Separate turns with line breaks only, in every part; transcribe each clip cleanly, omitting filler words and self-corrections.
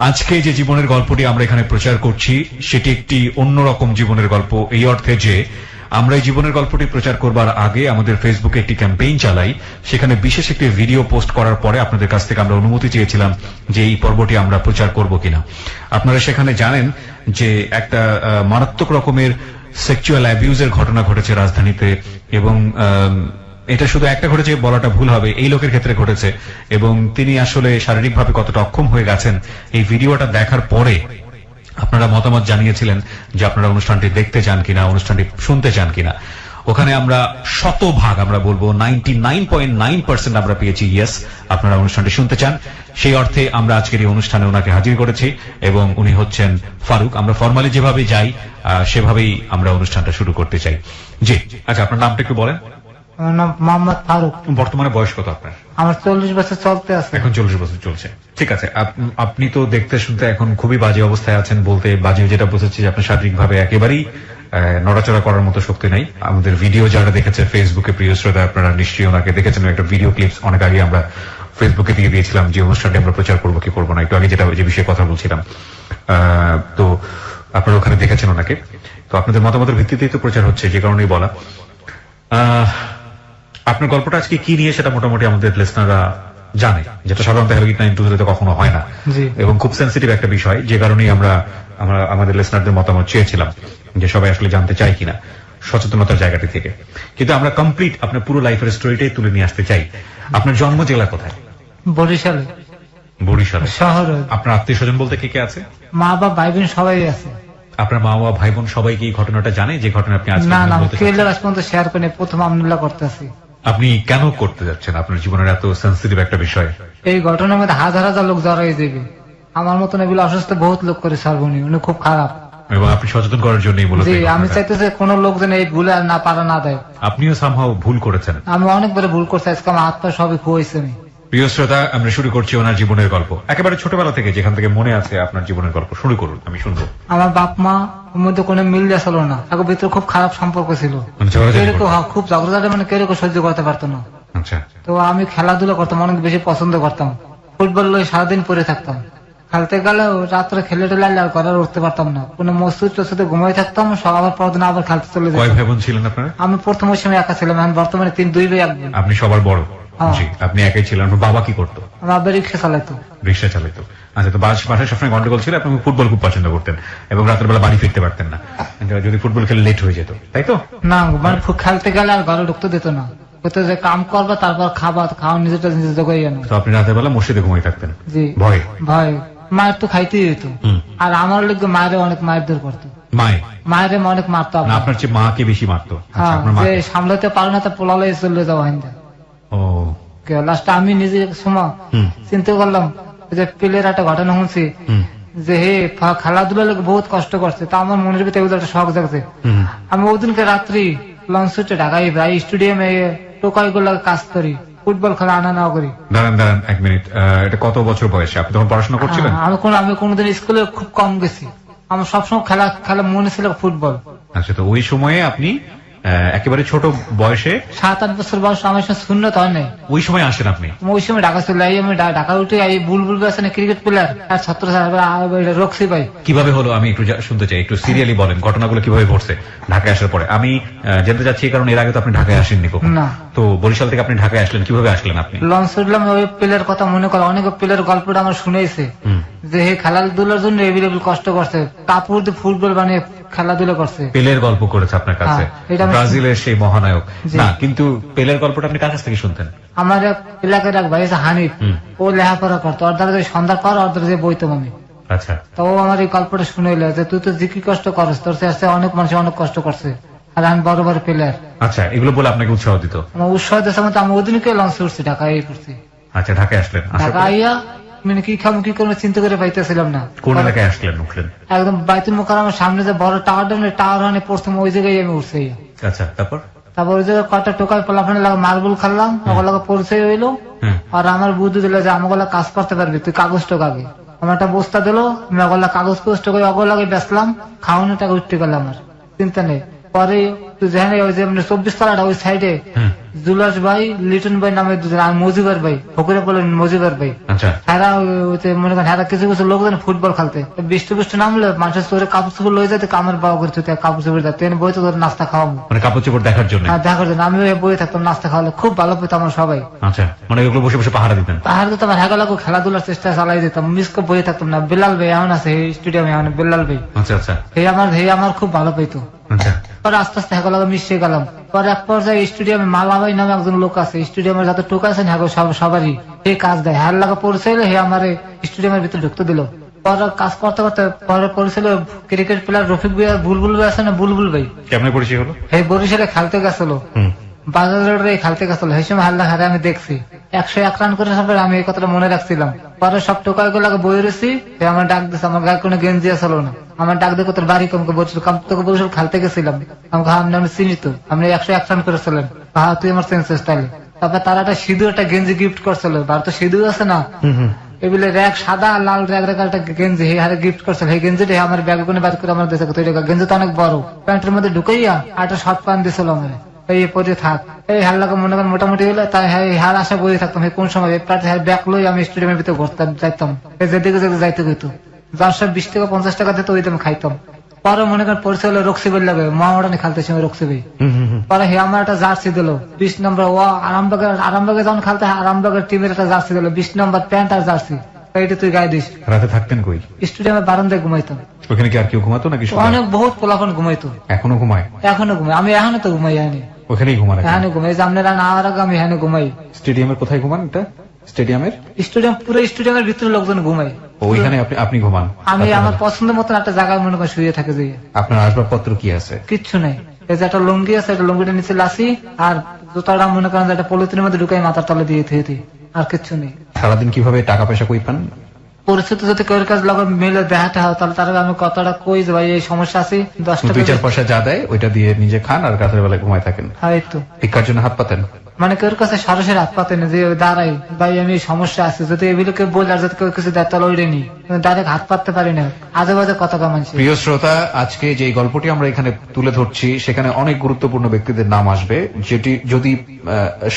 আজকে যে জীবনের গল্পটি আমরা এখানে প্রচার করছি সেটি একটি অন্যরকম জীবনের গল্প, এই অর্থে যে আমরা এই জীবনের গল্পটি প্রচার করবার আগে আমাদের ফেসবুকে একটি ক্যাম্পেইন চালাই। সেখানে বিশেষ একটি ভিডিও পোস্ট করার পরে আপনাদের কাছ থেকে আমরা অনুমতি চেয়েছিলাম যে এই পর্বটি আমরা প্রচার করব কিনা। আপনারা সেখানে জানেন যে একটা মারাত্মক রকমের সেক্সুয়াল অ্যাবিউজের ঘটনা ঘটেছে রাজধানীতে, এবং এটা শুধু একটা ঘটেছে বলাটা ভুল হবে, এই লোকের ক্ষেত্রে ঘটেছে, এবং তিনি আসলে শারীরিকভাবে কতটা অক্ষম হয়ে গেছেন এই ভিডিওটা দেখার পরে আপনারা মতামত জানিয়েছিলেন যে আপনারা অনুষ্ঠানটি দেখতে চান কিনা, অনুষ্ঠানটি শুনতে চান কিনা। ওখানে আমরা শতভাগ আমরা বলবো 99.9% আমরা পেয়েছি ইয়েস, আপনারা অনুষ্ঠানটি শুনতে চান। সেই অর্থে আমরা আজকের এই অনুষ্ঠানে ওনাকে হাজির করেছি এবং উনি হচ্ছেন ফারুক। আমরা ফর্মালি যেভাবে যাই সেভাবেই আমরা অনুষ্ঠানটা শুরু করতে চাই। জি, আচ্ছা, আপনার নামটা একটু বলেন।
আমার নাম মোহাম্মদ ফারুক।
বর্তমানে বয়স কত আপনার?
আমার 40 বছর চলতে আছে।
এখন 40 বছর চলছে, ঠিক আছে। আপনি তো দেখতে শুনতে এখন খুবই বাজে অবস্থায় আছেন, বলতে বাজে যেটা বুঝেছি যে আপনার শারীরিকভাবে একেবারেই নড়াচড়া করার মতো শক্তি নাই। আমাদের ভিডিও যারা দেখেছে ফেসবুকে, প্রিয় শ্রোতা আপনারা নিশ্চয়ই ওনাকে দেখেছেন, একটা ভিডিও ক্লিপস অনেক আগে আমরা ফেসবুকে দিয়ে দিয়েছিলাম যে অনুষ্ঠানটি আমরা প্রচার করবো কি করবো না, একটু আগে যেটা যে বিষয়ে কথা বলছিলাম। তো আপনারা ওখানে দেখেছেন ওনাকে, তো আপনাদের মতামতের ভিত্তিতেই তো প্রচার হচ্ছে, যে কারণেই বলা। আপনার গল্পটা আজকে কি নিয়ে সেটা মোটামুটি আমাদের লিসনাররা জানে, যেটা সাধারণত হ্যালোগিট 920 কখনো হয় না, এবং খুব সেন্সিটিভ একটা বিষয়, যে কারণেই আমরা আমাদের লিসনারদের মতামত চেয়েছিলাম যে সবাই আসলে জানতে চাই কিনা সচেতনতার জায়গাটি থেকে। কিন্তু আমরা কমপ্লিট আপনার পুরো লাইফের স্টোরিটাই তুলে নিয়ে আসতে চাই। আপনার জন্ম জেলা কোথায়?
বরিশালে।
বরিশালে
শহরে।
আপনার আত্মীয় স্বজন বলতে কে কে আছে?
মা বাবা ভাই বোন সবাই আছে।
আপনার মা বাবা ভাই বোন সবাই কি এই ঘটনাটা জানে, যে ঘটনা আপনি আজকে
না না আজ পর্যন্ত শেয়ার করিনি, প্রথম আমনুল্লাহ করতেছি।
আপনি কেন করতে যাচ্ছেন? আপনার জীবনের এত সেন্সিটিভ একটা বিষয়,
এই ঘটনার মধ্যে হাজার হাজার লোক জড়াই দেবে। আমার মতন এগুলো অসুস্থ বহুত লোক করে সার্বনি, উনি খুব খারাপ,
এবং আপনি সচেতন করার জন্যই বলতে।
আমি চাইতেছি কোন লোক যেন এই ভুলে আর না পারা না দেয়।
আপনিও সামহাও ভুল করেছেন।
আমি অনেকবারে ভুল করছি, আজকে আমার হাত পা সবই খুঁয়েছে। আমি
প্রিয় শ্রোতা, আমরা শুরু করছি ওনার জীবনের গল্প একেবারে ছোটবেলা থেকে, যেখান থেকে মনে আছে আপনার জীবনের গল্প শুরু করুন, আমি শুনবো।
আমার বাপ মা মধ্যে কোনো মিল ছিল না, তাকে ভিতরে খুব খারাপ সম্পর্ক ছিল, খুব ঝগড়াঝাটি, মানে কেউ সহ্য করতে পারতো না।
আচ্ছা,
তো আমি খেলাধুলা করতাম, অনেক বেশি পছন্দ করতাম, ফুটবল লই সারাদিন পরে থাকতাম। খেলতে গেলে রাত্রে খেলে টেলে আর ঘরে উঠতে পারতাম না, কোনো মসজিদ টসজিদে ঘুমাই থাকতাম, আবার পরদিন আবার খেলতে চলে যেতাম।
কয় ভাই বোন ছিলেন আপনারা?
আমি প্রথম ওই সময় একা ছিলাম, এখন বর্তমানে 2 ভাই 1 বোন।
আপনি সবার বড়? জি, আপনি একাই ছিলেন। আপনার বাবা কি করতো?
আমার বাবা রিক্সা চালাইতো।
রিক্সা চালাইতো, আচ্ছা। তো বাসায় সবসময় গন্ডগোল ছিল, আপনি ফুটবল খুব পছন্দ করতেন এবং রাতের বেলা বাড়ি ফিরতে পারতেন না, যদি ফুটবল খেলে লেট হয়ে যেত, তাই তো?
না, মানে খেলতে গেলে আর ঘরে ঢুকতে দিত না, যে কাম করবে তারপর খাওয়া নিজেটা নিজে জোগাই আনো।
তো আপনি রাতের বেলা মসজিদে ঘুমিয়ে থাকতেন?
জি।
ভয়?
ভয়, মায়ের তো খাইতেই হইত, আর আমার লোক মায়ের অনেক মারধর করতো। মায়ের অনেক মারতো।
আপনার চেয়ে মাকে বেশি মারতো?
সামলাতে পারো না, তা পোলালে চলে যাওয়া হয়।
ও,
লাস্টে আমি নিজে সময় চিন্তা করলাম যে প্লের একটা ঘটনা শুনছি যে হে খেলাধুলা লোক বহুত কষ্ট করছে, তা আমার মনের ভিতরে একটা শখ জাগছে। আমি ওদিনকে রাত্রি লঞ্চ ছুটে ঢাকায় স্টেডিয়ামে টোকাই গুলো কাজ করি, ফুটবল খেলা আনা না করি।
দাঁড়ান 1 মিনিট, এটা কত বছর বয়সে? আপনি তখন পড়াশোনা করছিলেন?
আমি কোনোদিন স্কুলে খুব কম গেছি, আমার সবসময় খেলা মনে ছিল ফুটবল।
আচ্ছা, তো ওই সময়ে আপনি একেবারে ছোট বয়সে
7-8 বছর বয়স, আমার শূন্যত হয় নাই।
ওই সময় আসেন আপনি?
ওই সময় ঢাকা চলে যাই, আমি ঢাকা উঠে এই বুলবুল আছে না ক্রিকেট প্লেয়ার, আর ছাত্র রক্সি ভাই।
কিভাবে হলো আমি একটু শুনতে চাই, একটু সিরিয়ালি বলেন ঘটনাগুলো কিভাবে ঘটছে ঢাকায় আসার পরে। আমি জানতে চাচ্ছি কারণ এর আগে তো আপনি ঢাকায় আসেননি কখনো।
না।
তো বরিশাল থেকে আপনি ঢাকায় আসলেন, কিভাবে আসলেন আপনি?
লঞ্চ উঠলাম, ওই প্লেয়ার কথা মনে করে, অনেক প্লেয়ার গল্পটা আমার শুনেছে যে হে খেলাধুলার জন্য এভেলেবল কষ্ট করছে, কাপড় দিয়ে ফুটবল বানিয়ে খেলাধুলা করছে।
পেলের গল্প করেছে আপনার কাছে? ব্রাজিলের সেই মহানায়ক না, কিন্তু পেলের গল্পটা আপনি কার কাছ থেকে শুনতেন?
আমার এলাকার এক ভাই আছে হানিফ, ও লেখাপড়া করতো, অর্ধার সন্ধ্যার পর অর্ধার যে বইতাম আমি।
আচ্ছা,
তো ও আমার এই গল্পটা শুনেছিল যে তুই তো যে কি কষ্ট করছ, তোর কাছে অনেক মানুষ অনেক কষ্ট করছে, আর আমি বড় বড় প্লেয়ার।
আচ্ছা, এগুলো বলে আপনাকে উৎসাহ দিত?
আমার উৎসাহ দিতে আমি ওদিনকে লঞ্চ উঠছি, ঢাকায় পড়ছি।
আচ্ছা, ঢাকায় আসলেন,
ঢাকা আইয়া মানে কি খাবো কি করবো চিন্তা করে পাইতেছিলাম না।
কোন এলাকায় আসলেন উঠলেন?
একদম বাইতুল মোকাররমের সামনে যে বড় টাওয়ার মানে প্রথম ওই জায়গায় আমি উঠছি।
আচ্ছা, তারপর
ওই জায়গায় কটা টোকায় পোলাফানে লাগে মার্বল খেললাম, ওগুলো পরিচয় হইলো, আর আমার বুদ্ধি দিল যে আমাগুলো কাজ করতে পারবি, তুই কাগজ টোকাগে। আমার একটা বস্তা দিল, আমি ওগুলো কাগজ কষ্ট করে ওগুলো বেচলাম, খাওয়ানো টাকা উঠতে গেলাম, আমার চিন্তা নেই। পরে যেখানে ওই যে 24 তলাটা ওই সাইডে জুলাস ভাই, লিটন ভাই নামে দুজন, আর মজিবার ভাই, ফকুরে বলেন মজিবার ভাই।
আচ্ছা,
হ্যাঁ মনে করেন হ্যাঁ কিছু কিছু লোকজন ফুটবল খেলতে, বৃষ্টি বৃষ্টি নামলে মানুষের চোরে কাপড় চোপড় লয়ে যেতে, আমার বাবা করছে কাপড় চোপড় দিতে, বইতে ধরে নাস্তা খাওয়াবো,
মানে কাপড় চোপড় দেখার জন্য।
হ্যাঁ দেখার জন্য আমি বইয়ে থাকতাম, নাস্তা খাওয়ালে খুব ভালো পেতাম আমার সবাই।
আচ্ছা, মানে ওগুলো বসে বসে পাহারা দিতেন?
পাহাড় দিতাম, হ্যাঁ লাগো খেলাধুলার চেষ্টা চালাই দিতাম, মিসকে বইয়ে থাকতাম না। বেলাল ভাই এমন আছে স্টেডিয়ামে, এমন বেলাল ভাই।
আচ্ছা আচ্ছা,
হে আমার খুব ভালো পেতো।
আচ্ছা,
পরে আস্তে আস্তে হ্যাঁ লাগা মিশিয়ে গেলাম। পরে এক পর্যায়ে স্টেডিয়ামে মালা ভাই নামে একজন লোক আছে, স্টেডিয়ামের যাতে টোক আছেন হ্যাঁ সবারই এই কাজ দেয়। হ্যাঁ লাগা পরিচয় হে আমার স্টেডিয়ামের ভিতরে ঢুকতে দিল। পরে কাজ করতে করতে পরে পরিচয় ক্রিকেট প্লেয়ার রফিক ভাই আর বুলবুল ভাই আছে না, বুলবুল ভাই।
কেমন পরিচয় হলো?
হে বরিশালে খেলতে গেছিল, বাজার রোডে খেলতে গেছিল, সেই সময় হাল্লা হারে আমি দেখছি 101 রান করে সবাই, আমি এই কথাটা মনে রাখছিলাম। পরে সব টোকাই গুলো বই রয়েছি, আমার ডাক দিচ্ছে, আমার গায়ে কোনো গেঞ্জি আসল না, আমার ডাক দেখো তোর বাড়ি কমকে বলছিল, তোকে বরিশাল খেলতে গেছিলাম, আমি চিনি তো, আপনি 101 রান করেছিলেন, হ্যাঁ তুই আমার সেন্সেস তাহলে। তারপরে তারা একটা সিঁদুর একটা গেঞ্জি গিফট করছিল, ভারতের সিঁদুর আছে না এগুলো র্যাক সাদা লাল র্যাক র্যাক একটা গেঞ্জি হারে গিফট করছিল, সেই গেঞ্জিটা আমার ব্যাগে কোনো বার করে আমার দেশে গেঞ্জি তো অনেক বড়, প্যান্টের মধ্যে ঢুকাইয়া আর একটা শর্ট প্যান্ট দিয়েছিল আমার, এই পরে থাক এই হাল্লাকে মনে করেন মোটামুটি হলো, তাই হার আশা বই থাকতাম। কোন সময় ব্যাগ লই আমি স্টেডিয়ামের ভিতরে ঘুরতাম যাইতাম, যেদিকে যেতে যাইতে হইতো, যার সব 20 টাকা 50 টাকা দিতে ওই আমি খাইতাম। পরে মনে করেন পরিচয় হলো রক্সি বল লাগে, মহামডানি খেলতে সময় রক্সি ভাই। পরে হে আমার একটা জার্সি দিল 20 নম্বর, ও আরামবাগে যখন খেলতে আরামবাগের টিমের একটা জার্সি দিল 20 নম্বর প্যান্ট আর জার্সি, এইটা তুই গায়ে দিস।
রাতে থাকতেন কই?
স্টেডিয়ামের বারান্দায় ঘুমাইতাম।
ওখানে কি আর কেউ ঘুমাতো নাকি?
অনেক বহুত পোলাপন ঘুমাইতো।
এখনো ঘুমায়?
এখনো ঘুমাই, আমি এখনো তো ঘুমাই,
ওখানেই ঘুমান?
এখানে ঘুমাই, আপনারা না হওয়ার আগে আমি এখানে ঘুমাই।
স্টেডিয়ামের কোথায় ঘুমান? এটা স্টেডিয়ামের
পুরো স্টেডিয়ামের ভিতরে লোকজন ঘুমাই,
ওইখানে আপনি ঘুমান?
আমি আমার পছন্দের মতন একটা জায়গায় মনে করে শুয়ে থাকে।
আপনার আসবাবপত্র কি আছে?
কিচ্ছু নাই, এই যে একটা লুঙ্গি আছে, একটা লুঙ্গিটা নিচে লাসি, আর জুতাটা মনে করেন একটা পলিথিনের মধ্যে ঢুকাই মাথার তলে দিয়ে দিই, আর কিচ্ছু নেই।
সারাদিন কিভাবে টাকা পয়সা কই পান?
পরিস্থিতি যদি কেউ কাজ লগা মিলে দেখাতে হয় তাহলে তার আমি কতটা কই যে ভাই এই সমস্যা আছে, 10 টাকা
2-4 পয়সা যা দেয় ওইটা দিয়ে নিজে খান আর রাতের বেলায় ঘুমায় থাকেন?
হ্যাঁ তো
ভিক্ষার জন্য হাত পাতেন?
মানে কেউ কাছে সরাসরি হাত পাতেন যে দাঁড়াই ভাই আমি সমস্যা আছে, যদি এগুলোকে বলে আর যদি কেউ কিছু দেয় তাহলে ওইটা নি, ডাইরেক্ট হাত পাততে পারি না, আজে বাজে কথা কামাচ্ছি।
প্রিয় শ্রোতা, আজকে যে গল্পটি আমরা এখানে তুলে ধরছি সেখানে অনেক গুরুত্বপূর্ণ ব্যক্তিদের নাম আসবে, যেটি যদি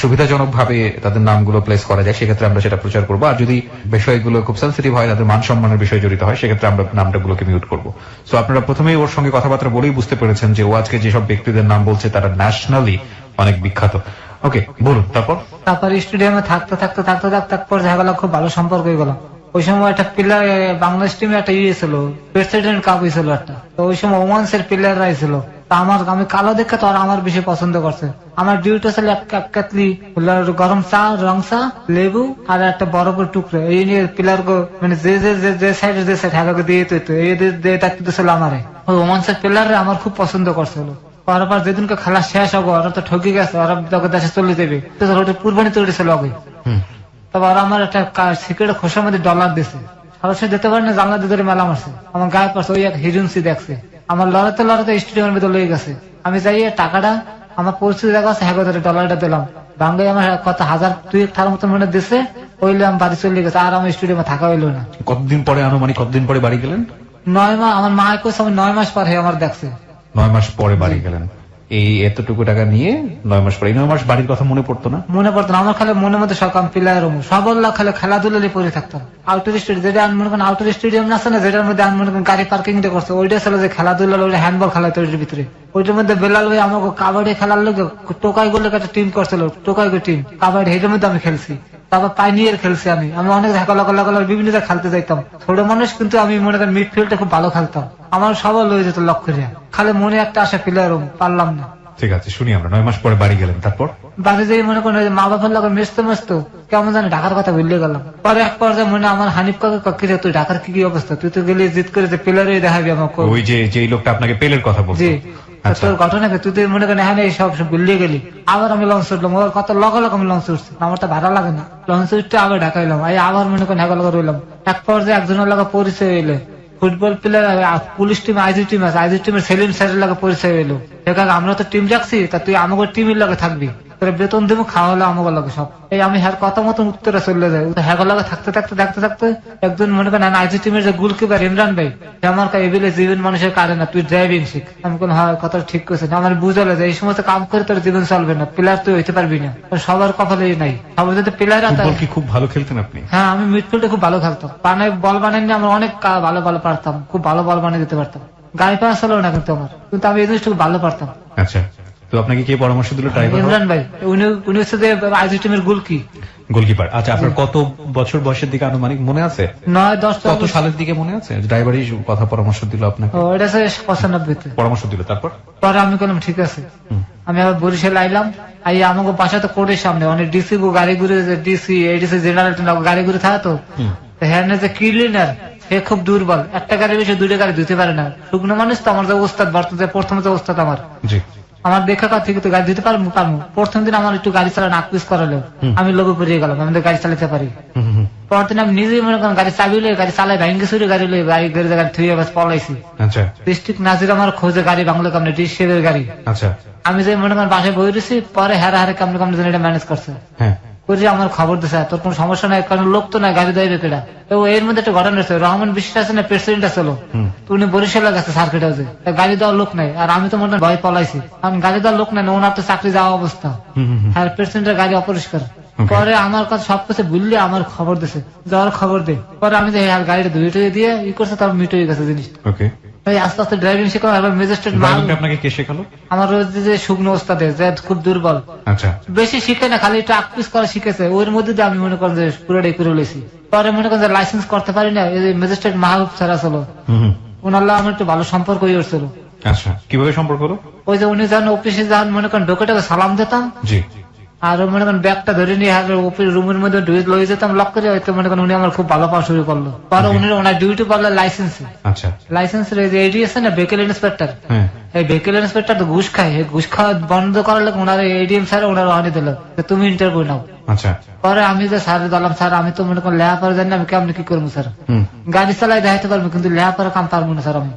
সুবিধাজনক ভাবে তাদের নামগুলো প্লেস করা যায় সেক্ষেত্রে আমরা সেটা প্রচার করবো, আর যদি বিষয়গুলো খুব সেন্সিটিভ হয়, তাদের মান সম্মানের বিষয় জড়িত হয়, সেক্ষেত্রে আমরা নামটাগুলোকে মিউট করবো। সো আপনারা প্রথমেই ওর সঙ্গে কথাবার্তা বলেই বুঝতে পেরেছেন যে ও আজকে যেসব ব্যক্তিদের নাম বলছে তারা ন্যাশনালি অনেক বিখ্যাত। ওকে, বলুন। তারপর
স্টেডিয়ামে থাকতে থাকতে থাকতে থাকতে পর দেখা গেল খুব ভালো সম্পর্ক হয়ে গেল। ওই সময় একটা প্লেয়ার বাংলাদেশ টিমে একটা ছিল, প্রেসিডেন্ট কাপ হয়েছিল একটা, তো ওই সময় ওমান্সের প্লেয়াররা ছিল, আমি কালো দেখে তো আমার বেশি পছন্দ করছে। আমার ডিউটি ছিল এক কাতলি গরম চা, রং চা, লেবু আর একটা বরফের টুকরো, এই নিয়ে প্লেয়ার মানে যে সাইডে যে সাইড হ্যাঁ দিয়ে তো এই দায়িত্ব ছিল আমার। ওই ওমান্সের প্লেয়াররা আমার খুব পছন্দ করছিল। পর যেদিনকে খেলা শেষ হবে ওরা তো ঠকে গেছে, ওরা দেশে চলে যাবে, কুরবানি তৈরি ছিল আগে। তবে ওরা আমার একটা সিক্রেট খোসার মধ্যে ডলার দিছে, সরাসরি দিতে পারে না, জানলা দিয়ে মেলা মারছে, আমার গায়ে পাশে ওই এক হিজুন্সি দেখছে, আমার লড়াতে লড়াতে স্টেডিয়ামের ভিতরে লয়ে গেছে। আমি যাই টাকাটা আমার পরিস্থিতি দেখা আছে, হ্যাঁ ডলারটা দিলাম, বাংলায় আমার কত 1000-2 তার মতো মনে দিচ্ছে, ওইলে আমি বাড়ি চলে গেছে, আর আমার স্টেডিয়ামে থাকা হইলো না।
কতদিন পরে আনুমানিক কতদিন পরে বাড়ি গেলেন?
9 মাস। আমার মা কইছে আমি 9 মাস পরে আমার দেখছে।
9 মাস পরে বাড়ি গেলেন, এই এতটুকু টাকা নিয়ে 9 মাস পরে। 9 মাস বাড়ির কথা মনে পড়তো না?
মনে পড়তো না আমার, খালি মনের মধ্যে সকাম প্লেয়ার সবল্লা খালি খেলাধুলা পরে থাকতাম। আউটডোর স্টেডিয়াম যেটা আমি মনে করেন আউটডোর স্টেডিয়াম না আছে না, যেটার মধ্যে আমি মনে করেন গাড়ি পার্কিং করছে, ওইটা ছিল যে খেলাধুলা, ওইটা হ্যান্ডবল খেলা ওইটার ভিতরে। ওইটার মধ্যে বেলাল ভাই আমাকে কাবাডি খেলার লোক টোকাই গুলো একটা টিম করছিল, টোকাই টিম কাবাডি, এটার মধ্যে আমি খেলছি। তারপর পাইনিয়ার খেলছি, আমি অনেক বিভিন্ন খেলতে যাইতাম, ছোট মানুষ কিন্তু আমি মনে করেন মিডফিল্ডে খুব ভালো খেলতাম, আমার সবাই লয়ে যেত লক্ষ্য করিয়া, খালি মনে একটা আসা প্লেয়ার পারলাম না।
ঠিক আছে, শুনি আমরা। 9 মাস পরে বাড়ি গেলেন, তারপর?
বাড়ি যেয়ে মনে করেন মা বাবার লোক মেসতে কেমন জানি ঢাকার কথা ভুলে গেলাম। পরে এক পর্যায়ে মনে আমার হানিফ কাকে তুই ঢাকার কি অবস্থা, তুই তো গেলে জিত করে প্লেয়ারে দেখাবি আমাকে,
ওই যে লোকটা আপনাকে পেলের কথা বলছে।
জি, তোর ঘটনা তুই তো মনে করেন হ্যাঁ সব ভুলিয়ে গেলি। আবার আমি লঞ্চ উঠলাম, ওর কত লগ আমি লঞ্চ উঠছি, আমার তো ভাড়া লাগে না, লঞ্চ উঠতে আবার ঢাকাইলাম, আবার মনে করেন হ্যাঁ লগা রইলাম। এক পর্যায়ে একজনের লগা পরিচয় হইলে football player, police team, IG team আছে, আইজি টিমের সেলিম স্যারের লাগে পরিচয় হইলো, আমরা তো টিম রাখছি, তা তুই আমাকে টিমের লগে থাকবি। বেতন দেবো, খাওয়া হলো আমার লাগে সব। এই আমি হ্যার কথা মতন উত্তরে চলে যাই, হ্যাঁ লাগে থাকতে থাকতে থাকতে থাকতে একদিন মনে করেন আইজি টিমের যে গোলকিপার ইমরান ভাই, আমার এবিলে জীবন মানুষের কারে না, তুই ড্রাইভিং শিখ। আমি কোন হয় কথা ঠিক করছে, আমার বুঝালে যে এই সমস্ত কাম করে তোর জীবন চলবে না, প্লেয়ার তুই হইতে পারবি না, সবার কপালেই নাই। সবাই যদি প্লেয়ার
কি খুব ভালো খেলতেন আপনি?
হ্যাঁ, আমি মিডফিল্ডে খুব ভালো খেলতাম, বানায় বল বানাইনি, আমরা অনেক ভালো ভালো পারতাম, খুব ভালো বল বানিয়ে দিতে পারতাম। গাড়ি পাওয়া ছিল না কিন্তু আমার, কিন্তু আমি এই জিনিসটা খুব ভালো পারতাম।
আচ্ছা, তো আপনাকে কে পরামর্শ দিল?
ইমরান ভাই, উনি হচ্ছে যে আইজি টিমের গোলকিপার।
আচ্ছা, আপনার কত বছর বয়সের দিকে আনুমানিক মনে আছে?
9-10।
কত সালের দিকে মনে আছে? ড্রাইভারই কথা পরামর্শ দিল আপনাকে?
ওটা 95-তে
পরামর্শ দিল। তারপর
পরে আমি বললাম ঠিক আছে। আমি আবার বরিশাল আইলাম, আই আমাকে বাসা তো কোর্টের সামনে অনেক ডিসি গাড়ি ঘুরে, ডিসি এডিসি জেনারেল গাড়ি ঘুরে থাকে তো হ্যাঁ, যে ক্লিনার সে খুব দুর্বল, একটা গাড়ি বেশি 2টা গাড়ি ধুতে পারে না। শুকনো মানুষ তো, আমার যে ওস্তাদ বর্তমানে প্রথম যে ওস্তাদ আমার দেখা কথা ঠিক গাড়ি দিতে পারবো। প্রথম দিন আমার একটু গাড়ি চালানো আকপিস করালো, আমি লোভে পড়িয়ে গেলাম, আমি গাড়ি চালাতে পারি। পরের দিন আমি নিজেই মনে করেন গাড়ি চাবি লই, গাড়ি চালাই ভাঙ্গে চুরি গাড়ি লই, গাড়ি থুয়ে বাস পলাইছি। ডিস্ট্রিক্ট নাজির আমার খোঁজে গাড়ি বাংলা কামনে ডিস্ট্রিক্টের গাড়ি। আমি যে মনে করেন বাসায় বই রয়েছি, পরে হারে হারে কামনে কামনে এটা ম্যানেজ করছে করে আমার খবর দিছে, তোর কোন সমস্যা নাই, কারণ লোক তো নাই, গাড়ি দেবে কেটা। এর মধ্যে একটা ঘটনা হচ্ছে, রহমান বিশ্বাস আছে না, প্রেসিডেন্ট আছে, উনি বরিশালে গেছে সার্কিট হাউসে, গাড়ি দেওয়ার লোক নাই, আর আমি তো মনে ভয় পলাইছি, কারণ গাড়ি দেওয়ার লোক নাই, ওনার তো চাকরি যাওয়া অবস্থা, আর প্রেসিডেন্টের গাড়ি অপরিষ্কার। পরে আমার কাছে সবকিছু বুঝলে আমার খবর দিছে, যাওয়ার খবর দে। পরে আমি গাড়িটা ধুয়ে টুয়ে দিয়ে ই করছে, তার মিট হয়ে গেছে জিনিসটা। আস্তে আস্তে ড্রাইভিং শেখানো, ম্যাজিস্ট্রেট আপনাকে কে শেখালো? আমার যে শুকনো ওস্তাদে, যে খুব দুর্বল, বেশি শিখে না, খালি একটু আকপিস করা শিখেছে, ওর মধ্যে দিয়ে আমি মনে করেন যে পুরোটাই করে লেছি। পরে মনে করেন যে লাইসেন্স করতে পারি না, এই যে ম্যাজিস্ট্রেট মাহবুব স্যার ছিল, ওনার আমার একটু ভালো সম্পর্ক হয়েছিল।
আচ্ছা, কিভাবে সম্পর্ক হলো?
ওই যে উনি যখন অফিসে যান মনে করেন ঢোকেটাকে সালাম দিতাম, আর মনে করেন ব্যাগটা ধরে নিয়ে রুমের মধ্যে ঢুকে লয়ে যেতাম লক করে, হয়তো মনে করেন উনি আমার খুব ভালো পাওয়া শুরু করলো। পরে উনি ওনার ডিউটি পড়লো লাইসেন্সে। লাইসেন্সের এডি আছে না, ভেহিকেল ইন্সপেক্টর, এই ভেহিকেল ইন্সপেক্টর তো ঘুষ খায়, ঘুষ খাওয়া বন্ধ করার লোক ওনার এডিএম স্যার ওনার ওখানে দিল, তুমি ইন্টারভিউ নাও। পরে আমি যে স্যার দিলাম, স্যার আমি তো মনে করেন লেহাপড়া জানি, আমি কেমন কি করবো স্যার, গাড়ি চালাই দেখাতে পারবো কিন্তু লেহাপড়া কাম পারবো না স্যার আমি।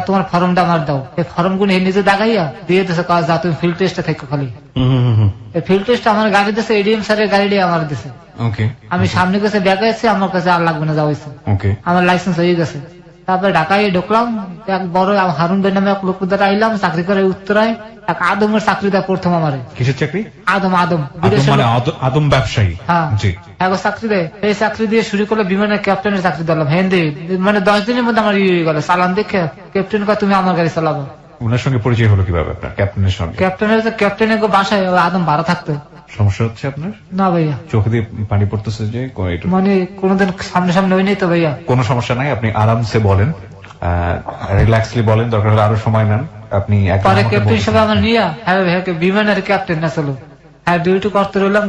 তোমার ফর্মটা আমার দাও, এই ফর্ম গুলো নিজে দেখাইয়া দিয়ে দিছে, কাজ যা তুমি ফিল্ড টেস্টে থেকে খালি এই ফিল্ড টেস্ট আমার গাড়ি দিছে, এডিএম স্যারের গাড়ি আমার দিছে। আমি সামনে গেছে ব্যাগে আছে, আমার কাছে আর লাগবে না, যা হয়েছে আমার লাইসেন্স হয়ে গেছে। তারপরে ঢাকায় ঢুকলাম, এক বড় হারুন ভাই নামে এক লোক দ্বারা আইলাম, চাকরি করে উত্তরায়, এক আদমের চাকরি দেয় প্রথম আমার।
কিসের চাকরি?
আদম
আদম ব্যবসায়ী।
হ্যাঁ, চাকরি দেয়, এই চাকরি দিয়ে শুরু করলে বিমানের ক্যাপ্টেনের চাকরি দিলাম হিন্দি, মানে 10 দিনের মধ্যে আমার ইয়ে হয়ে গেল। চালান দেখে ক্যাপ্টেন কয় তুমি আমার গাড়ি চালাবো।
ওনার সঙ্গে পরিচয় হলো কিভাবে আপনার ক্যাপ্টেনের সঙ্গে?
ক্যাপ্টেনের বাসায় আদম ভাড়া থাকতো।
সমস্যা হচ্ছে আপনার?
না ভাইয়া,
চোখ দিয়ে পানি পড়তেছে যে,
মানে কোনোদিন সামনে সামনে হয়নি তো ভাইয়া।
কোনো সমস্যা নাই, আপনি আরামসে বলেন, রিল্যাক্সলি বলেন, দরকার হলে আরো সময় নেন আপনি।
পরে ক্যাপ্টেন হিসেবে আমার নিয়ে বিমানের ক্যাপ্টেন আসলো, হ্যাঁ ডিউটি করতে রইলাম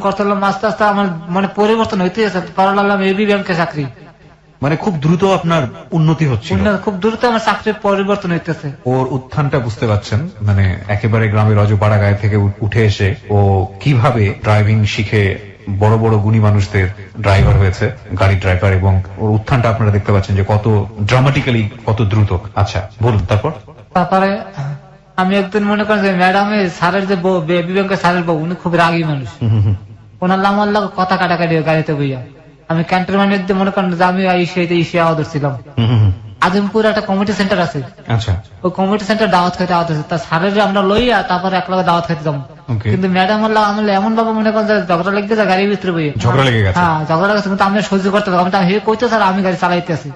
আস্তে আস্তে আমার মানে পরিবর্তন হইতে আছে। পরে লাগলাম এবি ব্যাংকে চাকরি,
মানে খুব দ্রুত আপনার উন্নতি হচ্ছে,
খুব দ্রুত আমার চাকরির পরিবর্তন হইতেছে।
ওর উত্থানটা বুঝতে পারছেন, মানে একেবারে গ্রামের রজপাড়া গায়ে থেকে উঠে এসে ও কিভাবে ড্রাইভিং শিখে বড় বড় গুণী মানুষদের ড্রাইভার হয়েছে, গাড়ি ড্রাইভার, এবং ওর উত্থানটা আপনারা দেখতে পাচ্ছেন যে কত ড্রামাটিক্যালি, কত দ্রুত। আচ্ছা বলুন তারপর।
তারপরে আমি একদিন মনে করেন যে ম্যাডামের স্যারের যে বউ, বেবি ব্যাংকের স্যারের বউ, উনি খুব রাগী মানুষ, ওনার আমার কথা কাটাকাটি গাড়িতে বইয়া। আমি ক্যান্টনমেন্টের দিয়ে মনে করেন যে আমি ইসে আওয়াজ ছিলাম। আজমপুর একটা কমিটি সেন্টার আছে, ওই কমিটি সেন্টার দাওয়াত খাইতে আওয়াজ আছে, তার স্যারের আমরা লইয়া তারপরে এক লগে দাওয়াত খাইতে যাবো। কিন্তু ম্যাডাম আমার এমন ভাবে মনে করেন ঝগড়া লেগে গেছে গাড়ির ভিতরে বইয়ে, ঝগড়া লেগে গেছে। হ্যাঁ, ঝগড়া গেছে, কিন্তু আমি সহ্য করতে পারবো, আমি কইতে স্যার আমি গাড়ি চালাইতে আছি।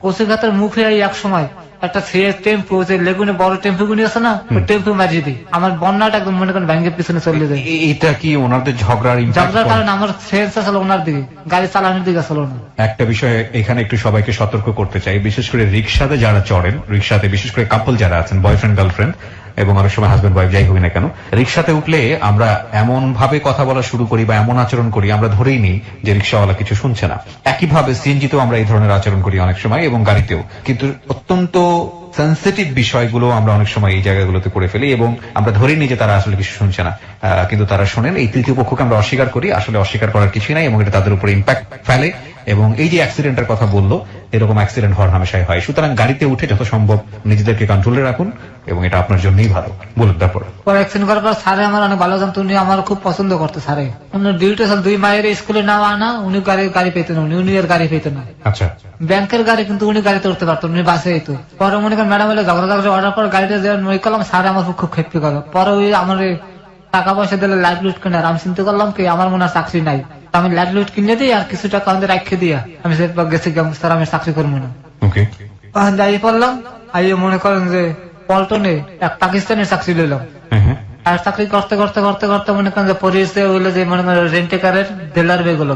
কচিঘাতের মুখে এক সময় একটা টেম্পু, যে লেগুনে বড় টেম্পু গুলি আছে না, ওই টেম্পু মারিয়ে দিই, আমার বন্যাটা একদম মনে করেন ব্যাংকের পিছনে চলে যায়।
এটা কি ওনাদের ঝগড়ার
কারণে আমার সেন্স আসলে ওনার দিকে, গাড়ি চালানোর দিকে আসলে না।
একটা বিষয় এখানে একটু সবাইকে সতর্ক করতে চাই, বিশেষ করে রিক্সাতে যারা চড়েন, রিক্সাতে বিশেষ করে কাপল যারা আছেন, বয়ফ্রেন্ড গার্লফ্রেন্ড এবং অনেক সময় হাজবেন্ড ওয়াইফ, যাই হোক না কেন, রিক্সাতে উঠলে আমরা এমন ভাবে কথা বলা শুরু করি বা এমন আচরণ করি, আমরা ধরেই নিই যে রিক্সাওয়ালা কিছু শুনছে না। একইভাবে সিএনজিতেও আমরা এই ধরনের আচরণ করি অনেক সময়, এবং গাড়িতেও, কিন্তু অত্যন্ত সেন্সিটিভ বিষয়গুলো আমরা অনেক সময় এই জায়গাগুলোতে করে ফেলি এবং আমরা ধরেই নিই যে তারা আসলে কিছু শুনছে না, কিন্তু তারা শোনেন। এই তৃতীয় পক্ষকে আমরা অস্বীকার করি, আসলে অস্বীকার করার কিছুই নাই এবং এটা তাদের উপরে ইম্প্যাক্ট ফেলে। এবং এই যে অ্যাক্সিডেন্টের কথা বললো, এরকম অ্যাক্সিডেন্ট হওয়ার হামেশাই হয়। সুতরাং গাড়িতে উঠে যত সম্ভব নিজেদেরকে কন্ট্রোলে রাখুন, এবং এটা আপনার জন্যই ভালো। বলুন তারপর।
পরে অ্যাক্সিডেন্ট করার পর স্যারে আমার অনেক ভালো জানতো, উনি আমার খুব পছন্দ করতো। স্যারে উনি ডিউটি ছিল 2 মায়ের স্কুলে না আনা, উনি গাড়ি পেতেন, উনি এর গাড়ি পেতেন না।
আচ্ছা,
ব্যাংকের গাড়ি কিন্তু উনি গাড়িতে উঠতে পারতো, উনি বাসে যেত। পরে মনে করেন ম্যাডাম এলে ঝগড়া অর্ডার পর গাড়িটা ওই করলাম, স্যার আমার খুব খেপি করলো। পরে ওই আমার টাকা পয়সা দিলে লাইট লুট কিনে, আর আমি চিন্তা করলাম কি আমার মনে হয় চাকরি নাই, আমি লাইট লুট কিনে দিই আর কিছু টাকা আমাদের রাখে দিয়া আমি গেছি, স্যার আমি চাকরি করবো না। যাই পড়লাম, আইয়ে মনে করেন যে পল্টনে এক পাকিস্তানের চাকরি লইলাম। আর চাকরি করতে করতে করতে করতে মনে করেন যে পরিচে হইলো যে মনে করেন রেন্টেকারের দেলার বেগুলো।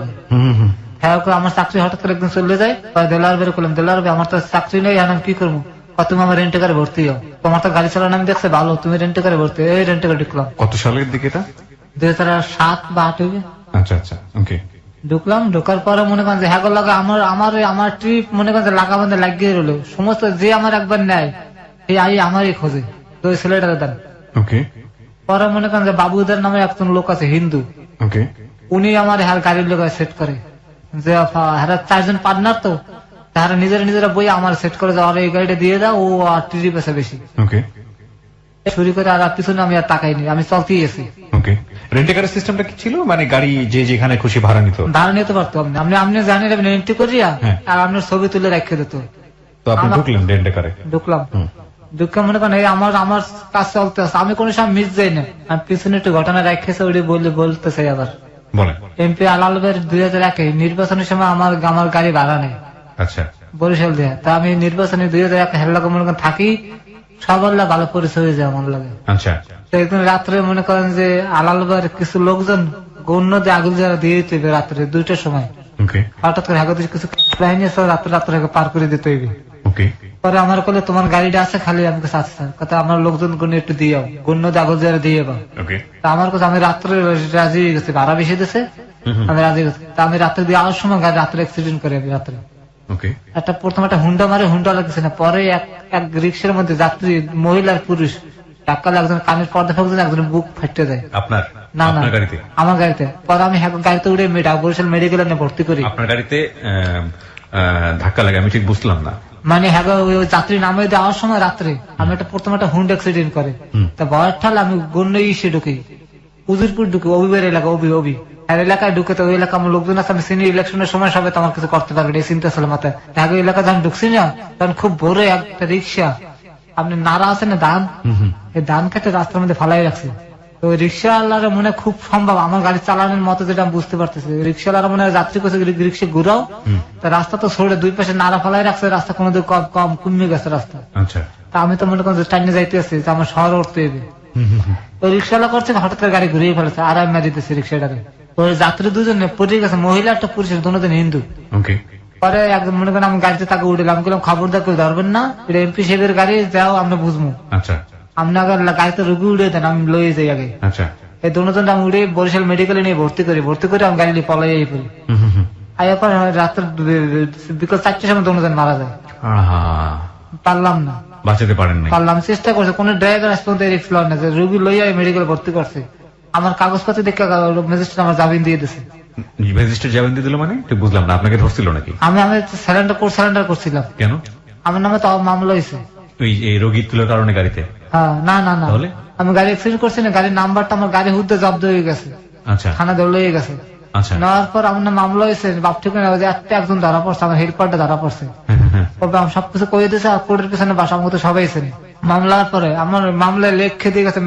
হ্যাঁ, আমার চাকরি হঠাৎ করে একদিন চলে যায়, দেলার বের করলাম, দেলার বে আমার তো চাকরি নেই, আমি কি করবো, তুমি আমার রেন্টেকারে ভর্তি হও, তোমার তো গাড়ি চালানো আমি দেখছি ভালো, তুমি রেন্টেকারে ভর্তি। এই রেন্টেকারে ঢুকলাম।
কত সালের দিকে এটা?
2007 বা 8 হইবে।
আচ্ছা আচ্ছা, ওকে।
ঢুকলাম, ঢোকার পরে মনে করেন যে হ্যাঁ লাগা আমার ট্রিপ মনে করেন যে লাগা বান্ধে লাগিয়ে রইলো। সমস্ত যে আমার একবার নেয় এই আমারই খোঁজে, তো ওই ছেলেটাকে দেন।
ওকে।
পরে মনে করেন যে বাবুদের নামে একজন লোক আছে হিন্দু,
ওকে,
উনি আমার হ্যাঁ গাড়ির লোক সেট করে, যে হ্যাঁ 4 জন পার্টনার, তো তারা নিজেরা বই আমার সেট করে যে এই গাড়িটা দিয়ে দাও, ও আর ট্রিপ আছে বেশি।
ওকে।
শুরু করে আর পিছনে আমি আর তাকাইনি, আমি চলতেই গেছি।
ওকে। রেন্টেকারের সিস্টেমটা কি ছিল? মানে গাড়ি যে যেখানে খুশি ভাড়া নিত?
ভাড়া নিতে পারতো আপনি জানি এন্ট্রি করিয়া আর আপনার ছবি তুলে রেখে দিত।
তো আপনি ঢুকলেন রেন্টেকারে?
ঢুকলাম, ঢুকে মনে করেন আমার কাজ চলতে আছে, আমি কোনো সময় মিস যাই না। আমি পিছনে একটু ঘটনা রেখেছে, ওই বলতে চাই আবার।
বলেন।
এমপি আলালবের 2001 নির্বাচনের সময় আমার গাড়ি ভাড়া নেই।
আচ্ছা।
বরিশাল দিয়ে, তা আমি নির্বাচনে 2001 হেল্লা মনে করেন থাকি, সবার ভালো পরিচয় হয়ে যায় আমার লাগে।
আচ্ছা।
একদিন রাত্রে মনে করেন যে আলালবের কিছু লোকজন গণ্য দিয়ে আগুন যারা দিয়ে দিতে রাত্রে 2টার সময়, হঠাৎ করে হাগত কিছু প্লাইন আছে, রাত্রে পার করে দিতে হইবে। পরে আমার কলে তোমার গাড়িটা আছে খালি, আমি কাছে আছে স্যার, কথা আমার লোকজন গণ্য একটু দিয়ে গণ্য দিয়ে আগুন যারা দিয়ে আমার কাছে, আমি রাত্রে রাজি হয়ে গেছি, ভাড়া বেশি দিছে, আমি রাজি গেছি। তা আমি রাত্রে দিয়ে আসার সময় গাড়ি রাত্রে অ্যাক্সিডেন্ট করে, আমি রাত্রে প্রথম একটা হুন্ডা মারে, হুন্ডা লাগছে না, পরে এক রিক্সার মধ্যে যাত্রী মহিলার পুরুষ ধাক্কা একজন কানের পর্দা ফাঁকছেন, একজন বুক ফাটতে যায়।
আপনার?
না না, আমার গাড়িতে। পরে আমি গাড়িতে উঠে বরিশাল মেডিকেল ভর্তি করি।
আপনার গাড়িতে ধাক্কা লাগে? আমি ঠিক বুঝলাম না।
মানে যাত্রী নামে দেওয়ার সময় রাত্রে আমি প্রথম একটা হুন্ডা অ্যাক্সিডেন্ট করে, তা ভয়ের ঠাল আমি গণ্য ইসে ঢুকি, উজিরপুর ঢুকি, অভিবের এলাকা, অভি আর এলাকায় ঢুকে, তো ওই এলাকা আমার লোকজন আছে, আমি সিনিয়র ইলেকশনের সময় সবাই তো আমার কিছু করতে পারবে, এই চিন্তা ছিল মাথায়। ঢাকা এলাকা যখন ঢুকছি না, তখন খুব ভোরে একটা রিক্সা, আপনি নাড়া আছে না ধান, এই ধান খেতে রাস্তার মধ্যে ফালাই রাখছে। তো ওই রিক্সাওয়ালারা মনে খুব সম্ভব আমার গাড়ি চালানোর মতো, যেটা আমি বুঝতে পারতেছি, রিক্সাওয়ালারা মনে যাত্রী করছে রিক্সা ঘুরাও, তা রাস্তা তো সরে 2 পাশে নাড়া ফালাই রাখছে, রাস্তা কোনো কম কমে গেছে রাস্তা। তা আমি তো মনে করেন টাইনে যাইতে আসছি, আমার শহর উঠতে হবে। ওই রিক্সাওয়ালা করছে, হঠাৎ করে গাড়ি ঘুরিয়ে ফেলেছে, আর আমি মেরে দিতেছি রিক্সাটাকে। ওই যাত্রী 2 জন পড়ে গেছে, মহিলা একটা পুরুষের, দুজন হিন্দু। পরে একদম মনে করেন আমি গাড়িতে তাকে উঠলাম, আমি বললাম খবরদার কেউ ধরবেন না, এটা এমপি সাহেবের গাড়ি, যাও আমরা বুঝবো। আপনি আগে গাড়িতে রুগী উড়ে দেন, আমি লয়ে যাই আগে। এই দুজন আমি উড়ে বরিশাল মেডিকেলে নিয়ে ভর্তি করে আমি গাড়ি পলাই পড়ি। আয়ার রাত্রে বিকেল 4টার সময় দুজন মারা যায়। পারলাম না,
বাঁচাতে পারেন না? পারলাম,
চেষ্টা করছে, কোন ড্রাইভার আজ পর্যন্ত রিক্স লয় না, যে রুগী লইয়া মেডিকেল ভর্তি করছে। আমার কাগজপত্র দেখে ম্যাজিস্ট্রেট আমার জামিন দিয়ে দিছে।
ম্যাজিস্ট্রেট জামিন দিয়ে দিল মানে? ঠিক বুঝলাম না, আপনাকে ধরছিল নাকি?
আমি সারেন্ডার করছিলাম।
কেন?
আমার নামে তো মামলা হয়েছে
এই রোগী তুলার কারণে গাড়িতে?
হ্যাঁ, না না না, আমি গাড়ি অ্যাক্সিডেন্ট করছি না, গাড়ির নাম্বারটা আমার গাড়ি হুদ্দে জব্দ হয়ে গেছে। আচ্ছা। থানা ধরে লয়ে গেছে। আচ্ছা। নেওয়ার পর আমার নাম মামলা হয়েছে, বাপ ঠিক একজন ধরা পড়ছে, আমার হেডকোয়ার্টার ধরা পড়ছে। আমি সবকিছু করে দিয়েছে, আর কোর্টের পিছনে বাসার মতো সবাই ছেলে। মামলার পরে আমার মামলায় লেখে দিয়ে গেছে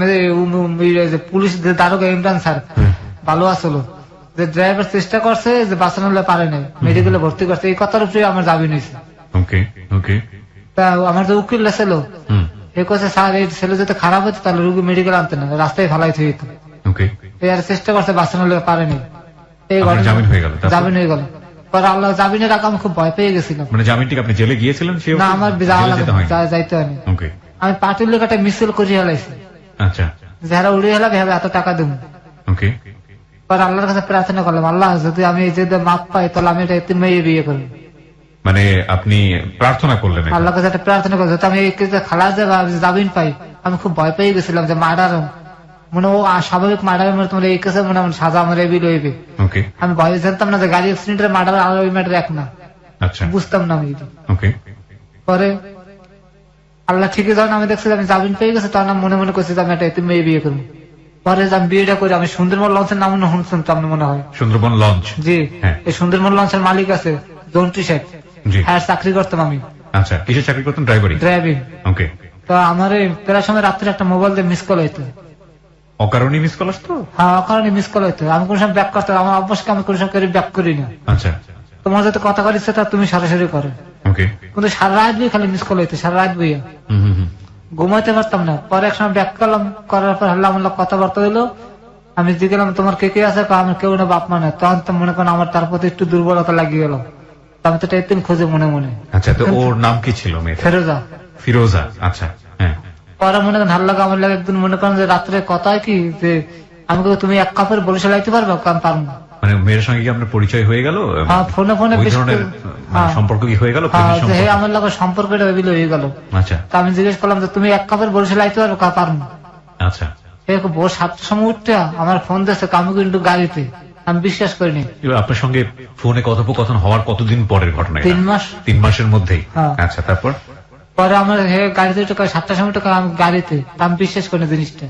পুলিশ দারোগা ইমরান স্যার, ভালো আসলো, যে ড্রাইভার চেষ্টা করছে, যে বাঁচানো পারে নাই, মেডিকেলে ভর্তি করছে, এই কথার উপরে আমার জামিন হয়েছে। তা আমার যে উকিল ছিল, এ কথা স্যার এই ছেলে যদি খারাপ হতো তাহলে রুগী মেডিকেল আনতে না, রাস্তায় ফালাই থুয়ে যেত। চেষ্টা করছে, বাঁচানো পারেনি, এই জামিন হয়ে গেল। পরে আল্লাহ জামিনের রাখা আমি খুব ভয় পেয়ে গেছিলাম।
মানে জামিন ঠিক আপনি জেলে গিয়েছিলেন? না, আমার
যাইতে হয়নি, আমি পার্টির লোক একটা মিছিল করিয়ে হেলাইছি। আচ্ছা। যারা উড়িয়ে হেলাবে এত টাকা দেবো। পরে আল্লাহর কাছে প্রার্থনা করলাম, আল্লাহ যদি আমি এই যে মাপ পাই তাহলে আমি এটা 3 মেয়ে বিয়ে করবো।
মানে আপনি প্রার্থনা করলেন?
আল্লাহর কাছে একটা প্রার্থনা করলাম, আমি খালাস জামিন পাই। আমি খুব ভয় পেয়ে গেছিলাম যে মার্ডার মনে ও স্বাভাবিক মার্ডার তোমার এই কেসে মনে আমার সাজা আমার এবি লইবে।
ওকে,
আমি ভয় জানতাম না যে গাড়ি অ্যাক্সিডেন্টের মার্ডার আর ওই ম্যাটার এক না,
আচ্ছা,
বুঝতাম না আমি।
ওকে,
পরে আল্লাহ ঠিকই যখন আমি দেখছি আমি জামিন পেয়ে গেছে, তখন আমি মনে মনে করছি যে আমি একটা এতিম মেয়ে বিয়ে করবো। পরে আমি বিয়েটা করি, আমি সুন্দরবন লঞ্চের নাম শুনতাম মনে হয়,
সুন্দরবন লঞ্চ,
জি,
হ্যাঁ।
এই সুন্দরবন লঞ্চের মালিক আছে জন্টু শেখ,
জি,
হ্যাঁ চাকরি করতাম আমি।
আচ্ছা, কিসের চাকরি করতেন? ড্রাইভারি,
ড্রাইভিং।
ওকে।
তো আমার এই প্রায় সময় রাত্রে একটা মোবাইল দিয়ে মিস কল হইতো।
অকারণে মিস কল আসতো?
হ্যাঁ অকারণে মিস কল হইতো, আমি কোন সময় ব্যাক করতাম, আমার অবশ্যই আমি কোন সময় ব্যাক করি না।
আচ্ছা,
তোমার যাতে কথা করিস তা তুমি সরাসরি করো,
ওকে,
কিন্তু সারা রাত বই খালি মিস কল হইতো, সারা রাত বইয়া
হুম হুম হুম,
ঘুমাইতে পারতাম না। পরে এক সময় ব্যাক করলাম, করার পর হাল্লা মাল্লা কথাবার্তা হইলো। আমি জিজ্ঞেলাম তোমার কে কে আছে, আমার কেউ না, বাপ মা না। তখন তো মনে করেন আমার তার প্রতি একটু দুর্বলতা লাগিয়ে গেল, আমি তো একদিন খুঁজে মনে মনে।
আচ্ছা, তো ওর নাম কি ছিল মেয়ে?
ফেরোজা।
ফিরোজা, আচ্ছা, হ্যাঁ।
পরে মনে করেন ভাল লাগে আমার লাগে, একদিন মনে করেন যে রাত্রে কথা হয় কি যে আমি তুমি এক কাপের বরিশাল লাইতে পারবো, আমি পারবো না।
মানে মেয়ের সঙ্গে কি আপনার পরিচয় হয়ে গেল?
হ্যাঁ ফোনে ফোনে
ওই
বেশ
ধরনের
হ্যাঁ।
সম্পর্ক কি হয়ে গেল?
হ্যাঁ,
প্রেমের
যে
সম্পর্ক?
হে আমার লাগে সম্পর্কটা হয়ে গেল।
আচ্ছা,
তা আমি জিজ্ঞেস করলাম যে তুমি এক কাপের বরিশাল লাইতে পারবো, পারবো না।
আচ্ছা,
ভোর 7টার সময় উঠতে আমার ফোন দিয়েছে, আমি কিন্তু গাড়িতে, আমি বিশ্বাস করিনি।
এবার আপনার সঙ্গে ফোনে কথোপকথন হওয়ার কতদিন পরের ঘটনা?
3 মাস।
3 মাসের মধ্যেই?
হ্যাঁ।
আচ্ছা, তারপর?
পরে আমার গাড়িতে উঠে 7টার সময় উঠে আমি গাড়িতে, আমি বিশ্বাস করিনি জিনিসটা।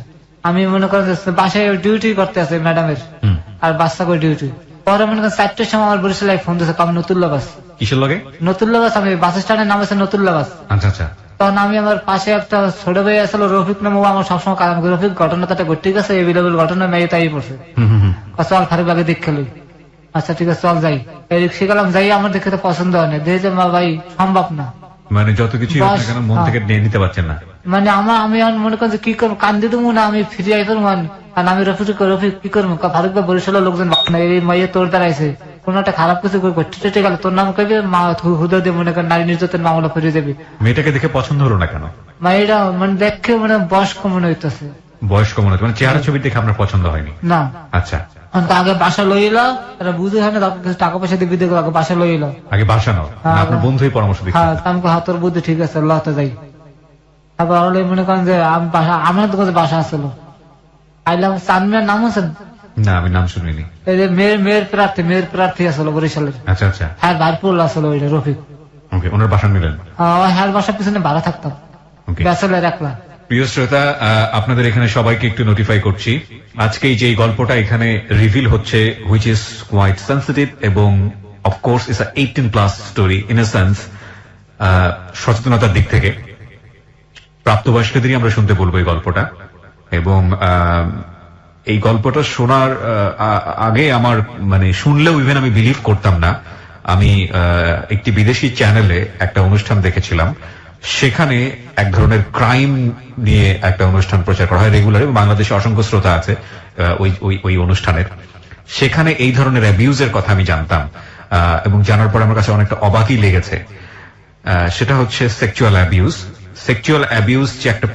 আমি মনে করেন যে বাসায় ডিউটি করতে আছে ম্যাডামের,
হুম,
আর বাচ্চা করে ডিউটি। পরে মনে করেন 4টার সময় আমার বরিশালে ফোন দিয়েছে, আমি নতুল্লা বাস।
কিসের লগে?
নতুল্লা বাস, আমি বাস স্ট্যান্ডের নাম আছে নতুল্লা বাস।
আচ্ছা, আচ্ছা,
তখন আমি আমার পাশে একটা ছোট ভাই আসলো রফিক নাম, আমার সবসময় কারণ রফিক ঘটনাটা ঠিক আছে, এভেলেবল ঘটনা মেয়ে তাই পড়ছে,
হুম হুম হুম,
চল ফারুক আগে দেখে লই। আচ্ছা ঠিক আছে চল যাই, এই রিক্সা গেলাম, যাই আমার দেখে তো পছন্দ হয় না, দেখে যে মা ভাই সম্ভব না,
মানে যত কিছু হোক না কেন মন
হ্যাঁ।
থেকে নিয়ে নিতে পারছেন না।
মানে আমি এখন মনে করি যে কি করবো, কান্দি দেবো না, আমি ফিরে আই করবো। আর আমি রফিক কি করবো, ফারুক ভাই বরিশালের লোকজন না, এই মাইয়ে তোর দাঁড়াইছে, কোন একটা খারাপ কিছু করতে গেল তোর নাম কইবে, মা হুদা দিয়ে মনে করেন নারী নির্যাতন মামলা ফিরে যাবে।
মেয়েটাকে দেখে পছন্দ হলো না কেন?
মাইরা মানে দেখে মানে বয়স্ক মনে হইতেছে,
বয়স্ক মনে হচ্ছে, মানে চেহারা ছবি দেখে আপনার পছন্দ হয়নি?
না।
আচ্ছা,
আগে বাসা লইলা, এটা বুঝে হয় না, তারপর কিছু টাকা পয়সা দিয়ে বিদে আগে বাসা লইলা।
আগে বাসা নাও,
হ্যাঁ,
আপনার বন্ধুই পরামর্শ দিচ্ছে?
হ্যাঁ, আমি হাতর বুদ্ধি ঠিক আছে, লতে যাই। তারপর মনে করেন যে আমি বাসা, আমার দোকানে বাসা আসলো, আইলাম। চানমিয়ার নাম আছে
না, আমি নাম শুনিনি।
এই যে মেয়ের প্রার্থী আসলো বরিশালের।
আচ্ছা, আচ্ছা,
হ্যাঁ ভারপুর আসলো ওইটা রফিক।
ওকে, ওনার বাসা নিলেন?
হ্যাঁ বাসার পিছনে ভাড়া থাকতাম,
ওকে।
ব্যাচেলার একলা।
প্রিয় শ্রোতা, আপনাদের এখানে সবাইকে একটু নোটিফাই করছি, আজকে যে গল্পটা এখানে রিভিল হচ্ছে, হুইচ ইজ কোয়াইট সেন্সিটিভ এবং of course it's 18+ story in a sense, সচেতনতার দিক থেকে প্রাপ্তবয়স্কদেরই আমরা শুনতে বলবো এই গল্পটা। এবং এই গল্পটা শোনার আগে আমার মানে শুনলেও ইভেন আমি বিলিভ করতাম না। আমি একটি বিদেশি চ্যানেলে একটা অনুষ্ঠান দেখেছিলাম, সেখানে এক ধরনের ক্রাইম নিয়ে একটা অনুষ্ঠান প্রচার করা হয় রেগুলার, এবং বাংলাদেশে অসংখ্য শ্রোতা আছে ওই অনুষ্ঠানের। সেখানে এই ধরনের অ্যাবিউজের কথা আমি জানতাম, এবং জানার পর আমার কাছে অনেকটা অবাকই লেগেছে। সেটা হচ্ছে সেক্সুয়াল অ্যাবিউজ। সেক্সুয়াল অ্যাবিউজ যে একটা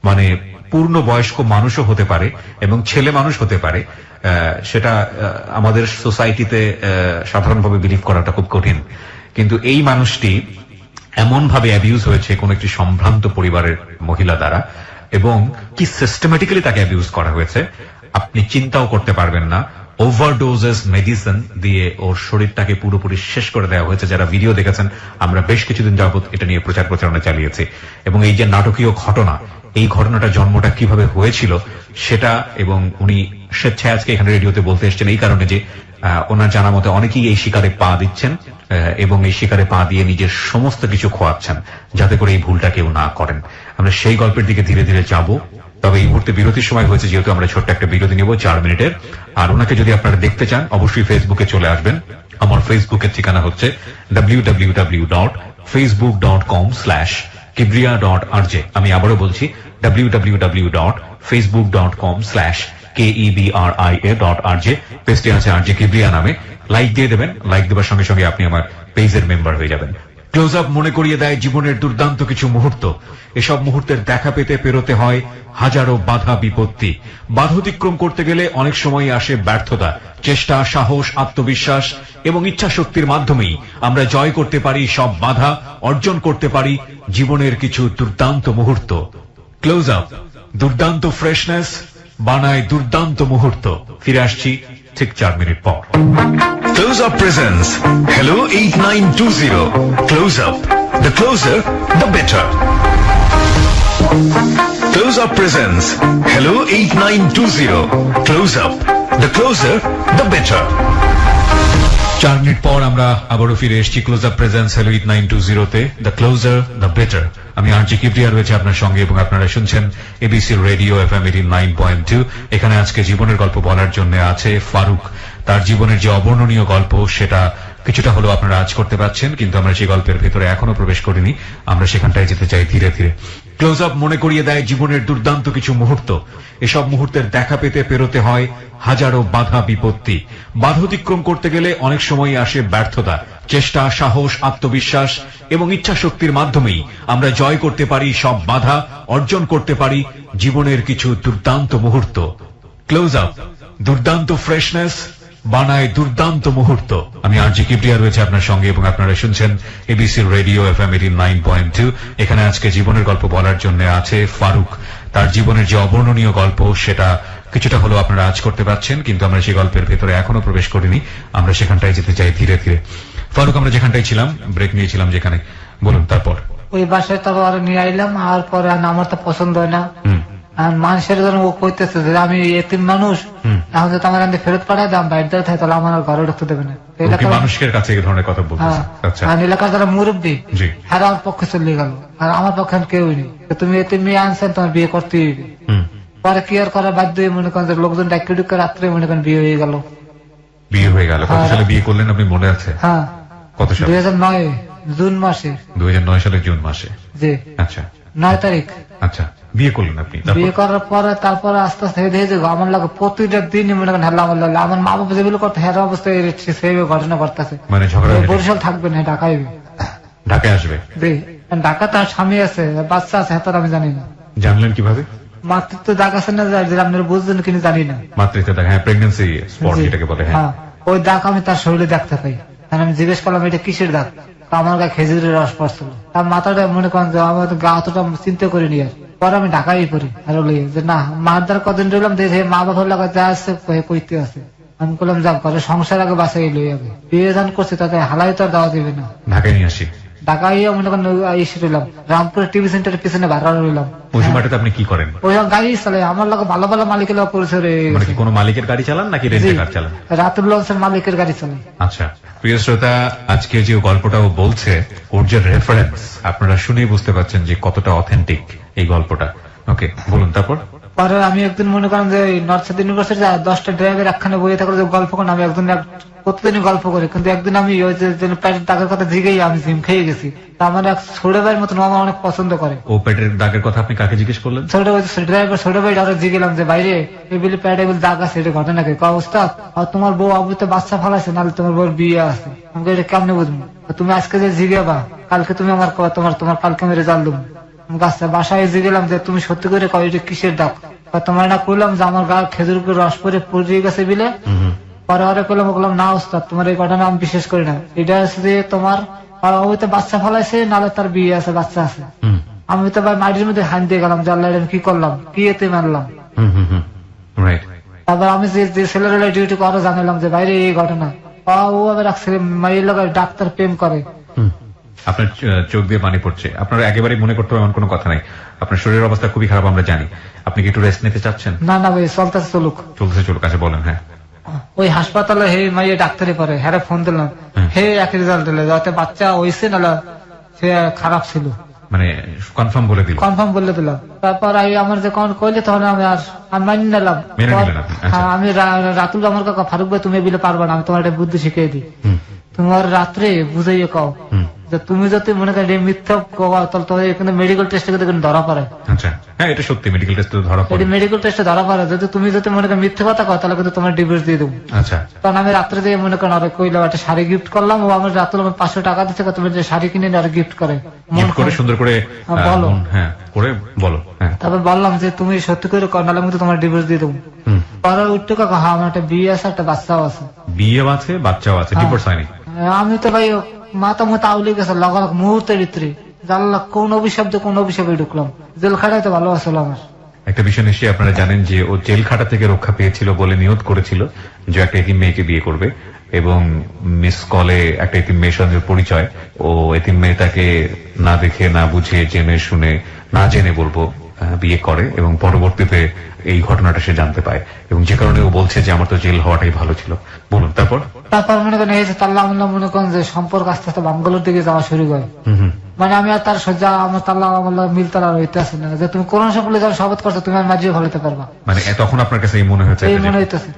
মানে পূর্ণ বয়স্ক মানুষও হতে পারে এবং ছেলে মানুষ হতে পারে, সেটা আমাদের সোসাইটিতে সাধারণভাবে বিলিভ করাটা খুব কঠিন। কিন্তু এই মানুষটি এমন ভাবে অ্যাবিউজ হয়েছে কোন একটি সম্ভ্রান্ত পরিবারের মহিলা দ্বারা, এবং কি সিস্টেমেটিক্যালি তাকে অ্যাবিউজ করা হয়েছে আপনি চিন্তাও করতে পারবেন না। ওভারডোজেস মেডিসিন দিয়ে ওর শরীরটাকে পুরোপুরি শেষ করে দেওয়া হয়েছে। যারা ভিডিও দেখেছেন, আমরা বেশ কিছুদিন যাবত এটা নিয়ে প্রচার প্রচারণা চালিয়েছি, এবং এই যে নাটকীয় ঘটনা, এই ঘটনাটা জন্মটা কিভাবে হয়েছিল সেটা, এবং উনি স্বেচ্ছায় আজকে এখানে রেডিওতে বলতে এসেছেন এই কারণে যে ওনার জানা মতে অনেকেই এই শিকারে পা দিচ্ছেন, এবং এই শিকারে পা দিয়ে নিজের সমস্ত কিছু খোয়াচ্ছেন যাতে করে এই ভুলটা কেউ না করেন। আমরা সেই গল্পের দিকে ধীরে ধীরে যাব। তবে এই মুহূর্তে বিরতির সময় হয়েছে, যেহেতু আমরা ছোট্ট একটা বিরতি নেব 4 মিনিটের। আর ওনাকে যদি আপনারা দেখতে চান, অবশ্যই ফেসবুকে চলে আসবেন। আমার ফেসবুকের ঠিকানা হচ্ছে www.facebook.com/kibriya.rj। আমি আবারও বলছি www.facebook.com/KEBRIA.RJ। পেজটি আছে RJ কিবরিয়া নামে। লাইক দিয়ে দেবেন, লাইক দেওয়ার সঙ্গে সঙ্গে আপনি আমার পেজের মেম্বার হয়ে যাবেন। ক্লোজ আপ মনে করিয়ে দেয় জীবনের দুর্দান্ত কিছু মুহূর্ত। এসব মুহূর্তের দেখা পেতে পেরোতে হয় হাজারো বাধা বিপত্তি। বাধা অতিক্রম করতে গেলে অনেক সময় আসে ব্যর্থতা। চেষ্টা, সাহস, আত্মবিশ্বাস এবং ইচ্ছা শক্তির মাধ্যমেই আমরা জয় করতে পারি সব বাধা, অর্জন করতে পারি জীবনের কিছু দুর্দান্ত মুহূর্ত। ক্লোজ আপ, দুর্দান্ত ফ্রেশনেস, বানায় দুর্দান্ত মুহূর্ত। ফিরে আসছি ঠিক 4 মিনিট পর।
Close Up presents Hello 8920. Close Up. The closer, the better. Close Up presents Hello 8920. Close Up. The closer, the better.
4 minute পর আমরা আবারও ফিরে এসেছি ক্লোজ আপ প্রেজেন্স হ্যালো 8920 তে। The closure the better. আমি আরজি কিবরিয়া রয়েছে আপনার সঙ্গে এবং আপনারা শুনছেন এবিসি রেডিও এফএম 89.2। এখানে আজকে জীবনের গল্প বলার জন্য আছে ফারুক। তার জীবনের যে অবর্ণনীয় গল্প সেটা কিছুটা হলেও আপনারা আজ করতে পারছেন, কিন্তু আমরা সেই গল্পের ভেতরে এখনো প্রবেশ করিনি। আমরা সেখানটায় যেতে চাই ধীরে ধীরে। ক্লোজ আপ মনে করিয়ে দেয় জীবনের দুর্দান্ত কিছু মুহূর্ত। এসব মুহূর্তের দেখা পেতে পেরোতে হয় হাজারো বাধা বিপত্তি। বাধা অতিক্রম করতে গেলে অনেক সময় আসে ব্যর্থতা। চেষ্টা, সাহস, আত্মবিশ্বাস এবং ইচ্ছা শক্তির মাধ্যমেই আমরা জয় করতে পারি সব বাধা, অর্জন করতে পারি জীবনের কিছু দুর্দান্ত মুহূর্ত। ক্লোজ আপ দুর্দান্ত ফ্রেশনেস বানায় দুর্দান্ত মুহূর্ত। আমি আরজি কিবরিয়া রয়েছে আপনার সঙ্গে এবং আপনারা শুনছেন এবিসি রেডিও এফএম 89.2। এখানে আজকে জীবনের গল্প বলার জন্য আছে ফারুক। তার জীবনের যে অবর্ণনীয় গল্প সেটা কিছুটা হলেও আপনারা আজ করতে পারছেন, কিন্তু আমরা সেই গল্পের ভেতরে এখনো প্রবেশ করিনি। আমরা সেখানটায় যেতে চাই ধীরে ধীরে। ফারুক, আমরা যেখানটায় ছিলাম, ব্রেক নিয়েছিলাম যেখানে, বলুন তারপর।
ওই বাসায় তো আবার নিয়ে আইলাম, আর পরে আমার তো পছন্দ হয় না। আর মানুষের জন্য ও কইতেছে যে আমি এতিম মানুষ, এখন যদি আমার এখান ফেরত পাঠায় দাম বাইরে দেওয়া থাকে তাহলে আমার আর ঘরে ঢুকতে দেবে না।
মানুষের কাছে এই ধরনের কথা বলতেছে। আচ্ছা,
আর এলাকার যারা মুরব্বী
জি,
হ্যাঁ আমার পক্ষে চলে গেল, আর আমার পক্ষে কেউই নেই। তুমি এতিম মেয়ে আনছেন, তোমার বিয়ে করতে হইবে। পরে কি আর করা বাধ্য হয়ে মনে করেন যে লোকজন ডাকি ডুকে রাত্রে মনে করেন বিয়ে হয়ে গেল।
বিয়ে হয়ে গেল? কত সালে বিয়ে করলেন আপনি মনে আছে?
হ্যাঁ,
কত সালে?
2009 জুন মাসে।
2009 সালের জুন মাসে?
জি।
আচ্ছা,
9 তারিখ
আচ্ছা, বিয়ে করলেন আপনি?
বিয়ে করার পরে তারপরে আস্তে আস্তে দেখে যে আমার লাগে প্রতিটা দিন মনে করেন হেলা আমার লাগে। আমার মা বাবা যেগুলো করতে হেরা অবস্থায় সেইভাবে ঘটনা করতেছে।
মানে ঝগড়া?
বরিশাল থাকবে না, ঢাকায়
ঢাকায় আসবে?
জি, ঢাকা তার স্বামী আছে, বাচ্চা আছে, হেতার আমি জানি না।
জানলেন কিভাবে?
মাতৃত্ব দাগ আছে না, যে আপনারা বুঝছেন কিনা জানি না।
মাতৃত্ব দাগ, হ্যাঁ, প্রেগন্যান্সি স্পট যেটাকে বলে। হ্যাঁ,
ওই দাগ আমি তার শরীরে দেখতে পাই। আমি জিজ্ঞেস করলাম এটা কিসের দাগ? আমার গায়ে খেজুরের রস পড়ছিল। তার মাথাটা মনে করেন যে আমার গা অতটা চিন্তা করিনি। আর পরে আমি ঢাকায় পড়ি আর যে না মার দ্বার কদিন রইলাম, দেখে মা বাবার লাগা যা আছে কইতে আছে। আমি বললাম যাক ঘরে সংসার আগে বাসাই লই আগে, বিয়ে দান করছে তাতে হালাই তো আর দেওয়া দিবে না।
ঢাকায় নিয়ে আসি।
ঢাকায় মনে করেন এসে রইলাম, রামপুরের টিভি সেন্টারের পিছনে ভাড়া রইলাম।
ওই সময়টাতে আপনি কি করেন?
ওই গাড়ি চালাই, আমার লাগে ভালো ভালো মালিকের লোক পরিচয় রয়ে
মানে
গেছে।
কি কোনো মালিকের গাড়ি চালান নাকি রেন্টের কার চালান?
রাতুল লঞ্চের মালিকের গাড়ি চালাই।
আচ্ছা, প্রিয় শ্রোতা, আজকে যে গল্পটা ও বলছে ওর যে রেফারেন্স আপনারা শুনেই বুঝতে পারছেন যে কতটা অথেন্টিক এই গল্পটা। ওকে, বলুন তারপর।
পরে আমি একদিন মনে করেন যে নর্থ সাউথ ইউনিভার্সিটি 10টা ড্রাইভের একখানে বইয়ে থাকলে যে গল্প করেন, আমি একদিন প্রতিদিনই গল্প করি। কিন্তু একদিন আমি ওই যে পেটের দাগের কথা জিগেই আমি জিম খেয়ে গেছি। তা আমার এক ছোট ভাইয়ের মতন আমার অনেক পছন্দ করে।
ও পেটের দাগের কথা আপনি কাকে জিজ্ঞেস করলেন?
ছোট ড্রাইভার ছোট ভাই আরো জিগেলাম যে বাইরে এগুলি পেটে এগুলি দাগ আছে, এটা ঘটনা কি অবস্থা? আর তোমার বউ আবুতে বাচ্চা ফলাইছে, নাহলে তোমার বউর বিয়ে আছে। আমাকে এটা কেমনে বুঝবো? তুমি আজকে যে জিগেবা, কালকে তুমি আমার তোমার কালকে আমি রেজাল্ট দেবো। গাছটা বাসায় জিগেলাম যে তুমি সত্যি করে কয় এটা কিসের দাগ? তোমার না করলাম যে আমার গা খেজুর রস পরে পড়ে গেছে বিলে। পরে ওরা করলাম, বললাম না ওস্তাদ তোমার এই ঘটনা আমি বিশ্বাস করি না। এটা হচ্ছে যে তোমার হয়তো বাচ্চা ফলাইছে, নাহলে তার বিয়ে আছে, বাচ্চা আছে। আমি তো ভাই মাটির মধ্যে হান দিয়ে গেলাম যে আল্লাহ কি করলাম, কি এতে মারলাম। তারপর আমি যে ছেলের ডিউটি করে জানালাম যে বাইরে এই ঘটনা। ও আবার এক ছেলে মায়ের লোক ডাক্তার প্রেম করে।
আপনার চোখ দিয়ে পানি পড়ছে। আপনার একেবারেই মনে করতে হবে এমন কোনো কথা নাই। আপনার শরীরের অবস্থা খুবই খারাপ, আমরা জানি। আপনি কি একটু রেস্ট নিতে চাচ্ছেন?
না না ভাই, চলতেছে চলুক।
চলতেছে চলুক, কাছে বলেন। হ্যাঁ,
ওই হাসপাতালে হে মাইয়ে ডাক্তারি পরে, হ্যাঁ ফোন দিলাম, হে এক রেজাল্ট দিলে যাতে বাচ্চা হয়েছে, নাহলে সে খারাপ ছিল।
মানে কনফার্ম বলে দিল? কনফার্ম
বলে দিলাম। তারপর আমার যে কখন কইলে তখন আমি আর মানি নিলাম। আমি রাতুল আমার কাকা ফারুক ভাই তুমি বিলে পারবা না, আমি তোমার একটা বুদ্ধি শিখিয়ে দিই। তোমার রাত্রে বুঝাইয়ে কও যে তুমি যদি মনে করেন মিথ্যা তাহলে তোমার এখানে মেডিকেল টেস্টে ধরা পড়ে।
আচ্ছা, হ্যাঁ এটা সত্যি, মেডিকেল টেস্টে ধরা পড়ে।
মেডিকেল টেস্টে ধরা পড়ে যদি তুমি যদি মনে করেন মিথ্যা কথা কও তাহলে কিন্তু তোমার ডিভোর্স দিয়ে দেবো।
আচ্ছা,
কারণ আমি রাত্রে দিয়ে মনে করেন আরে কইলাম একটা শাড়ি গিফট করলাম, ও আমার রাত্রে 500 টাকা দিচ্ছে, তুমি যে শাড়ি কিনে আর গিফট করে
সুন্দর করে
বলো।
হ্যাঁ করে বলো।
তারপর বললাম যে তুমি সত্যি করে কর, নাহলে কিন্তু তোমার ডিভোর্স দিয়ে দেবো। পরে উঠতে কাকা হ্যাঁ আমার একটা বিয়ে আছে, একটা বাচ্চাও আছে।
বিয়ে আছে, বাচ্চাও আছে, ডিভোর্স হয়নি?
আমি তো ভাই মাথা মতো আউলে গেছে মুহূর্তের ভিতরে। জানলা কোন অভিশাপ কোন অভিশাপে ঢুকলাম, জেল খাটাই তো ভালো আসলো আমার।
একটা বিষয় নিশ্চয়ই আপনারা জানেন যে ও জেল খাটা থেকে রক্ষা পেয়েছিল বলে নিয়ত করেছিল যে একটা এতিম মেয়েকে বিয়ে করবে, এবং মিস কলে একটা এতিম মেয়ের সঙ্গে পরিচয়। ও এতিম মেয়ে তাকে না দেখে না বুঝে জেনে শুনে না জেনে বলবো বিয়ে করে, এবং পরবর্তীতে এই ঘটনাটা সে জানতে পায়, এবং যে কারণে ও বলছে যে আমার তো জেল হওয়াটাই ভালো ছিল। বলুন তারপর।
তারপর মনে করেন এই যে তাল্লা আমল্লা মনে করেন যে সম্পর্ক আস্তে আস্তে বাঙ্গালোর দিকে যাওয়া শুরু করে। মানে আমি আর তার সজ্জা আমার তাল্লা আমল্লা মিল তালা হইতে আসে না যে তুমি কোরআন সকলে যাও শপথ করছো তুমি আর মাঝিয়ে ভালোতে পারবা,
মানে তখন আপনার কাছে এই মনে হয়েছে?
এই মনে হইতেছে।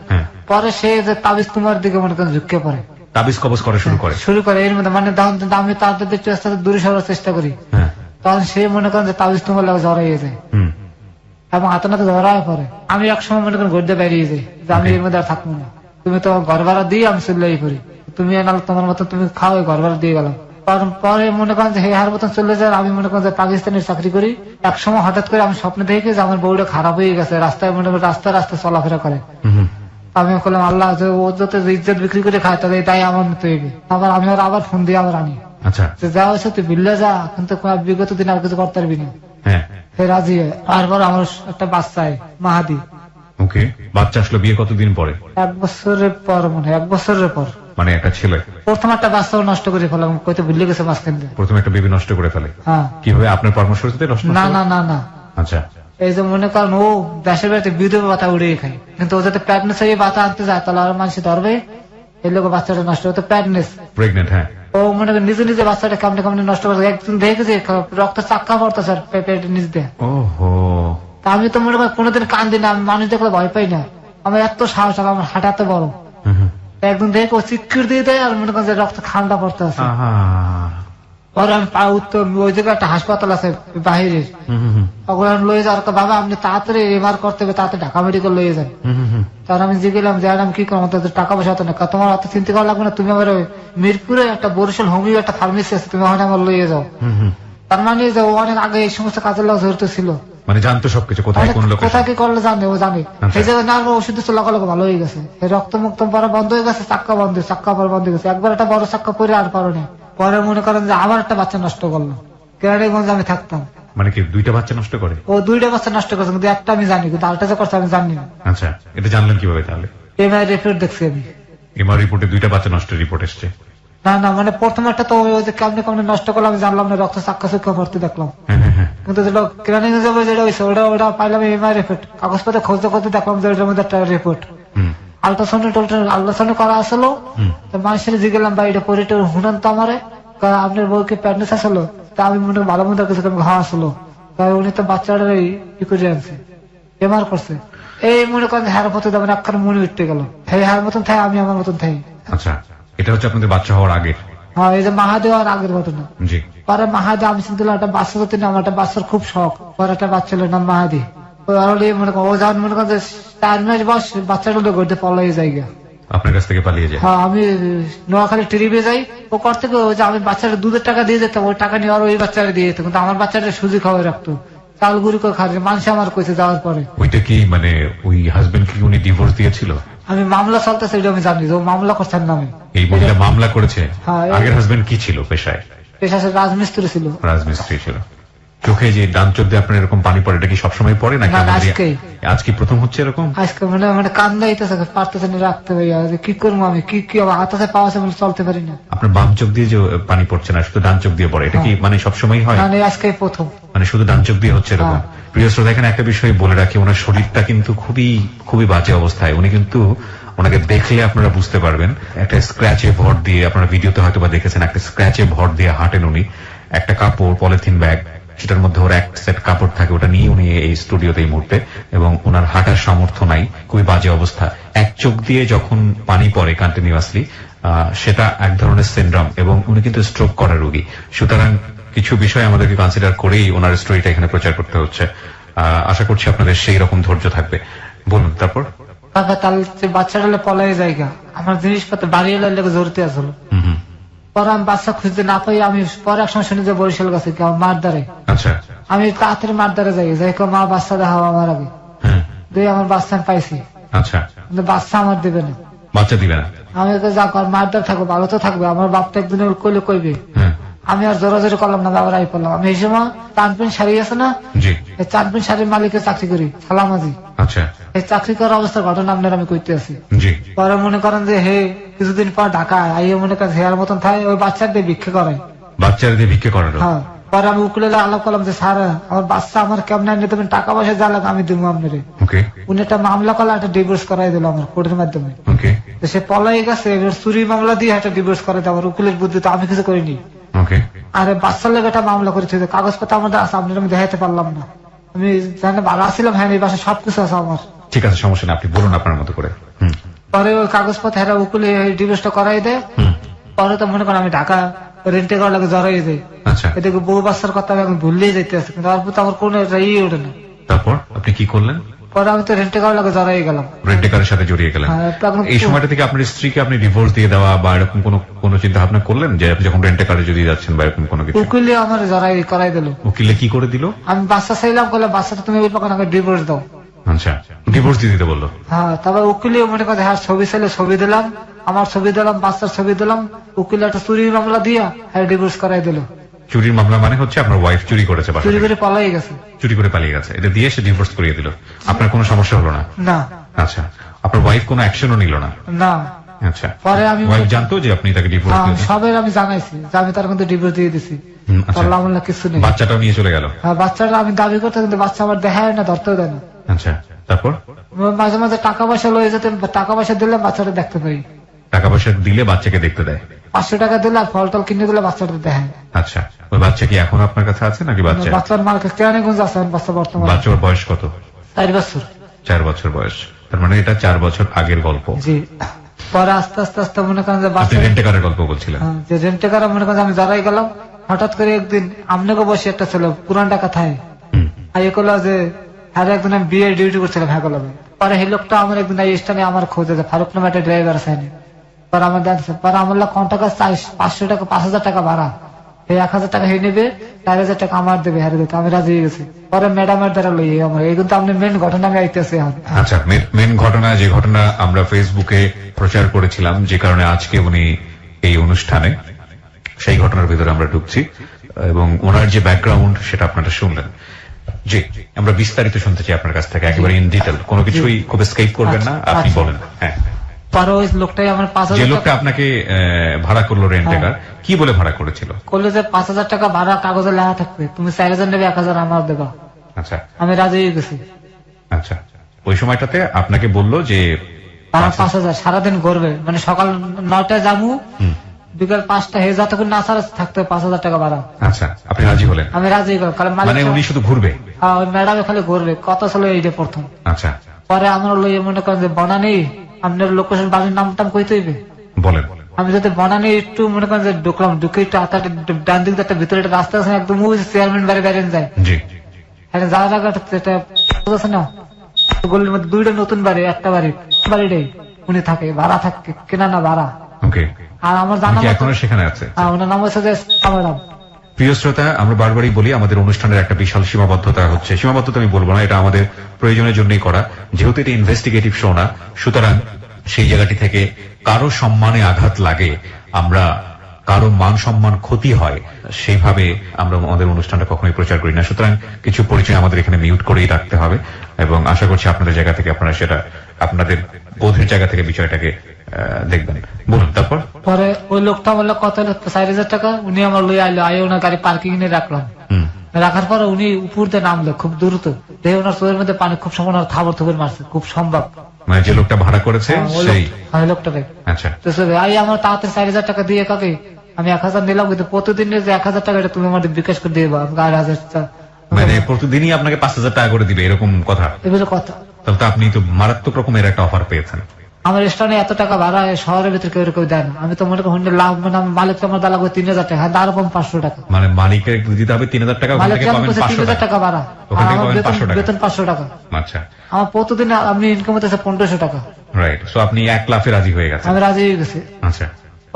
পরে সে যে তাবিজ তোমার দিকে মনে করেন ঝুঁকে পড়ে,
তাবিজ কবজ করা শুরু করে। এর মধ্যে মানে আমি তাদের দিকে আস্তে আস্তে দূরে সরার চেষ্টা করি, তখন সে মনে করেন যে তাবিজ তোমার লাগে জড়াইয়ে যায় এবং হাতে নাতে ধরায় পরে। আমি একসময় মনে করেন গড়িয়ে বেরিয়ে যাই যে আমি এর মধ্যে আর থাকবো না, তুমি তো ঘর ভাড়া দিয়ে আমি চলে পড়ি, তুমি এনাল তোমার মতো তুমি খাও, ঘর ভাড়া দিয়ে গেলাম। পরে মনে করেন যে হার মতন চলে যায়। আমি মনে করেন যে পাকিস্তানের চাকরি করি। একসময় হঠাৎ করে আমি স্বপ্নে দেখি যে আমার বউটা খারাপ হয়ে গেছে, রাস্তায় মনে করেন রাস্তায় রাস্তায় চলাফেরা করে। আমি বললাম আল্লাহ ও যাতে ইজ্জত বিক্রি করে খায় তাহলে তাই আমার মতো হইবে। আমি আবার ফোন দিয়ে আবার আনি, যা হয়েছে তুই বিল্লে যা, কিন্তু বিগত দিন আর কিছু করতে পারবি না। রাজি হয়। তারপর আমার একটা বাচ্চা মাহাদি। ওকে, বাচ্চা আসলো বিয়ে কতদিন পরে?
1 বছরের পর, মনে হয় 1 বছরের পর।
মানে একটা ছেলে
প্রথম একটা বাচ্চাও নষ্ট করে ফেলাম, কইতে ভুলে গেছে মাঝখানে।
প্রথম একটা বেবি নষ্ট করে ফেলে?
হ্যাঁ।
কিভাবে? আপনার পরামর্শতে নষ্ট?
না না না না।
আচ্ছা।
এই যে মনে করেন ও দেশের বাড়িতে বিধবা বাতা উড়িয়ে খায়, কিন্তু ও যাতে প্যাডনেস হয়ে বাতা আনতে যায় তাহলে আর মানুষ ধরবে, এই লোক বাচ্চাটা নষ্ট হতো। প্যাডনেস
প্রেগনেন্ট? হ্যাঁ।
ও মনে করেন নিজে নিজে বাচ্চাটা কামড়ে কামড়ে নষ্ট করে। একদিন দেখেছি রক্ত চাক্কা পড়তো স্যার পেটের নিচ দিয়ে।
ওহো।
তা আমি তো মনে করেন কোনোদিন কান্দি না, আমি মানুষ দেখলে ভয় পাই না, আমার এত সাহস, আমার হাঁটা এত বড়। একদিন দেখে ও চিৎকার দিয়ে দেয় আর মনে করেন যে রক্ত ঠান্ডা পড়তে আছে। পরে আমি পা উত্তর ওই জায়গায় একটা হাসপাতাল আছে বাহিরে, ওগুলো লয়ে যাওয়ার বাবা আপনি তাড়াতাড়ি এমআর করতে হবে, তাড়াতাড়ি ঢাকা মেডিকেল লয়ে যান। তার আমি জিগেলাম যে আমি কি করবো, টাকা পয়সা হতো না, তোমার অত চিন্তা করা লাগবে না, তুমি আমার মিরপুরে একটা বরিশাল হোমিও একটা ফার্মেসি আছে, তুমি ওখানে আমার লইয়ে যাও। তার মানে যে ও অনেক আগে এই সমস্ত কাজের লোক জড়িত ছিল,
মানে জানতো সবকিছু, কোথায় কোন লোক
কোথায় কি করলে জানে, ও জানে। সেই জায়গায় না ওষুধ লগালগ ভালো হয়ে গেছে, রক্ত মুক্ত পরে বন্ধ হয়ে গেছে, চাক্কা বন্ধ, চাক্কা পরে বন্ধ হয়ে গেছে। একবার একটা বড় চাক্কা পরে আর পারো না। পরে মনে করেন যে আবার একটা বাচ্চা নষ্ট করলো, কেরানীগঞ্জে আমি থাকতাম।
মানে কি 2টা বাচ্চা নষ্ট করে?
ও 2টা বাচ্চা নষ্ট করছে, কিন্তু একটা আমি জানি, কিন্তু আরেকটা যে করছে আমি জানি না।
আচ্ছা, এটা জানলেন কিভাবে তাহলে?
এমআই রিপোর্ট দেখছি আমি,
এমআর রিপোর্টে 2টা বাচ্চা নষ্টের রিপোর্ট এসছে।
না না, মানে প্রথম একটা তো ওই যে কেমনে কেমনে নষ্ট করলাম আমি জানলাম না, রক্ত চাক্কা চুক্কা ভর্তি দেখলাম। কিন্তু যেটা কেরানীগঞ্জ যেটা হয়েছে ওটা পাইলাম এমআই রিপোর্ট, কাগজপত্রে খুঁজতে খুঁজতে দেখলাম যে ওটার মধ্যে একটা রিপোর্ট। আল্ট্রাসাউন্ড করা আসলো, মানুষের জিগেলাম বা এটা পরে হুনান তো আমারে, আপনার বউকে প্যাডনেস আসলো, তা আমি মনে ভালো মতো কিছু ঘাওয়া আসলো, তাই উনি তো বাচ্চাটার ই করে আনছে, এমআর করছে। এই মনে করেন হার মতো যেমন একখানে মনে উঠতে গেল, এই হার মতন থাই আমি আমার মতন থাই।
আচ্ছা, এটা হচ্ছে আপনাদের বাচ্চা হওয়ার আগে?
হ্যাঁ, এই যে মাহাদেব আর আগের ঘটনা।
জি। পরে
মাহাদেব আমি চিন্তা একটা বাচ্চা হতে না, আমার একটা বাচ্চার খুব শখ, পরে একটা বাচ্চা হলো নাম মাহাদি। মনে করেন ও যখন মনে করেন 4 মাস বয়স বাচ্চাটা গড়তে পালাই জায়গা
আপনার কাছ থেকে পালিয়ে যায়।
হ্যাঁ, আমি নোয়াখালী ট্রিপে যাই, ও করতে যে আমি বাচ্চাটা দুধের টাকা দিয়ে যেতাম, ওই টাকা নিয়ে আর ওই বাচ্চাটা দিয়ে যেত, কিন্তু আমার বাচ্চাটা সুজি খাওয়াই রাখতো, চাল গুড়ি করে খাওয়া। মানুষ আমার কইছে যাওয়ার পরে।
ওইটা কি মানে ওই হাজবেন্ড কি উনি ডিভোর্স দিয়েছিল?
আমি মামলা চলতেছে এটা আমি জানি, ও মামলা করছেন নামে।
এই মহিলা মামলা করেছে?
হ্যাঁ।
আগের হাজবেন্ড কি ছিল পেশায়?
পেশায় রাজমিস্ত্রি ছিল।
রাজমিস্ত্রি ছিল। চোখে যে ডান চোখ দিয়ে আপনার এরকম পানি পড়ে, এটা কি সবসময় পড়ে নাকি আজকে প্রথম হচ্ছে এরকম? আজকে
মানে কান্দাইতেছে, পারতেছে না রাখতে, ভাইয়া কি করবো আমি, কি হাতে পাওয়া আছে চলতে পারি না।
আপনার বাম চোখ দিয়ে যে পানি পড়ছে না, শুধু ডান চোখ দিয়ে পড়ে, এটা কি মানে সবসময় হয়?
আজকে প্রথম,
মানে শুধু ডান চোখ দিয়ে হচ্ছে এরকম? প্রিয় শ্রোতা, এখানে একটা বিষয় বলে রাখি, ওনার শরীরটা কিন্তু খুবই খুবই বাজে অবস্থায়। উনি কিন্তু, ওনাকে দেখলে আপনারা বুঝতে পারবেন, একটা স্ক্র্যাচে ভর দিয়ে, আপনারা ভিডিওতে হয়তো বা দেখেছেন, একটা স্ক্র্যাচে ভর দিয়ে হাঁটেন উনি। একটা কাপড়, পলিথিন ব্যাগ, সেটার মধ্যে ওর এক সেট কাপড় থাকে, ওটা নিয়ে উনি এই স্টুডিওতে এই মুহূর্তে, এবং ওনার হাঁটার সামর্থ্য নাই, খুবই বাজে অবস্থা। এক চোখ দিয়ে যখন পানি পড়ে কন্টিনিউয়াসলি, সেটা এক ধরনের সিনড্রোম, এবং উনি কিন্তু স্ট্রোক করা রোগী। সুতরাং কিছু বিষয় আমাদেরকে কনসিডার করেই ওনার স্টোরিটা এখানে প্রচার করতে হচ্ছে। আশা করছি আপনাদের সেই রকম ধৈর্য থাকবে। বলুন তারপর।
বাচ্চাটা পলাই জায়গা, আমার জিনিসপত্র বাড়ি এলে জড়তে আসলো। পরে আমি বাচ্চা খুঁজতে না পাই, আমি পরে এক সময় শুনি যে বরিশাল গেছে মার দ্বারে।
আচ্ছা। আমি
তাড়াতাড়ি মার দ্বারে যাই, মা বাচ্চা দেখাও আমার আগে, আমার বাচ্চা পাইছি।
আচ্ছা।
কিন্তু বাচ্চা আমার দিবে না।
বাচ্চা দিবে না?
আমি যা কর মার দ্বার থাকবো, ভালো তো থাকবে, আমার বাপটা একদিন কোলে কইবে আমি আর জোরাজোরি করলাম না, বাবার আই করলাম। আমি এই সময় চাঁদপিন শাড়ি আছে না,
জি,
এই চাঁদপিন শাড়ির মালিকের চাকরি করি, সালামাজি।
আচ্ছা,
এই চাকরি করার অবস্থার ঘটনা আপনার আমি কইতে আছি।
জি,
পরে মনে করেন যে হে কিছুদিন পর ঢাকা আইয়ে মনে করেন হেয়ার মতন থাকে, ওই বাচ্চাদের ভিক্ষা করায়।
বাচ্চাদের ভিক্ষে করানো।
হ্যাঁ, পরে আমি উকিলের আলাপ করলাম যে স্যার আমার বাচ্চা আমার কেমন এনে দেবেন, টাকা পয়সা যা লাগে আমি দিব আপনারে।
ওকে,
উনি একটা মামলা করলে একটা ডিভোর্স করাই দিল আমার কোর্টের মাধ্যমে।
ওকে,
তো সে পলাই গেছে, এবার চুরি মামলা দিয়ে একটা ডিভোর্স করে দেয়। আমার উকিলের বুদ্ধি তো আমি কিছু করিনি।
ওকে,
আরে বাচ্চার লেগে একটা মামলা করেছে, কাগজপত্র আমাদের আছে, আপনার আমি দেখাইতে পারলাম না। আমি জানি ভালো আসছিলাম, হ্যাঁ এই বাসায় সবকিছু আছে আমার।
ঠিক আছে, সমস্যা নেই, আপনি বলুন আপনার মতো করে। হুম,
পরে ওই কাগজপত্র হ্যাঁ উকিলে ডিভোর্সটা করাই দেয়।
হুম,
পরে তো মনে করেন আমি ঢাকা রেন্টে করার লাগে জড়াই যাই।
আচ্ছা,
এদিকে বউ বাচ্চার কথা আমি এখন ভুললেই যেতে আছে, কিন্তু তারপর তো আমার কোনো ইয়ে ওঠে না।
তারপর আপনি কি করলেন?
পরে আমি তো রেন্টে করার লাগে জড়াই গেলাম।
রেন্টেকারের সাথে জড়িয়ে গেলেন।
হ্যাঁ, তখন
এই সময়টা থেকে আপনার স্ত্রীকে আপনি ডিভোর্স দিয়ে দেওয়া বা এরকম কোনো চিন্তা ভাবনা করলেন যে আপনি যখন রেন্টেকারে যদি যাচ্ছেন বা এরকম কোনো কিছু?
উকিলে আমার জড়াই করাই দিল।
উকিলে কি করে দিল?
আমি বাচ্চা চাইলাম, বললাম বাচ্চাটা তুমি বলবো কেন, ডিভোর্স দাও।
আচ্ছা, ডিভোর্স দিয়ে দিতে বললো।
হ্যাঁ, তারপর উকিলে মনে করে হ্যাঁ ছবি চাইলে ছবি দিলাম, আমার ছবি দিলাম, বাচ্চার ছবি দিলাম। উকিল একটা চুরির মামলা দিয়া হ্যাঁ ডিভোর্স করাই দিল।
চুরির মামলা মানে হচ্ছে আপনার ওয়াইফ চুরি করেছে, বাসা
চুরি
থেকে।
করে পালাই গেছে।
চুরি করে পালিয়ে গেছে, এটা দিয়ে সে ডিভোর্স করিয়ে দিল। আপনার কোনো সমস্যা হলো না?
না,
আচ্ছা, আপনার ওয়াইফ কোনো অ্যাকশনও নিল না?
না।
আচ্ছা,
পরে আমি
ওয়াইফ জানতো যে আপনি তাকে ডিভোর্স
হ্যাঁ,
দিয়েছেন?
সবের আমি জানাইছি যে আমি তার কিন্তু ডিভোর্স দিয়ে দিছি।
আচ্ছা,
বললাম না কিছু নেই।
বাচ্চাটাও নিয়ে চলে গেল?
হ্যাঁ, বাচ্চাটা আমি দাবি করতে, কিন্তু বাচ্চা আমার দেখায় না, ধরতেও দেয় না।
আচ্ছা, তারপর?
মাঝে মাঝে টাকা পয়সা লয়ে যেতে, টাকা পয়সা দিলে বাচ্চাটা দেখতে পাই।
টাকা পয়সা দিলে বাচ্চাকে দেখতে দেয়?
500 টাকা দিলে আর ফল টল কিনে দিলে বাচ্চাটা দেখায়।
আচ্ছা, ওই বাচ্চা কি এখন আপনার কাছে আছে নাকি? বাচ্চা
বাচ্চার মার্কেট কেরানীগঞ্জ আছে বাচ্চা বর্তমানে।
বাচ্চার বয়স কত?
4 বছর।
4 বছর বয়স। তার মানে এটা 4 বছর আগের গল্প।
জি। পরে আস্তে আস্তে আস্তে মনে করেন যে
আপনি
বাচ্চা
রেন্টেকারের গল্প বলছিলেন।
যে রেন্টে করা মনে করেন আমি দাঁড়াই গেলাম। হঠাৎ করে একদিন আমনেকে বসে একটা ছেলে পুরান টাকা থাকে
হুম,
আর এ করলো যে হ্যাঁ একদিন আমি বিয়ে ডিউটি করছিলাম, হ্যাঁ করলাম। পরে এই লোকটা আমার একদিন এই স্থানে আমার খোঁজে যে ফারুক নামে একটা ড্রাইভার আছে। পরে আমার দেখছে, পরে আমার লোক কন্টাকা 500 টাকা 5000 টাকা ভাড়া, এই 1000 টাকা হে নেবে, 4000 টাকা আমার দেবে, হারে দিতে আমি রাজি হয়ে গেছি। পরে ম্যাডামের দ্বারা লই আমার এই কিন্তু আপনি মেন ঘটনা আমি আইতেছি এখন।
আচ্ছা, মেন ঘটনা, যে ঘটনা আমরা ফেসবুকে প্রচার করেছিলাম, যে কারণে আজকে উনি এই অনুষ্ঠানে, সেই ঘটনার ভিতরে আমরা ঢুকছি এবং ওনার যে ব্যাকগ্রাউন্ড সেটা আপনারা শুনলেন। জি, আমরা বিস্তারিত শুনতে চাই আপনার কাছ থেকে, একেবারে ইন ডিটেল, কোনো কিছুই খুব স্কেপ করবেন না, আপনি
আচ্ছা।
বলেন। হ্যাঁ,
পরে ওই লোকটাই আমার
যে
5000
লোকটা
টাকা
আপনাকে ভাড়া করলো, রেন্টেকার, কি বলে ভাড়া করেছিল?
করলো যে 5000 টাকা ভাড়া কাগজে লেখা থাকবে, তুমি 4000 নেবে, 1000 আমার দেবা।
আচ্ছা,
আমি রাজি হয়ে গেছি।
আচ্ছা, ওই সময়টাতে আপনাকে বললো যে
আমার 5000 সারাদিন ঘুরবে, মানে সকাল 9টায় যাবো,
হুম,
বিকাল 5টা হে যতক্ষণ না ছাড়া থাকতে 5000 টাকা ভাড়া।
আচ্ছা, আপনি রাজি হলেন?
আমি রাজি হয়ে গেলাম, কারণ
মানে
মালিক
উনি শুধু ঘুরবে?
হ্যাঁ, ওই ম্যাডামে খালি ঘুরবে, কত ছিল এইটা প্রথম।
আচ্ছা,
পরে আমরা লইয়ে মনে করেন যে বনানি, আপনার লোকেশন বাড়ির নামটাম কইতে হইবে।
বলেন।
আমি যদি বনানি একটু মনে করেন যে ঢুকলাম, ঢুকে একটু ডান দিক দিয়ে একটা ভিতরে একটা রাস্তা আছে, একদম ওই চেয়ারম্যান বাড়ি বেরিয়ে যায়।
জি,
এটা যাওয়ার আগে একটা আছে না, গলির মধ্যে 2টা নতুন বাড়ি, একটা বাড়িটাই উনি থাকে, ভাড়া থাকে, কেনা না ভাড়া।
ওকে,
আর আমার জানা
উনি কি
মতো
এখনো সেখানে আছে?
ওনার নাম হচ্ছে যে ম্যাডাম।
প্রিয় শ্রোতা, আমরা বারবারই বলি আমাদের অনুষ্ঠানের একটা বিশাল সীমাবদ্ধতা হচ্ছে, সীমাবদ্ধতা আমি বলবো না, এটা আমাদের প্রয়োজনের জন্যই করা, যেহেতু এটা ইনভেস্টিগেটিভ শো না, সুতরাং সেই জায়গাটি থেকে কারো সম্মানে আঘাত লাগে, আমরা কারো মান সম্মান ক্ষতি হয়, সেইভাবে আমরা আমাদের অনুষ্ঠানটা কখনোই প্রচার করি না। সুতরাং কিছু পরিচয় আমাদের এখানে মিউট করেই রাখতে হবে এবং আশা করছি আপনাদের জায়গা থেকে আপনারা সেটা আপনাদের বোধের জায়গা থেকে বিষয়টাকে দেখবেন। বলুন, তারপর?
পরে ওই লোকটা বললো কত হলো, 4000 টাকা। উনি আমার লই আইলো, আই ওনার গাড়ি পার্কিং এ রাখলাম। রাখার পরে উনি উপর দিয়ে নামলো খুব দ্রুত, দেখে ওনার চোখের মধ্যে পানি খুব সম্ভব থাবর থুবর মারছে, খুব সম্ভব।
মানে যে লোকটা ভাড়া করেছে সেই?
হ্যাঁ, লোকটাকে।
আচ্ছা,
তো আই আমার তাড়াতাড়ি 4000 টাকা দিয়ে কাকে আমি 1000 নিলাম, কিন্তু প্রতিদিনের যে 1000 টাকা এটা তুমি আমাদের বিকাশ করে দিয়ে 8,000
মানে প্রতিদিনই আপনাকে 5000 টাকা করে দিবে, এরকম কথা?
এগুলো কথা।
তাহলে তো আপনি তো মারাত্মক রকমের একটা অফার পেয়েছেন।
আমার স্টানে এত টাকা ভাড়া শহরের ভিতরে কেউ দেয় না। আমি তো মনে করি লাভ, মানে মালিক আমার দালা 3000 টাকা, হ্যাঁ আরো কম 500 টাকা।
মানে মালিকের দিতে হবে 3000 টাকা, ওখান
মালিক
থেকে পাবেন 500
3000 টাকা ভাড়া,
ওখান
আর
থেকে
আমার
পাবেন 500 টাকা
বেতন 500 টাকা।
আচ্ছা,
আমার প্রতিদিন আপনি ইনকাম হতেছে 1500 টাকা।
রাইট, সো আপনি 1 লাফে রাজি হয়ে গেছেন?
আমি রাজি হয়ে গেছি।
আচ্ছা,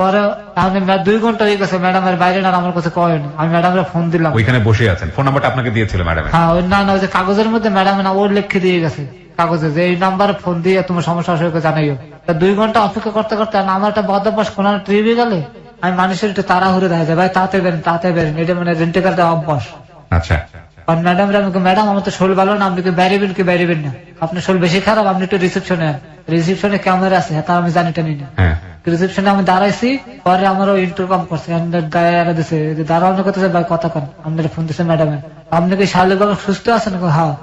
পরে আমি 2 ঘন্টা হয়ে গেছে, ম্যাডামের বাইরে না আমার কাছে কয়েন। আমি ম্যাডামের ফোন দিলাম।
ওইখানে বসে আছেন, ফোন নাম্বারটা আপনাকে দিয়েছিল ম্যাডাম?
হ্যাঁ, ওই না ওই যে কাগজের মধ্যে ম্যাডাম না ওর লিখে দিয়ে গেছে কাগজে যে এই নাম্বারে ফোন দিয়ে তোমার সমস্যা আসলে জানাইও। 2 ঘন্টা অপেক্ষা করতে করতে আমার একটা বদ অভ্যাস, কোন ট্রিপে গেলে আমি মানুষের একটু তাড়াহুড়ো দেখা যায়, ভাই তাতে বেরেন, এটা মানে রেন্টেকার দেওয়া অভ্যাস।
আচ্ছা,
আর ম্যাডাম আমার তো শরীর ভালো না, আপনি কি বেরিবেন না, আপনার শরীর বেশি খারাপ, আপনি একটু রিসেপশনে ক্যামেরা আছে, তা আমি জানি টানি না। রিসেপশনে আমি দাঁড়াইছি, পরে আমারও ইন্টারকম করছে, দিছে দাঁড়ানো করতেছে, ভাই কথা কন, আপনার ফোন দিচ্ছে ম্যাডামের, আপনি কি শারীরিকভাবে সুস্থ আছেন? হ্যাঁ।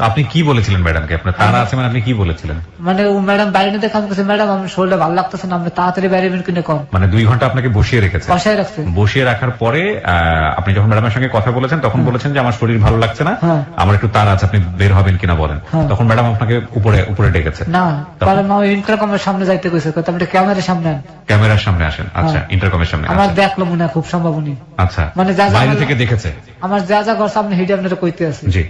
আপনি কি বলেছিলেন ম্যাডামকে? আপনার তারা আছে মানে আপনি কি বলেছিলেন?
মানে ও ম্যাডাম বাইরে দেখে আমি ম্যাডাম আমার শরীরটা ভালো লাগতেছে না, আপনি তাড়াতাড়ি বেরিবেন কিনে কম।
মানে 2 ঘন্টা আপনাকে বসিয়ে রেখেছে?
বসায় রাখছে।
বসিয়ে রাখার পরে আপনি যখন ম্যাডামের সঙ্গে কথা বলেছেন তখন বলেছেন যে আমার শরীর ভালো লাগছে না, আমার একটু তাড়া আছে, আপনি বের হবেন কিনা বলেন। তখন ম্যাডাম আপনাকে উপরে ডেকেছে? না,
কারণ আমি ইন্টারকমের সামনে যাইতে কইছে, আপনি ক্যামেরার সামনে আন,
ক্যামেরার সামনে আসেন। আচ্ছা, ইন্টারকমের সামনে
আমার দেখলো মনে হয় খুব সম্ভাবনী।
আচ্ছা,
মানে
বাইরে থেকে দেখেছে
আমার যা করছে, আপনি হিডে আপনারা কইতে আছে।
জি,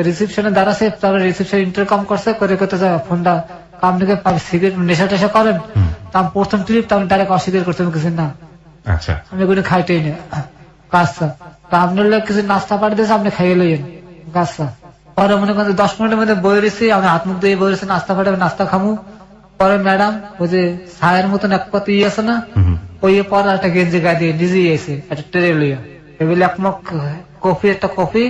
রিসেপশনে দাঁড়াছে, তারপরে রিসেপশন ইন্টারকম করছে, করে ফোনটা আপনাকে সিগারেট নেশা টেশা করেন, তা আমি প্রথম ক্লিপ তো আমি ডাইরেক্ট অস্বীকার করতে কিছু না।
আচ্ছা,
আমি কোনো খাইতেই না কাজটা, তা আপনার লোক কিছু নাস্তা পাঠিয়ে দিয়েছে, আপনি খাইয়ে লইয়েন কাজটা। পরে মনে করেন 10 মিনিটের মধ্যে বই রয়েছি, আমি হাত মুখ দিয়ে বই রয়েছি, নাস্তা পাঠাবে, নাস্তা খামু। পরে ম্যাডাম ওই যে ছায়ের মতন এক কত আছে না, ওই পরে একটা গেঞ্জি গায়ে দিয়ে নিজেই এসে একটা ট্রে লইয়া এগুলি একমক কফি, একটা কফি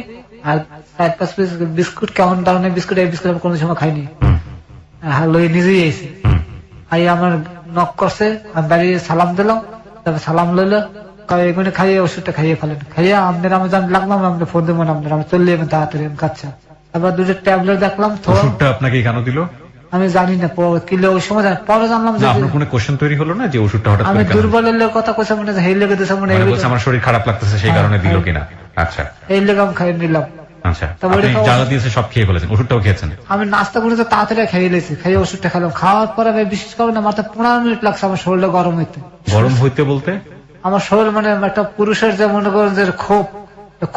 আর 4-5 পিস বিস্কুট, কেমন ধরনের বিস্কুট, এই বিস্কুট আমি কোনো সময় খাইনি, লই নিজেই এসে আই আমার নক করছে, আমি বাড়ি সালাম দিলাম, তারপর সালাম লইলো, এগুলো খাইয়ে ওষুধটা খাইয়ে ফেলেন, খাইয়ে আপনার আমি লাগলাম, আপনি ফোন দেবেন, আপনার আমি চলে যাবেন তাড়াতাড়ি। আচ্ছা, তারপর 2টা ট্যাবলেট দেখলাম।
ওষুধটা আপনাকে কেন দিল
আমি জানি না, কিলো ওই সময় পরে জানলাম যে
আপনার কোনো কোশ্চেন তৈরি হলো না যে ওষুধটা হঠাৎ
আমি দুর্বলের কথা কইছে, মনে হয় এই লেগে দিছে, মনে হয়
আমার শরীর খারাপ লাগতেছে সেই কারণে দিল কিনা। আচ্ছা,
এই লেগে আমি খাইয়ে নিলাম।
আচ্ছা, আপনি যা দিয়েছে সব খেয়ে ফেলেছেন, ওষুধটাও খেয়েছেন? আমি
নাস্তা করে তো তাড়াতাড়ি খেয়ে নিয়েছি, খাইয়ে ওষুধটা খেলাম। খাওয়ার পরে বিশেষ করে না মাত্র 15 মিনিট লাগছে আমার শরীরটা গরম হইতে বলতে আমার শরীর মানে একটা পুরুষের যে মনে করেন যে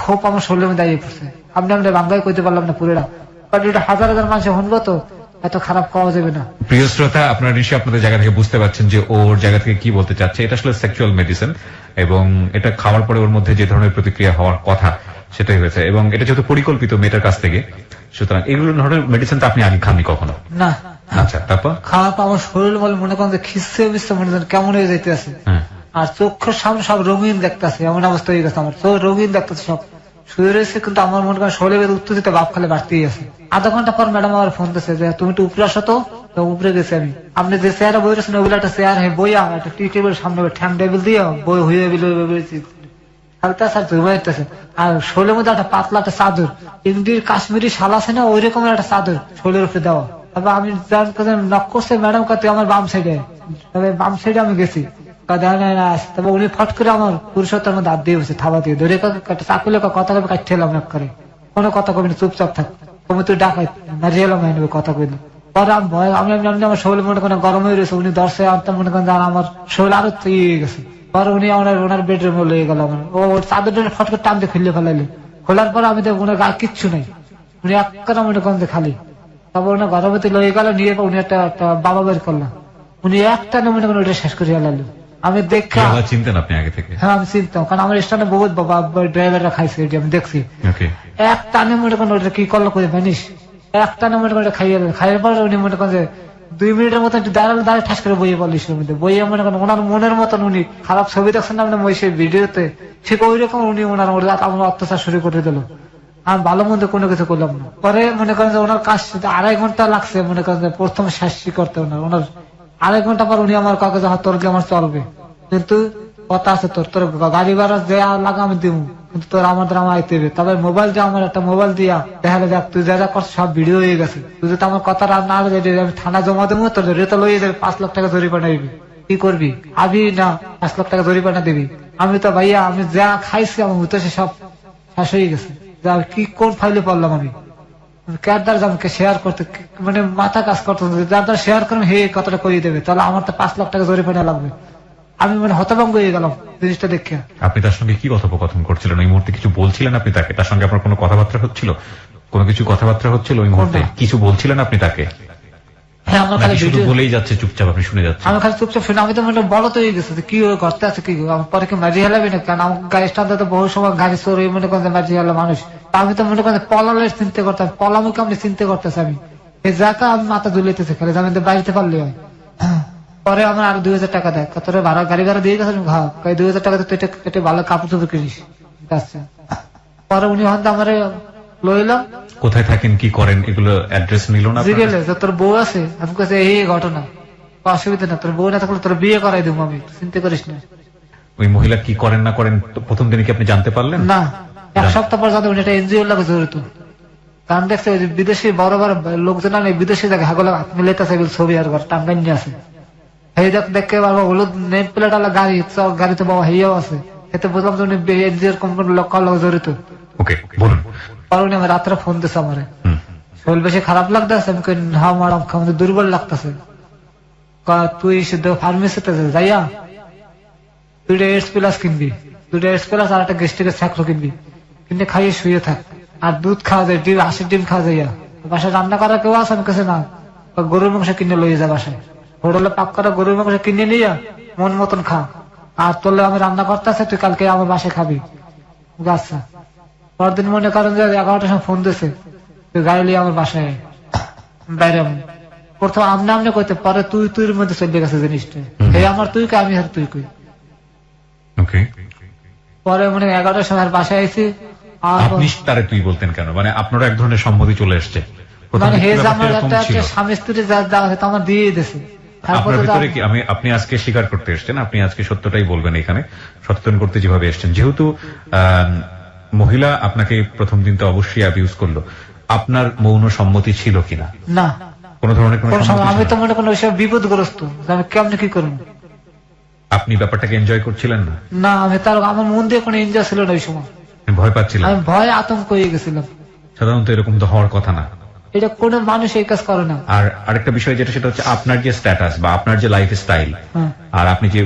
ক্ষোভ আমার শরীরের মধ্যে দাঁড়িয়ে পড়ছে। আপনি বাংলায় কইতে পারলাম না পুরোটা, কারণ এটা হাজার মানুষ শুনবো, তো এত খারাপ খাওয়া যাবে না।
প্রিয় শ্রোতা, আপনারা নিশ্চয়ই আপনাদের জায়গা থেকে বুঝতে পারছেন যে ওর জায়গা থেকে কি বলতে চাচ্ছে। এটা আসলে সেক্সুয়াল মেডিসিন, এবং এটা খাওয়ার পরে ওর মধ্যে যে ধরনের প্রতিক্রিয়া হওয়ার কথা সেটাই হয়েছে, এবং এটা যেহেতু পরিকল্পিত মেয়েটার কাছ থেকে, সুতরাং এগুলো ধরনের মেডিসিন তো আপনি আগে খাননি কখনো?
না।
আচ্ছা, তারপর
খাওয়ার পর আমার শরীর বলে মনে করেন যে খিস্তে মিশতে মনে করেন কেমন হয়ে যাইতে আছে, আর চোখের সামনে সব রঙিন দেখতেছে, এমন অবস্থা হয়ে গেছে, আমার চোখ রঙিন দেখতেছে, সব শুয়ে রয়েছে, কিন্তু আমার মনে করেন শরীরের উত্তেজিত ভাব খালে বাড়তেই আছে। আধা ঘন্টা পর ম্যাডাম আমার ফোন দিচ্ছে যে তুমি একটু উপরে আসো, তো উপরে গেছি আমি। আপনি যে চেয়ারে বই রয়েছেন ওগুলো একটা চেয়ার বইয়া একটা টি টেবিল সামনে ঠ্যাং টেবিল দিয়ে বই হয়ে আর শরীরের মধ্যে একটা পাতলা একটা চাদর, ইন্ডির কাশ্মীরি শাল আছে না, ওই রকমের একটা চাদর শরীরের উপরে দেওয়া। তারপর আমি নক করছে, ম্যাডাম কাতে আমার বাম সাইডে, তবে বাম সাইডে আমি গেছি, তবে উনি ফট করে আমার পুরুষত্বের মধ্যে হাত দিয়ে বসে থাবা দিয়ে ধরে চাকুলে কথা কবে কাটতে এলাম এক করে, কোনো কথা কবি না, চুপচাপ থাক, তুমি তুই ডাকাই মারিয়ে এলাম কথা কইল। পরে আমি আমার শরীর মনে করেন গরম হয়ে রয়েছে, উনি দর্শে আনতাম মনে করেন আমার শরীর আরো ইয়ে গেছে। পরে উনি ওনার বেডরুমে লয়ে গেল, আমার ও চাদর ফট করে টান দিয়ে খুললে ফেলাইলে, খোলার পরে আমি ওনার গায়ে কিচ্ছু নাই, উনি এক কথা মনে করেন খালি। তারপর ওনার গর্ভবতী লয়ে গেল, নিয়ে উনি একটা বাবা বের করলাম, উনি একটা মনে করেন ওটা শেষ করিয়া লাল। আমি দেখা
চিনতেন আপনি আগে থেকে?
হ্যাঁ, আমি চিনতাম, কারণ আমার স্থানে বহুত ড্রাইভাররা খাইছে, আমি দেখছি। এক টানে মনে করেন ওটা কি করলো করে জানিস, এক টানে মনে করেন খাইয়ার পর উনি মনে করেন যে 2 মিনিটের মতো দাঁড়ালে ঠাস করে বইয়ে পড়ল ইসের মধ্যে, বইয়ে মনে করেন ওনার মনের মতন উনি খারাপ ছবি দেখছেন না আপনার সেই ভিডিওতে, ঠিক ওই রকম উনি ওনার আমার অত্যাচার শুরু করে দিল। আমি ভালো মন্দ কোনো কিছু করলাম না। পরে মনে করেন যে ওনার কাজ 2.5 ঘন্টা লাগছে মনে করেন যে প্রথম শাস্তি করতে, ওনার 2.5 ঘন্টা পর উনি আমার কাগজ তোর আমার চলবে, কিন্তু কথা আছে তোর গাড়ি ভাড়া দেওয়া লাগা আমি দিব, কিন্তু তোর আমাদের আইতে হবে। তবে মোবাইল দিয়ে আমার একটা মোবাইল দিয়া দেখালে দেখ তুই যা যা করছিস সব ভিডিও হয়ে গেছে, তুই যদি আমার কথা না আমি থানা জমা দেবো, তোর রেতা লইয়ে যাবে, 5 লাখ টাকা জরিমানা দিবি, কি করবি? আবি না 5 লাখ টাকা জরিমানা দিবি। আমি তো ভাইয়া আমি যা খাইছি আমার উঠেছে সব শেষ হয়ে গেছে, যা কি কোন ফাইলে পড়লাম আমি কার দ্বারা আমাকে শেয়ার করতে মানে মাথা কাজ করতে, যার দ্বারা শেয়ার করবেন হে কথাটা করিয়ে দেবে, তাহলে আমার তো 5 লাখ টাকা জরিমানা লাগবে। আমি মানে হতভম্ব হয়ে গেলাম জিনিসটা দেখে।
আপনি তার সঙ্গে কি কথোপকথন করছিলেন ওই মুহূর্তে? কিছু বলছিলেন আপনি তাকে? তার সঙ্গে আপনার কোনো কথাবার্তা হচ্ছিল? কোনো কিছু কথাবার্তা হচ্ছিল ওই মুহূর্তে? কিছু বলছিলেন আপনি তাকে?
হ্যাঁ, আমার খালি
শুধু বলেই যাচ্ছে চুপচাপ, আপনি শুনে যাচ্ছেন?
আমি খালি চুপচাপ শুনে, আমি তো মনে বলো তো হয়ে গেছে কি করতে আছে, কি পরে কি মারি হেলাবি না, কারণ আমার গাড়ি স্টান্ডে তো বহু সময় গাড়ি চোর মনে করেন মারি হেলা মানুষ, আমি তো মনে করেন পলালের চিন্তা করতাম, পলামুখে আমি চিন্তা করতেছি, আমি এই জায়গা আমি মাথা দুলাইতেছি খালি, আমি বাড়িতে পারলে হয়। পরে আমার আর 2000 টাকা দেয়, কত ভাড়া গাড়ি ভাড়া দিয়ে গেছে, 2000 টাকা তুই এটা কেটে ভালো কাপড় চোপড় কিনিস। আচ্ছা, পরে উনি হন আমার লইলাম।
কোথায় থাকেন, কি করেন, এগুলো অ্যাড্রেস নিল না?
জিগেলে যে তোর বউ আছে, আমি কাছে এই ঘটনা, অসুবিধা না, তোর বউ না থাকলে তোর বিয়ে করাই দেবো আমি, চিন্তা করিস না।
ওই মহিলা কি করেন না করেন প্রথম দিনে কি আপনি জানতে পারলেন?
না, এক সপ্তাহ পর জানতে উনি একটা এনজিওর লাগে জড়িত। কারণ দেখছে ওই বিদেশি বড় বড় লোকজন বিদেশি জায়গায় হাগলা মিলেতেছে ছবি আর টাঙ্গাই নিয়ে আছে, এই দেখে বাবা হলুদ নেম প্লেট আলা গাড়ি, গাড়িতে বাবা হেয়াও আছে, এতে বুঝলাম যে উনি এনজিওর কোম্পানির লোক জড়িত।
ওকে, বলুন।
পরে উনি আমার রাত্রে ফোন দিচ্ছে আমার, শরীর বেশি খারাপ লাগতেছে, আমি হ্যাঁ ম্যাডাম আমাদের দুর্বল লাগতেছে, তুই ফার্মেসিতে যাইয়া 2টা এইডস প্লাস কিনবি, 2টা এইডস প্লাস আর একটা গ্যাস্ট্রিকের ছাকরো কিনবি, কিনে খাইয়ে শুয়ে থাক, আর দুধ খাওয়া যায়, হাঁসের ডিম খাওয়া যাইয়া, বাসায় রান্না করা কেউ আছে আমি কাছে না, গরুর মাংস কিনে লইয়ে যা, বাসায় হোটেলে পাক করা গরুর মাংস কিনে নিয়ে মন মতন খা, আর তোলে আমি রান্না করতে আছে, তুই কালকে আমার বাসায় খাবি। আচ্ছা, পরদিন মনে করেন যে 11টার সময় ফোন দিছে, তুই গাড়ি লিয়ে আমার বাসায় বাইরে, প্রথম আমনে আমনে কইতে পারে, তুই তুইর মধ্যে চলে গেছে জিনিসটা, এই আমার তুই কে, আমি আর তুই কই। পরে মনে 11টার সময় বাসায় আইছি।
আপনি তারে তুই বলতেন কেন? মানে আপনারও এক ধরনের সম্মতি চলে এসছে,
মানে হেজ আমার একটা স্বামী স্ত্রী যা দেওয়া হয়তো আমার দিয়ে দিয়েছে।
আপনার ভিতরে কি আপনি আজকে স্বীকার করতে এসছেন, আপনি আজকে সত্যটাই বলবেন এখানে, সচেতন করতে যেভাবে এসছেন, যেহেতু মহিলা আপনাকে প্রথম দিন তো অবশ্যই অ্যাবিউজ করলো, আপনার মৌন সম্মতি ছিল কিনা?
না,
কোন ধরনের কোনো সম্মতি?
আমি তো মনে কোনো বিপদগ্রস্ত, আমি কেমন কি করবো।
আপনি ব্যাপারটাকে এনজয় করছিলেন না?
না, আমি তার আমার মন দিয়ে কোনো এনজয় ছিল না ওই সময়,
ভয় পাচ্ছিলেন?
আমি ভয় আতঙ্ক হয়ে গেছিলাম।
সাধারণত এরকম তো হওয়ার কথা না,
এটা কোন মানুষ এই কাজ করে না।
আর আরেকটা বিষয় যেটা, সেটা হচ্ছে আপনার যে স্ট্যাটাস বা আপনার যে লাইফ স্টাইল আর আপনি যে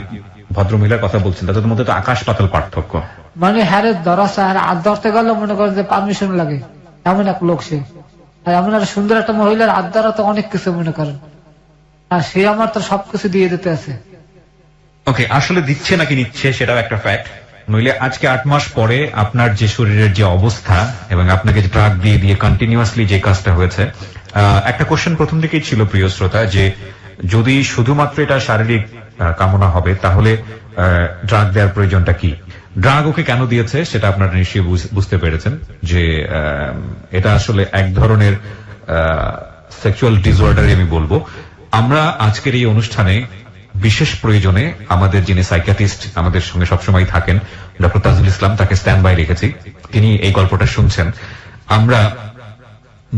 ভদ্রমহিলার কথা বলছেন, তাদের মধ্যে তো আকাশ পাতাল পার্থক্য। মানে
হ্যাঁ ধরা আর ধরতে গেলে মনে করেন যে পারমিশন লাগে, এমন এক লোক সে, আর এমন একটা সুন্দর একটা মহিলার আদ্যারা তো অনেক কিছু মনে করেন, আর সে আমার তো সবকিছু দিয়ে দিতে আছে।
ওকে, আসলে দিচ্ছে নাকি নিচ্ছে সেটাও একটা ফ্যাক্ট। নইলে আজকে 8 মাস পরে আপনার যে শরীরের যে অবস্থা এবং আপনাকে যে ড্রাগ দিয়ে দিয়ে কন্টিনিউয়াসলি যে কাজটা হয়েছে, একটা কোশ্চেন প্রথম থেকেই ছিল প্রিয় শ্রোতা, যে যদি শুধুমাত্র এটা শারীরিক কামনা হবে তাহলে ড্রাগ দেওয়ার প্রয়োজনটা কি? ড্রাগ ওকে কেন দিয়েছে সেটা আপনারা নিশ্চয়ই বুঝতে পেরেছেন, যে এটা আসলে এক ধরনের সেক্সুয়াল ডিসঅর্ডার আমি বলবো। আমরা আজকের এই অনুষ্ঠানে বিশেষ প্রয়োজনে আমাদের যিনি সাইকিয়াট্রিস্ট আমাদের সঙ্গে সবসময় থাকেন, ডক্টর তাজুল ইসলাম, তাকে স্ট্যান্ড বাই রেখেছি। তিনি এই গল্পটা শুনছেন। আমরা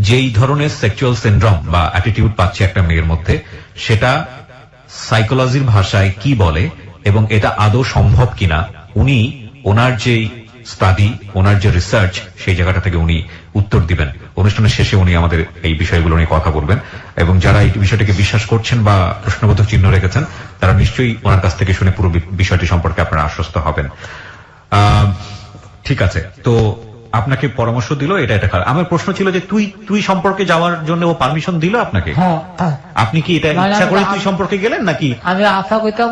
যেই ধরনের সেক্সুয়াল সিনড্রোম বা অ্যাটিটিউড পাচ্ছি একটা মেয়ের মধ্যে, সেটা সাইকোলজির ভাষায় কি বলে এবং এটা আদৌ সম্ভব কিনা, উনি ওনার যে স্টাডি, ওনার যে রিসার্চ, সেই জায়গাটা থেকে উনি উত্তর দিবেন। অনুষ্ঠানের শেষে উনি আমাদের এই বিষয়গুলো নিয়ে কথা বলবেন, এবং যারা এই বিষয়টাকে বিশ্বাস করছেন বা প্রশ্নবোধক চিহ্ন রেখেছেন, তারা নিশ্চয়ই ওনার কাছ থেকে শুনে পুরো বিষয়টি সম্পর্কে আপনারা আশ্বস্ত হবেন। ঠিক আছে, তো আপনাকে পরামর্শ দিল এটা এটা খারাপ। আমার প্রশ্ন ছিল যে তুই সম্পর্কে যাওয়ার জন্য ও পারমিশন দিল আপনাকে? আপনি কি এটা ইচ্ছা করে তুই সম্পর্কে গেলেন নাকি?
আমি আফা কইতাম,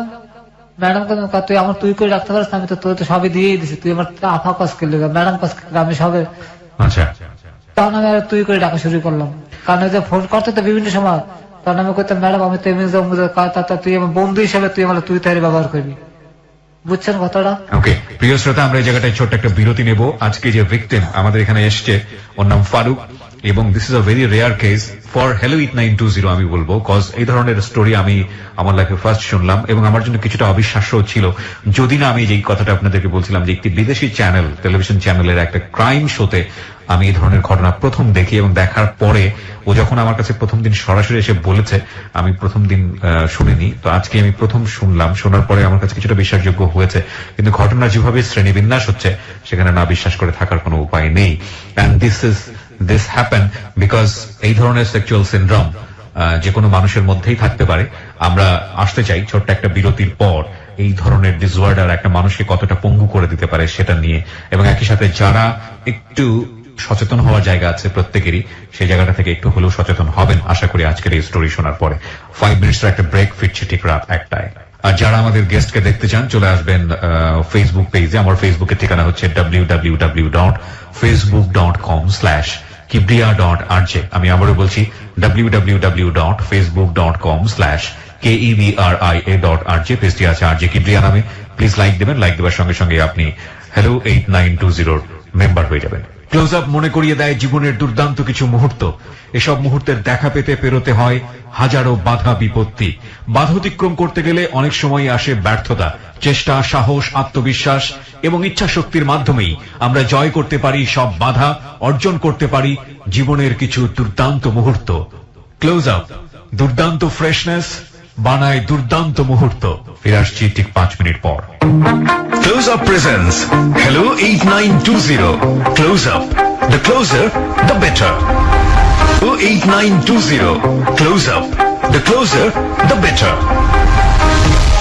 ম্যাডাম তুই আমার তুই করে রাখতে পারিস, আমি তো তোর তো সবই দিয়েই দিছি, তুই আমার আফা কাজ করলি, ম্যাডাম কাজ করলি, আমি সবে।
আচ্ছা,
তখন আমি তুই করে ডাকা শুরু করলাম, কারণ যে ফোন করতে তো বিভিন্ন সময়, তখন আমি কইতাম ম্যাডাম আমি তো এমনি তুই আমার বন্ধু হিসেবে তুই আমার তুই তাই ব্যবহার করবি, বুঝছেন কথাটা? ওকে,
প্রিয় শ্রোতা, আমরা এই জায়গাটায় ছোট্ট একটা বিরতি নেব। আজকে যে ভিকটিম আমাদের এখানে এসছে, ওর নাম ফারুক, এবং this is a very rare case for hello 8920 আমি বলবো, কজ এই ধরনের স্টোরি আমি আমার লাইফে ফার্স্ট শুনলাম এবং আমার জন্য কিছুটা অবিশ্বাস্য ছিল, যদি না আমি যেই কথাটা আপনাদেরকে বলছিলাম যে একটি বিদেশি চ্যানেল, টেলিভিশন চ্যানেলের একটা ক্রাইম শোতে আমি এই ধরনের ঘটনা প্রথম দেখি, এবং দেখার পরে ও যখন আমার কাছে প্রথম দিন সরাসরি এসে বলেছে, আমি প্রথম দিন শুনিনি, তো আজকে আমি প্রথম শুনলাম। শোনার পরে আমার কাছে কিছুটা বিশ্বাসযোগ্য হয়েছে, কিন্তু ঘটনা যেভাবে শ্রেণীবিন্যাস হচ্ছে সেখানে না বিশ্বাস করে থাকার কোনো উপায় নেই। অ্যান্ড দিস হ্যাপেন বিকজ এই ধরনের সেক্সুয়াল সিনড্রোম যে কোনো মানুষের মধ্যেই থাকতে পারে। আমরা আসতে চাই ছোট্ট একটা বিরতির পর এই ধরনের ডিসঅর্ডার একটা মানুষকে কতটা পঙ্গু করে দিতে পারে সেটা নিয়ে, এবং একই সাথে যারা একটু সচেতন হওয়ার জায়গা আছে প্রত্যেকেরই, সেই জায়গাটা থেকে একটু হলেও সচেতন হবেন আশা করি আজকের এই স্টোরি শোনার পরে। 5 মিনিটের একটা ব্রেক, ফিরছে ঠিক রাত 1টায়। আর যারা আমাদের গেস্টকে দেখতে চান চলে আসবেন ফেসবুক পেজে। আমার ফেসবুকের ঠিকানা হচ্ছে www.facebook.com/kibriya.rj। আমি আবারও বলছি www.facebook.com/kibriya.rj। KEBRIA.RJ, পেজটি আছে RJ কিবরিয়া নামে। প্লিজ লাইক দেবেন, লাইক দেওয়ার সঙ্গে সঙ্গে আপনি হ্যালো 8920 মেম্বার হয়ে যাবেন। ক্লোজ আপ মনে করিয়ে দেয় জীবনের দুর্দান্ত কিছু মুহূর্ত। এসব মুহূর্তের দেখা পেতে পেরোতে হয় হাজারো বাধা বিপত্তি। বাধা অতিক্রম করতে গেলে অনেক সময় আসে ব্যর্থতা। চেষ্টা, সাহস, আত্মবিশ্বাস এবং ইচ্ছা শক্তির মাধ্যমেই আমরা জয় করতে পারি সব বাধা, অর্জন করতে পারি জীবনের কিছু দুর্দান্ত মুহূর্ত। ক্লোজ আপ দুর্দান্ত ফ্রেশনেস বানায় দুর্দান্ত মুহূর্ত। ফিরে আসছি ঠিক 5 মিনিট পর।
Close Up presents Hello 8920. Close Up. The closer, the better. Hello 8920. Close Up. The closer, the better.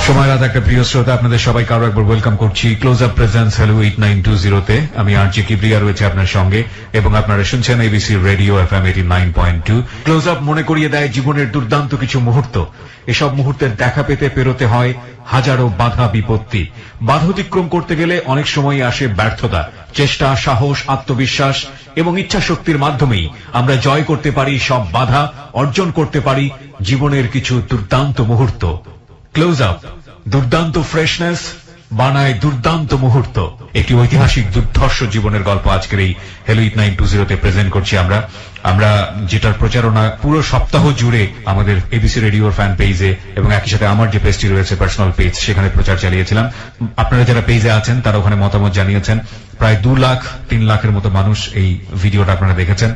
সময় রাত একটা প্রিয় শ্রোতা, আপনাদের সবাইকে আরো একবার ওয়েলকাম করছি ক্লোজ আপ প্রেজেন্টস হ্যালো 8920 তে। আমি RJ কিবরিয়া রয়েছে আপনার সঙ্গে এবং আপনারা শুনছেন ABC radio FM 89.2। Close up মনে করিয়ে দেয় জীবনের দুর্দান্ত কিছু মুহূর্ত। এসব মুহূর্তের দেখা পেতে পেরোতে হয় হাজারো বাধা বিপত্তি। বাধা অতিক্রম করতে গেলে অনেক সময় আসে ব্যর্থতা। চেষ্টা, সাহস, আত্মবিশ্বাস এবং ইচ্ছা শক্তির মাধ্যমেই আমরা জয় করতে পারি সব বাধা, অর্জন করতে পারি জীবনের কিছু দুর্দান্ত মুহূর্ত। ক্লোজ আপ দুর্দান্ত ফ্রেশনেস বানায় দুর্দান্ত মুহূর্ত। একটি ঐতিহাসিক দুর্ধর্ষ জীবনের গল্প আজকের এই হ্যালো 8920 তে প্রেজেন্ট করছি আমরা যেটার প্রচারণা পুরো সপ্তাহ জুড়ে আমাদের ABC রেডিওর ফ্যান পেজে এবং একই সাথে আমার যে পেজটি রয়েছে পার্সোনাল পেজ, সেখানে প্রচার চালিয়েছিলাম। আপনারা যারা পেজে আছেন তারা ওখানে মতামত জানিয়েছেন। প্রায় 2 লাখ 3 লাখের মতো মানুষ এই ভিডিওটা আপনারা দেখেছেন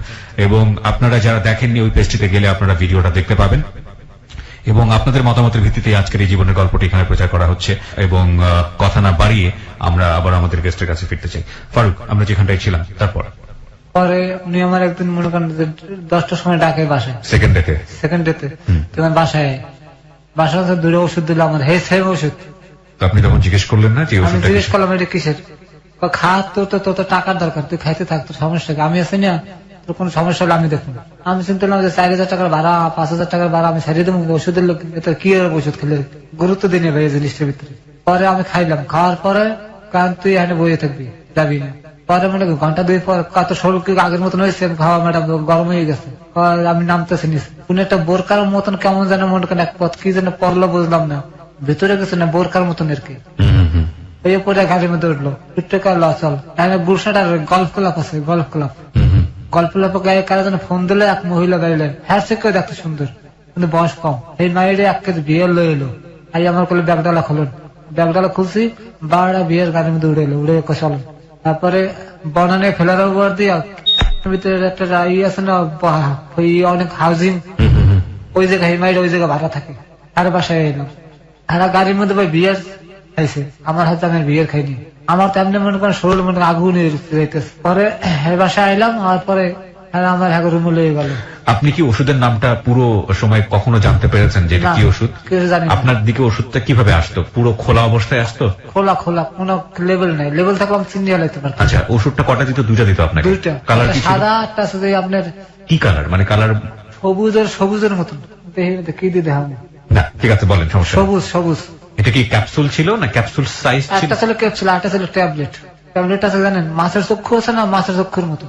এবং আপনারা যারা দেখেননি ওই পেজটিতে গেলে আপনারা ভিডিওটা দেখতে পাবেন এবং আপনাদের মতামতের ভিত্তিতে আজকের এই জীবনের গল্পটি এখানে প্রচার করা হচ্ছে। এবং কথা না বাড়িয়ে আমরা আবার আমাদের গেস্টের কাছে ফিরতে চাই। ফারুক, আমরা যেখানটায় ছিলাম তারপর
পরে উনি আমার একদিন মনে করেন 10টার সময় ডাকে বাসায়, সেকেন্ড ডেতে তোমার বাসায় দূরে ওষুধ দিল আমার, হে সেম ওষুধ।
আপনি তখন জিজ্ঞেস করলেন না যে
আমি জিজ্ঞেস করলাম এটা কিসের? খা, তোর টাকার দরকার, তুই খাইতে থাক, তোর সমস্যা কি? আমি আছি না, তোর কোন সমস্যা হলে আমি দেখুন। আমি চিন্তা করলাম যে 4000 টাকার ভাড়া, 5000 টাকার ভাড়া আমি ছাড়িয়ে দেবো ওষুধের লোক, কি ওষুধ খেলে গুরুত্ব দিনে ভাই এই জিনিসটার ভিতরে। পরে আমি খাইলাম, খাওয়ার পরে কারণ তুই এখানে বইয়ে থাকবি, যাবি না। পরে মনে ঘন্টা 2 পর কত শরীর কি আগের মতন হয়েছে, খাওয়া ম্যাডাম গরম হয়ে গেছে। আমি নামতেছি নিচ্ছি, কোন একটা বোরকার মতন কেমন যেন মনে করেন এক পথ কি যেন পড়লো বুঝলাম না, ভিতরে গেছে না বোরকার মতন আর কি। এই পরে গাড়ির মধ্যে উঠলো, উঠতে কালো চল গুলশাটার গল্ফ ক্লাব আছে, গল্ফ ক্লাব গায়ে কারা যেন ফোন দিলে এক মহিলা গাড়িলেন, হ্যাঁ সে কেউ দেখতে সুন্দর কিন্তু বয়স কম। এই মায়ের এক কেজি বিয়ে লয়ে এলো, আই আমার কোলে ব্যাগডালা খুলুন, ব্যাগডালা খুলছি, 12টা বিয়ের গাড়ির মধ্যে উড়ে এলো, উড়ে চলেন। তারপরে বনানে ফেলার উপর দিয়ে ভিতরে একটা ই আছে না, ওই অনেক হাউজিং, ওই জায়গায় মায়ের ওই জায়গায় ভাড়া থাকে, আর বাসায় এলাম। আর গাড়ির মধ্যে ভাই বিয়ার খাইছে, আমার হাতে আমি বিয়ার খাইনি। আমার তেমনি মনে করেন শরীর মনে আগুন যাইতেছে। পরে বাসায় এলাম, আর পরে আমার রুমে লয়ে গেল।
আপনি কি ওষুধের নামটা পুরো সময় কখনো জানতে পেরেছেন যে এটা কি ওষুধ? আপনার দিকে ওষুধটা কিভাবে আসতো? পুরো খোলা অবস্থায় আসতো? খোলা কোন লেবেল নাই, লেবেল থাকলে আমি চিনি হালাইতে পারতাম। আচ্ছা, ওষুধটা কটা দিত? 2টা দিত আপনাকে? 2টা। কালার কি? সাদা, একটা আছে আপনার কি কালার, মানে কালার সবুজের মতন। কি দিয়ে দেখাবো না, ঠিক আছে বলেন, সমস্যা। সবুজ। এটা কি ক্যাপসুল ছিল না ক্যাপসুল সাইজ ছিল? একটা ছিল ক্যাপসুল, একটা ছিল ট্যাবলেট। ট্যাবলেট আছে জানেন, মাছের চক্ষু আছে না, মাছের চক্ষুর মতো।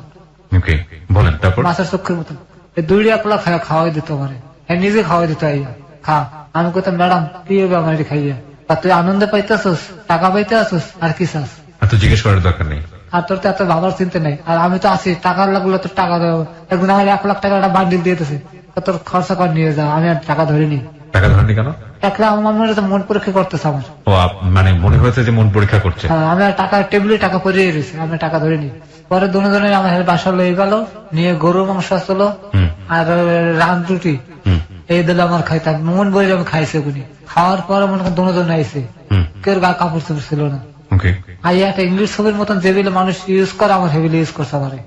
ওকে, বলেন তারপর। মাছের চক্ষুর মতো এই 2টা একলা খাওয়াই দিত পারে, নিজে খাওয়াই দিত, খা। আমি কইতাম ম্যাডাম কি হবে আমার এটা খাইয়া? তুই আনন্দ পাইতেছস, টাকা পাইতে আসস, আর কি চাস? তো জিজ্ঞেস করার দরকার নেই, আর তোর তো এত ভাবার চিন্তা নেই। আর আমি তো আছি, টাকার লাগলো তোর টাকা দেবো। একদিন আমার 1 লাখ টাকা একটা বান্ডিল দিয়েছে, তোর খরচা করে নিয়ে যা। আমি আর টাকা ধরিনি। টাকা ধরেনি কেন? মন পরীক্ষা করতেছে আমার। ও, মানে মনে হয়েছে যে মন পরীক্ষা করছে। আমি টাকা টেবিলে টাকা পরিয়ে রয়েছে, আমি টাকা ধরিনি। পরে দুজনে আমার বাসা লয়ে গেল, নিয়ে গরু মাংস আসলো আর রান রুটি এই দিল আমার খাইতাম, মন বলে আমি খাইছে গুনি। খাওয়ার পরে মনে করেন দুজন আইসে, কেউ গা কাপড় চোপড় ছিল না। একটা ইংলিশ ছবির মতন যেগুলো মানুষ ইউজ করে, আমার হেবিলে ইউজ করছে আমারে।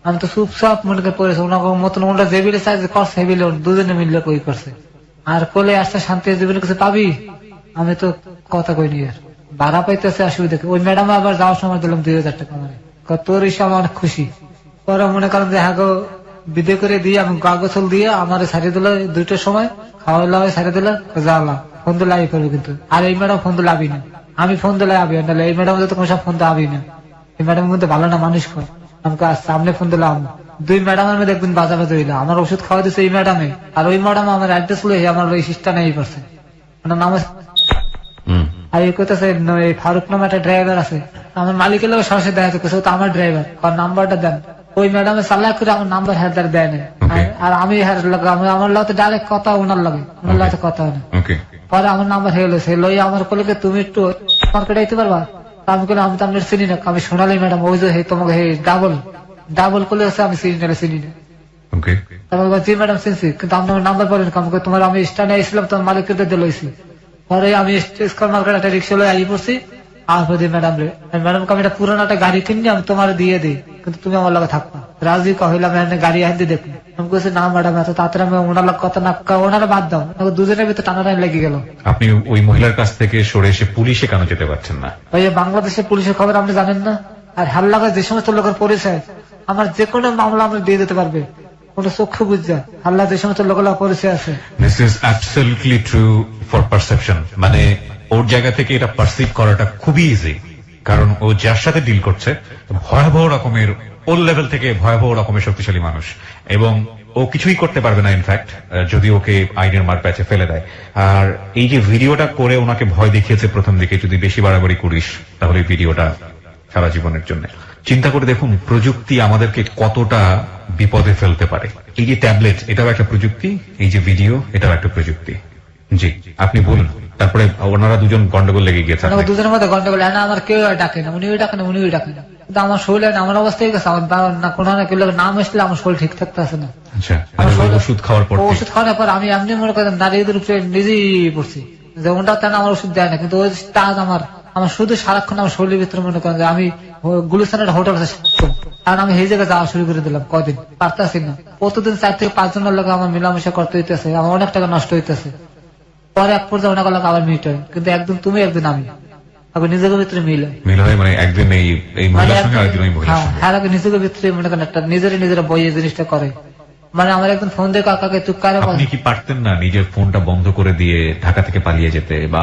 আমি তো চুপচাপ মনে করে পড়েছি, ওনার মতন ওনারা যেগুলো চাইছে করছে, হেবিলে দুজনে মিললে কই করছে। আর কোলে আসতে শান্তি জীবনে কিছু পাবি, আমি তো কথা কইনি। আর ভাড়া পাইতেছে অসুবিধা। ওই ম্যাডাম আবার যাওয়ার সময় দিলাম 2000 টাকা, মানে তোর হিসাবে অনেক খুশি। পরে মনে করেন যে হ্যাঁ বিদে করে দিয়ে আমি গা গোসল দিয়ে আমার ছাড়িয়ে দিল 2টার সময়, খাওয়া দাওয়া ছাড়িয়ে দিল, জ্বালা ফোন দিলে আবি করবো। কিন্তু আর এই ম্যাডাম ফোন দিলে আবি না, আমি ফোন দিলে আবি না। এই ম্যাডাম তো কোনো সব ফোন দিলে আবি না। এই ম্যাডাম কিন্তু ভালো না মানুষ কর, আমাকে সামনে ফোন দিলাম। 2 ম্যাডামের মধ্যে একদিন বাজাবাজি হইলো, আমার ওষুধ খাওয়া দিচ্ছে এই ম্যাডামে, আর ওই ম্যাডাম আমার অ্যাড্রেস লয়ে আমার ওই সিস্টা নেই করছে।
ওনার নাম
হুম।
আর এই করতেছে এই ফারুক নামে একটা ড্রাইভার আছে, আমার মালিকের লোক সরাসরি দেখা যাচ্ছে তো আমার ড্রাইভার, আর নাম্বারটা দেন। ওই ম্যাডামে চালাক করে আমার নাম্বার হেদার দেয় না,
Okay.
আর আমি আমার লোক ডাইরেক্ট কথা ওনার লাগে, ওনার লোক কথা হয় না।
ওকে।
পরে আমার নাম্বার হয়ে গেছে, লই আমার কলিকে তুমি একটু মার্কেটে আইতে পারবা? আমি বললাম আমি তো আপনার চিনি না, আমি সোনালি ম্যাডাম, ওই যে তোমাকে ডাবল করলে হচ্ছে আমি চিনি না।
ওকে।
তারপর জি ম্যাডাম চিনছি, কিন্তু আপনার নাম্বার পড়েন, আমাকে তোমার আমি স্ট্যান্ডে এসেছিলাম, তোমার মালিককে দিয়ে লইছি। পরে আমি স্কোয়ার মার্কেট একটা রিক্সা লয়ে আই পড়ছি, আর ম্যাডাম রে, ম্যাডামকে আমি একটা পুরোনো একটা গাড়ি কিনি, আমি তোমার দিয়ে দিই, কিন্তু তুমি আমার লগে থাকবা। রাজি কহিলাম গাড়ি আনতে দেখি, আমি বলছি না ম্যাডাম এত তাড়াতাড়ি আমি ওনার লগে কথা না, ওনারা বাদ দাও, দুজনের ভিতরে টানাটানি লেগে গেল।
আপনি ওই মহিলার কাছ থেকে সরে এসে পুলিশে কেন যেতে পারছেন না?
ওই যে বাংলাদেশের পুলিশের খবর আপনি জানেন না, আর হাল্লাগা যে সমস্ত লোকের পরিচয়, আমার যে কোনো মামলা আমরা দিয়ে দিতে পারবে, কোনো চক্ষু বুঝা হাল্লা যে সমস্ত লোকের পরিচয় আছে।
This is absolutely true for perception, মানে ওর জায়গা থেকে এটা পারসিভ করাটা খুবই ইজি, কারণ ও যার সাথে ডিল করছে ভয়াবহ রকমের, ওর লেভেল থেকে ভয়াবহ রকমের শক্তিশালী মানুষ, এবং ও কিছুই করতে পারবে না ইনফ্যাক্ট যদি ওকে আইনের মার প্যাচে ফেলে দেয়। আর এই যে ভিডিওটা করে ওনাকে ভয় দেখিয়েছে প্রথম দিকে, যদি বেশি বাড়াবাড়ি করিস তাহলে এই ভিডিওটা সারা জীবনের জন্য। চিন্তা করে দেখুন প্রযুক্তি আমাদেরকে কতটা বিপদে ফেলতে পারে। এই যে ট্যাবলেট, এটাও একটা প্রযুক্তি, এই যে ভিডিও, এটাও একটা প্রযুক্তি। জি, আপনি বলুন। তারপরে ওনারা দুজন গন্ডগোল লেগে গিয়েছে।
দুজনের মধ্যে গন্ডগোল, না আমার কেউ ডাকে না, উনিও ডাকে না উনিও ডাকে না, কিন্তু আমার শরীরে আমার অবস্থা হয়ে গেছে, আমার না কোনো না কেউ নাম আসলে আমার শরীর ঠিক থাকতে আছে না।
আচ্ছা, ওষুধ খাওয়ার পর?
ওষুধ খাওয়ার পর আমি এমনি মনে করেন দাঁড়িয়ে নিজেই পড়ছি, যেমনটা তেন আমার ওষুধ দেয় না, কিন্তু ওই তাজ আমার শুধু সারাক্ষণ আমার শরীরের ভিতরে মনে করেন যে আমি গুলিস্তানের হোটেল আছে, কারণ আমি এই জায়গায় যাওয়া শুরু করে দিলাম, কদিন পারতেছি না, প্রতিদিন 4 থেকে 5 জনের লোক আমার মেলামেশা করতে হইতেছে, আমার অনেক টাকা নষ্ট হইতেছে। পরে এক পর্যায়ে অনেক লোক আবার মিট হয়, কিন্তু একদিন তুমি একদিন আমি, আবার নিজেকে ভিতরে মিল হয়,
মানে একদিন এই মহিলার সঙ্গে আরেকদিন ওই মহিলার সঙ্গে।
হ্যাঁ, নিজেকে ভিতরে মনে করেন একটা নিজেরা বইয়ে জিনিসটা করে, মানে আমার একদম ফোন দিয়ে কাকাকে তুই কারে
আপনি কি পারতেন না নিজের ফোনটা বন্ধ করে দিয়ে ঢাকা থেকে পালিয়ে যেতে? বা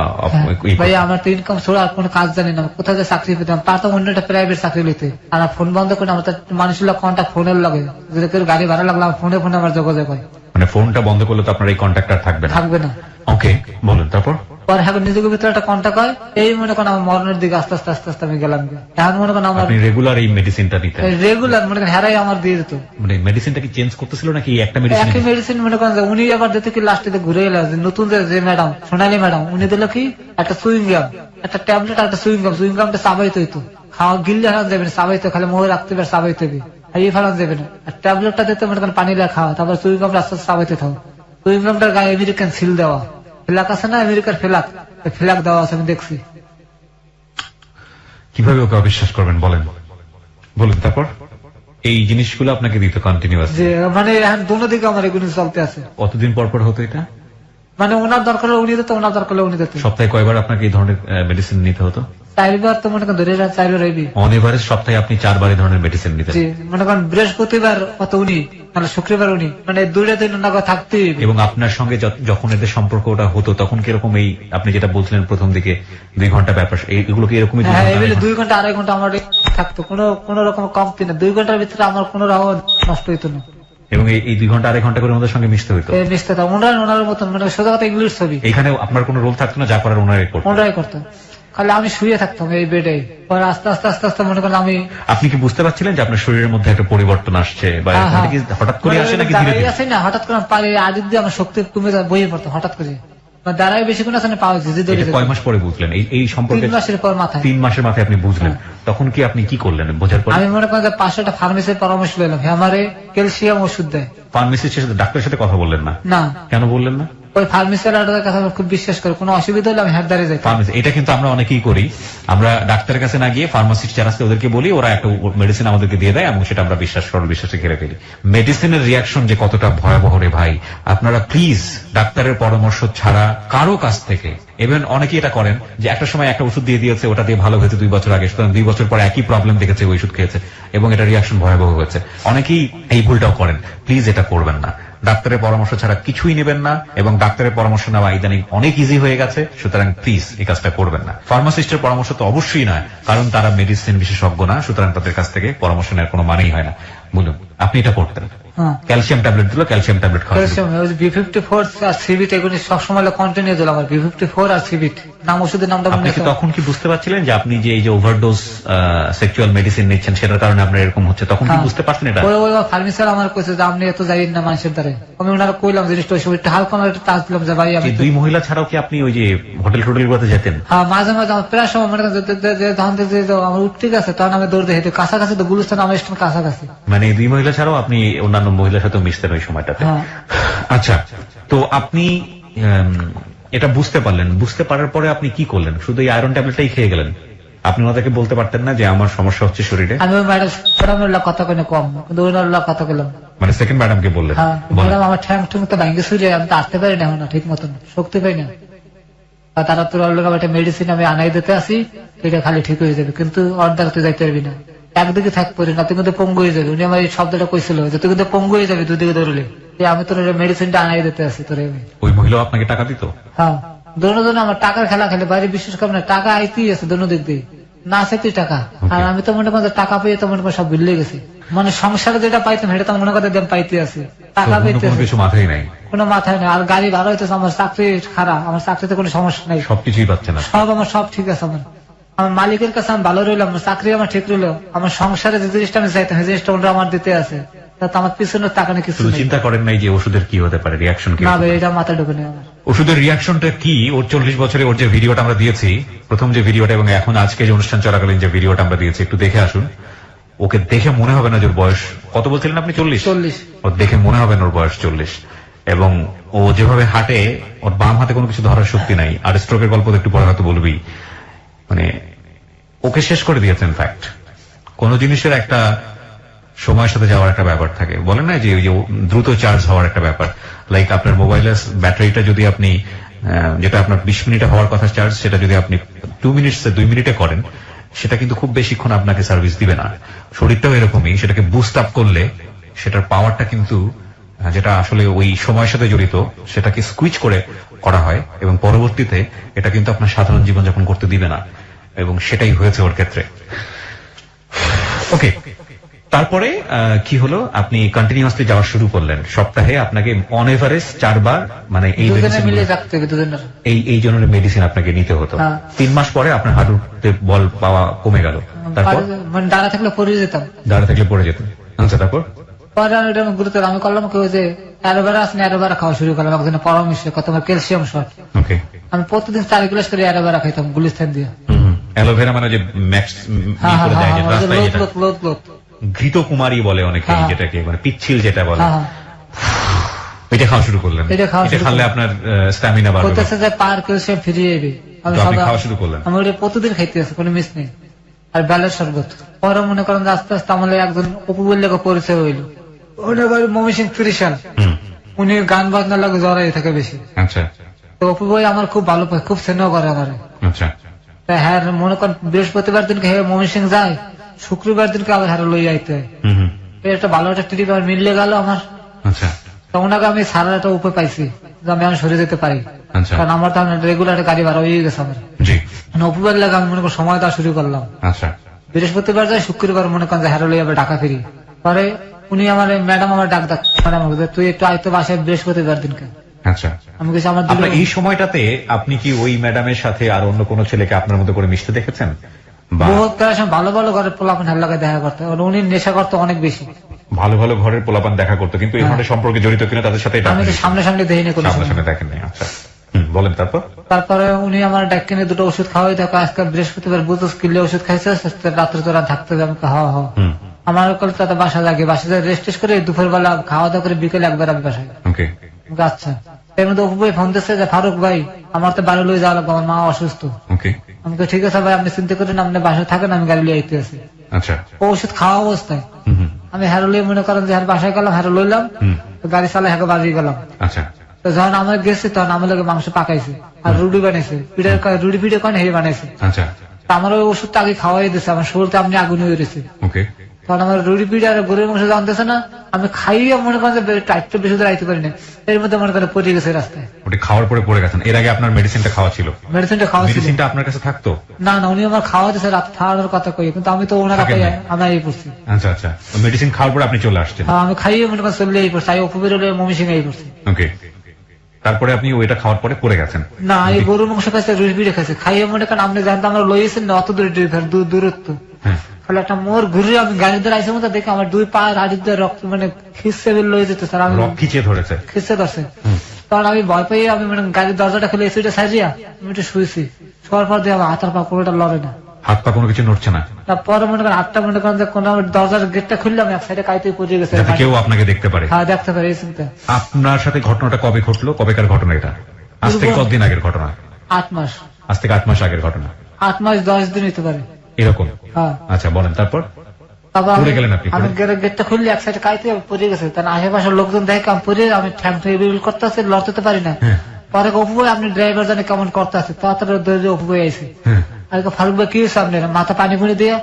ভাই আমার তো ইনকাম ছাড়া আর কোনো কাজ জানি না, কোথায় যে চাকরি পেতাম, পারতাম অন্য একটা প্রাইভেট চাকরি নিতে, আর ফোন বন্ধ করে আমার মানুষের কন্ট্যাক্ট ফোনের লাগে, যদি কেউ গাড়ি ভাড়া লাগলো আমার ফোনে আমার যোগাযোগ হয়।
মানে ফোনটা বন্ধ করলে তো আপনার এই কন্ট্যাক্টর থাকবে না। ওকে, বলুন তারপর।
পরে এখন নিজেকে ভিতরে একটা কন্ট্যাক্ট হয়, এই মনে করেন আমার মরণের দিকে আস্তে আস্তে আমি গেলাম। এখন মনে করেন আমার
রেগুলার এই মেডিসিনটা নিতে
রেগুলার মনে করেন হেরাই আমার দিয়ে দিত,
মানে মেডিসিনটা কি চেঞ্জ করতেছিল নাকি একটা
একই মেডিসিন মনে করেন উনি আবার দিতে কি লাস্টে ঘুরে এলো, নতুন যে ম্যাডাম সোনালী ম্যাডাম, উনি দিল কি একটা সুইং গাম, একটা ট্যাবলেট, একটা সুইং গামটা চাবাইতে হইতো, খাওয়া গিললে হারান যাবে না, চাবাইতে খালি মোহে রাখতে পারে, চাবাইতে হবে, আর এই ফেলান যাবে না। আর ট্যাবলেটটা দিতে মনে করেন পানি দিয়ে খাওয়া, তারপর সুইং গামটা আস্তে আস্তে চাবাইতে থাকো। সুইং গামটার গায়ে আমেরিকান সিল দেওয়া, ফ্ল্যাগ আছে না আমেরিকার ফ্ল্যাগ দেওয়া আছে, আমি দেখছি।
কিভাবে ওকে অবিশ্বাস করবেন বলুন তারপর। এই জিনিসগুলো আপনাকে দিত কন্টিনিউয়াস,
যে মানে এখন দুটো দিকে আমার এগুলো চলতে আছে।
কতদিন পর হতো এটা?
মানে ওনার দরকার উনি দিত, ওনার দরকার উনি দিত।
সপ্তাহে কয়বার আপনাকে এই ধরনের মেডিসিন নিতে হতো?
4 বার তো মনে করেন ধরে 4 বার হইবি।
অন এভারেজ সপ্তাহে আপনি 4 বার এই ধরনের মেডিসিন নিতেন?
জি, মনে করেন বৃহস্পতিবার কত উনি, মানে শুক্রবার উনি, মানে 2 দিন ওনাকে থাকতে হইবে।
এবং আপনার সঙ্গে যখন এদের সম্পর্কটা হতো তখন কিরকম, এই আপনি যেটা বলছিলেন প্রথম দিকে 2 ঘন্টা ব্যাপার, এইগুলো কি এরকমই?
হ্যাঁ, এগুলো 2 ঘন্টা 2.5 ঘন্টা আমার থাকতো, কোনো রকম কমতি না। 2 ঘন্টার ভিতরে আমার কোনো রকম নষ্ট হইতো না।
এবং এই 2 ঘন্টা 2.5 ঘন্টা করে ওনাদের সঙ্গে মিশতে হইতো?
মিশতে থাকতো, ওনার মতন, মানে সোজা কথা ইংলিশ ছবি।
এখানে আপনার কোনো রোল থাকতো না, যা করার
ওনারাই করতো, খালি আমি শুয়ে থাকতাম এই বেডে। পরে আস্তে আস্তে মনে করেন
আপনি কি বুঝতে পারছিলেন যে আপনার শরীরের মধ্যে একটা পরিবর্তন আসছে, বা হঠাৎ করে আসে নাকি ধীরে ধীরে?
আসে না, হঠাৎ করে পায়ে আদিত দিয়ে আমার শক্তি কমে যায়, বইয়ে পড়তো হঠাৎ করে, দাঁড়ায় বেশিক্ষণ আসে না, পাওয়া যায়।
কয় মাস পরে বুঝলেন এই সম্পর্কে?
3 মাসের পর মাথায়।
3 মাসের মাথায় আপনি বুঝলেন, তখন কি আপনি কি করলেন বোঝার পর?
আমি মনে করেন 500টা ফার্মেসির পরামর্শ নিলাম, আমারে ক্যালসিয়াম ওষুধ দেয়।
ফার্মেসিস্টের সাথে, ডাক্তারের সাথে কথা বললেন না?
না।
কেন বললেন না?
ওই ফার্মেসির কথা খুব বিশ্বাস করে, কোনো অসুবিধা হলে আমি হাতদারে যাই।
ফার্মেসি, এটা কিন্তু আমরা অনেকেই করি, আমরা ডাক্তারের কাছে না গিয়ে ফার্মাসিস্ট যারা আছে ওদেরকে বলি, ওরা একটা মেডিসিন আমাদেরকে দিয়ে দেয় এবং সেটা আমরা বিশ্বাসে ঘিরে ফেলি। মেডিসিনের রিয়াকশন যে কতটা ভয়াবহ রে ভাই, আপনারা প্লিজ ডাক্তারের পরামর্শ ছাড়া কারো কাছ থেকে, ইভেন অনেকেই এটা করেন যে একটা সময় একটা ওষুধ দিয়ে দিয়েছে, ওটা দিয়ে ভালো হয়েছে 2 বছর আগে, সুতরাং 2 বছর পরে একই প্রবলেম দেখেছে, ওই ওষুধ খেয়েছে এবং এটা রিয়াকশন ভয়াবহ হয়েছে। অনেকেই এই ভুলটাও করেন, প্লিজ এটা করবেন না। ডাক্তারের পরামর্শ ছাড়া কিছুই নেবেন না, এবং ডাক্তারের পরামর্শ নেওয়া ইদানিং অনেক ইজি হয়ে গেছে, সুতরাং প্লিজ এই কাজটা করবেন না। ফার্মাসিস্টের পরামর্শ তো অবশ্যই নয়, কারণ তারা মেডিসিন বিশেষজ্ঞ না, সুতরাং তাদের কাছ থেকে পরামর্শ নেওয়ার কোনো মানেই হয় না। বলুন, আপনি এটা করতেন?
হ্যাঁ।
ক্যালসিয়াম ট্যাবলেট দিল, ক্যালসিয়াম ট্যাবলেট খাওয়া শুরু।
ক্যালসিয়াম ওই B54 আর সিবিট এগুলি সবসময় কন্টিনিউ দিল আমার, B54 আর সিবিট, নাম ওষুধের নামটা মনে
আপনি কি
আছে।
তখন কি বুঝতে পারছিলেন যে আপনি যে এই যে ওভারডোজ সেক্সুয়াল মেডিসিন নিচ্ছেন সেটার কারণে আপনার এরকম হচ্ছে, তখন কি
হ্যাঁ।
বুঝতে পারছেন এটা?
ওই ফার্মেসিয়ার আমার কইছে যে আপনি এত যাইন না মানুষের দ্বারে, আমি ওনারা কইলাম জিনিসটা ওই একটু হালকা একটু টাচ দিলাম যে ভাই আমি
যে দুই মহিলা ছাড়াও কি আপনি ওই যে হোটেল টোটেল গুলোতে যেতেন?
হ্যাঁ মাঝে মাঝে আমার প্রায় সময় মনে করেন যখন থেকে আমার উঠতে গেছে তখন আমি দৌড়তে হেঁটে কাছাকাছি, তো গুলিস্তান আমার স্টেশন কাছাকাছি।
মানে এই দুই মহিলা ছাড়াও আপনি অন্যান্য মহিলার সাথে মিশতেন ওই সময়টাতে?
হ্যাঁ।
আচ্ছা, তো আপনি এটা বুঝতে পারলেন, বুঝতে পারার পরে আপনি কি করলেন? শুধু এই আয়রন ট্যাবলেটটাই খেয়ে গেলেন? আপনি ওনাদেরকে বলতে পারতেন না যে আমার সমস্যা হচ্ছে শরীরে?
আমি ওই ম্যাডাম কথা কেন কম, কিন্তু ওনার কথা বললাম।
মানে সেকেন্ড ম্যাডামকে বললেন?
হ্যাঁ,
বলেন।
ম্যাডাম আমার ঠ্যাং ঠুং তো ভাঙ্গে শুয়ে আমি তো আসতে পারি না এখন, ঠিক মতন শক্তি পাই না। আর তারা তোর একটা মেডিসিন আমি আনাই দিতে আসি, এটা খালি ঠিক হয়ে যাবে, কিন্তু অর্ধেক তুই যাইতে পারবি না, একদিকে থাক পারি না, তুই কিন্তু পঙ্গু হয়ে যাবে। উনি আমার এই শব্দটা কইছিল যে তুই কিন্তু পঙ্গু হয়ে যাবি দুদিকে ধরলে, আমি তোর মেডিসিনটা আনাই দিতে আসি তোর।
ওই মহিলা আপনাকে টাকা দিত?
হ্যাঁ, দোনো আমার টাকার খেলা খেলে বাইরে, বিশেষ করে না টাকা আইতেই আছে দোনো দিক দিয়ে, না আছে তুই টাকা। আর আমি তো মনে করি টাকা পেয়ে তো মনে করি সব ভুলে গেছি, মানে সংসারে যেটা পাইতাম সেটা তো মনে করতে পাইতে আছে, টাকা পেতে
কিছু মাথায় নাই,
কোনো মাথায় নেই। আর গাড়ি ভাড়া হইতেছে, আমার চাকরি খারাপ, আমার চাকরিতে কোনো সমস্যা নাই,
সবকিছুই পাচ্ছে না,
সব আমার সব ঠিক আছে। আমার মালিকের কাছে আমি ভালো রইলাম, আমার চাকরি আমার ঠিক রইলো, আমার সংসারে যে জিনিসটা আমি চাইতাম সেই জিনিসটা ওরা আমার দিতে আছে, তাতে আমার পিছনে টাকা নেই কিছু নেই।
চিন্তা করেন নাই যে ওষুধের কি হতে পারে, রিয়াকশন কি?
না ভাই, এটা মাথায় ঢুকে নেই আমার।
ওষুধের রিয়াকশনটা কি? ওর 40 বছরে ওর যে ভিডিওটা আমরা দিয়েছি, প্রথম যে ভিডিওটা এবং এখন আজকে যে অনুষ্ঠান চলাকালীন যে ভিডিওটা আমরা দিয়েছি, একটু দেখে আসুন। ওকে দেখে মনে হবে না যে ওর বয়স কত বলছিলেন আপনি? 40। ওর দেখে মনে হবে না ওর বয়স 40। এবং ও যেভাবে হাঁটে, ওর বাম হাতে কোনো কিছু ধরার শক্তি নাই। আর স্ট্রোকের গল্প তো একটু পরে হয়তো বলবি। মানে ওকে শেষ করে দিয়েছে। ইনফ্যাক্ট কোন জিনিসের একটা সময়ের সাথে যাওয়ার একটা ব্যাপার থাকে, বলেন না যে ওই যে দ্রুত চার্জ হওয়ার একটা ব্যাপার। লাইক আপনার মোবাইলের ব্যাটারিটা যদি আপনি যেটা আপনার 20 মিনিটে হওয়ার কথা চার্জ, সেটা যদি আপনি 2 মিনিটে করেন, সেটা কিন্তু খুব বেশিক্ষণ আপনাকে সার্ভিস দিবে না। শরীরটাও এরকমই, সেটাকে বুস্ট আপ করলে সেটার পাওয়ারটা কিন্তু যেটা আসলে ওই সময়ের সাথে জড়িত, সেটাকে সুইচ করে করা হয় এবং পরবর্তীতে এটা কিন্তু আপনার সাধারণ জীবনযাপন করতে দিবে না। এবং সেটাই হয়েছে ওর ক্ষেত্রে। ওকে, তারপরে কি হলো? আপনি কন্টিনিউয়াসলি যাওয়া শুরু করলেন। সপ্তাহে আপনাকে অন এভারেজ 4 বার, মানে এই এই জন্য মেডিসিন আপনাকে নিতে হতো। 3 মাস পরে আপনার হাঁটুতে বল পাওয়া কমে গেল। তারপর
মানে দাঁড়া থাকলে পড়ে যেতাম।
দাঁড়া থাকলে পড়ে যেতেন। আচ্ছা, তারপর
পরে আমি গুরুতর আমি করলাম কি, যে অ্যালোভেরা আছে, অ্যালোভেরা খাওয়া শুরু করলাম। একজনের পরামর্শ কত আমার ক্যালসিয়াম শর্ট।
ওকে,
আমি প্রতিদিন 4 গ্লাস করে অ্যালোভেরা খাইতাম গুলিস্তান দিয়ে।
অ্যালোভেরা মানে যে ম্যাক্স করে দেয়, যেটা রাস্তায় ঘৃত কুমারী বলে অনেকে, যেটাকে মানে পিচ্ছিল যেটা বলে, এটা খাওয়া শুরু করলেন। এটা খাওয়ালে আপনার স্ট্যামিনা বাড়বে,
যে পার ক্যালসিয়াম ফিরে যাবে।
আমি খাওয়া শুরু করলাম।
আমি ওটা প্রতিদিন খাইতে আছে, কোনো মিস নেই। আর বেলার শরবত। পরে মনে করেন আস্তে আস্তে আমাদের একজন অপু বললে পরিচয় হইল, ওটা বাড়ি ময়মনসিংহ 30 সাল। উনি গান বাজনা লাগে জড়াই থাকে বেশি।
আচ্ছা,
তো অপু ভাই আমার খুব ভালো পায়, খুব স্নেহ করে আমার।
আচ্ছা,
হ্যাঁ, মনে করেন বৃহস্পতিবার দিনকে ময়মনসিংহ যায়, শুক্রবার দিনকে আবার হারে লই আইতে হয়। একটা ভালো একটা ট্রিপ আমার মিললে গেল আমার।
আচ্ছা,
তো ওনাকে আমি সারা একটা উপায় পাইছি যে আমি সরে যেতে পারি,
আচ্ছা,
কারণ আমার তো রেগুলার গাড়ি ভাড়া হয়ে গেছে আমার।
জি,
অপুবার লাগে আমি মনে করেন সময় দেওয়া শুরু করলাম।
আচ্ছা,
বৃহস্পতিবার যাই, শুক্রবার মনে করেন যে হারে লই আবার ঢাকা ফিরি। পরে উনি আমার ম্যাডাম আমার ডাক তুই একটু আয়তো বাসায় বৃহস্পতিবার দিনকে।
আচ্ছা,
আমি কিছু আমার
এই সময়টাতে আপনি কি ওই ম্যাডামের সাথে আর অন্য কোনো ছেলেকে আপনার মতো করে মিশতে দেখেছেন?
বহুত ভালো ভালো ঘরের পোলাপান হাল্লাকে দেখা করতে, উনি নেশা করতে অনেক বেশি।
ভালো ভালো ঘরের পোলাপান দেখা করতো, কিন্তু এই ধরনের সম্পর্কে জড়িত কিনা তাদের সাথে
আমি সামনে সামনে দেখিনি, কোনো
সামনে দেখেন নাই। আচ্ছা, বলেন।
তারপরে উনি আমার ডাক কিনে 2টো ওষুধ খাওয়াই দেখো, আজকে বৃহস্পতিবার বুঝোস কিনলে ওষুধ খাইছে, রাত্রে তোরা থাকতে হবে। আমি হওয়া আমার কলকাতা বাসা লাগে, বাসায় রেস্ট করে দুপুর বেলা খাওয়া দাওয়া করে বিকেলে একবার আমি বাসায়। আচ্ছা, এর মধ্যে অপু ভাই ফোন দিচ্ছে যে ফারুক ভাই আমার তো বাড়ি লয়ে যাওয়া লাগবে, আমার মা অসুস্থ। আমি তো ঠিক আছে ভাই, আপনি চিন্তা করেন, আপনি বাসায় থাকেন, আমি গাড়ি লিয়ে আইতে আছি। ওষুধ খাওয়া অবস্থায় আমি হ্যারো লিয়ে মনে করেন যে বাসায় গেলাম, হ্যারো লইলাম, গাড়ি চালাই হ্যাঁ বাজিয়ে গেলাম। তো যখন আমার গেছে তখন আমার লোক মাংস পাকাইছে আর রুটি বানাইছে, রুটি পিঠে কন হে বানাইছে। আমার ওই ওষুধটা আগে খাওয়াই দিচ্ছে, আমার শরীরটা আপনি আগুন হয়ে রয়েছে। তখন আমার রুটি পিঠে আর গরুর মাংস জানতেছে না, আমি খাইয়ে মনে করেন যে টাইটটা বেশি দূর আইতে পারি না, এর মধ্যে মনে করেন পড়ে গেছে রাস্তায়।
ওটা খাওয়ার পরে পড়ে গেছেন। এর আগে আপনার মেডিসিনটা খাওয়া ছিল?
মেডিসিনটা খাওয়া ছিল।
মেডিসিনটা আপনার কাছে থাকতো?
না না, উনি আমার খাওয়া দিয়েছে, রাত খাওয়ানোর কথা কই, কিন্তু আমি তো ওনারা
থাকেন নাই?
আমরা এই পড়ছি।
আচ্ছা আচ্ছা, মেডিসিন খাওয়ার পরে আপনি চলে আসছেন?
আমি খাইয়ে মনে করেন চলে এই পড়ছি, আমি উপবের মমি সিং এই পড়ছি।
ওকে, তারপরে আপনি ওইটা খাওয়ার পরে পড়ে গেছেন?
না, এই গরুর মাংস খাইছে, রুটি পিঠে খাইছে, খাইয়ে মনে করেন আপনি জানতে আমরা লইয়েছেন না অত দূরত্ব, খালি একটা মোর ঘুরে আমি গাড়ি ধরে আইসে মতো দেখে আমার দুই পায়ের হাড়ির দিয়ে রক্ত মানে খিসে লয়ে যেতে স্যার, আমি
খিচে ধরেছে,
খিসে ধরছে। তখন আমি ভয় পেয়ে আমি মানে গাড়ির দরজাটা খুলে এসিটা সাজিয়া আমি একটু শুয়েছি, শোয়ার পর দিয়ে আমার হাতার পা কোনোটা লড়ে না,
হাত পা কোনো কিছু নড়ছে না।
পরে মনে করেন হাতটা মনে করেন যে কোন দরজার গেটটা খুললাম, এক সাইডে কাইতে পড়ে গেছে,
কেউ আপনাকে দেখতে পারে?
হ্যাঁ দেখতে পারে, এই চিন্তা।
আপনার সাথে ঘটনাটা কবে ঘটলো, কবেকার ঘটনা এটা? আজ থেকে কতদিন আগের ঘটনা?
8 মাস।
আজ থেকে 8 মাস আগের ঘটনা?
8 মাস 10 দিন হইতে পারে
এরকম।
হ্যাঁ
আচ্ছা বলেন, তারপর
আমি গেটটা খুললে এক সাইডে কাইতে পড়ে গেছে, তার আশেপাশের লোকজন দেখে আমি পড়ে আমি ঠ্যাং করতে আসছি, লড়তে পারি না। পরে অপু ভাই আপনি ড্রাইভার জানে কেমন করতে আছে, তাড়াতাড়ি অপু ভাই আইসি, আর ফারুক ভাই কি হয়েছে আপনার, মাথা পানি ফুনি দিয়ে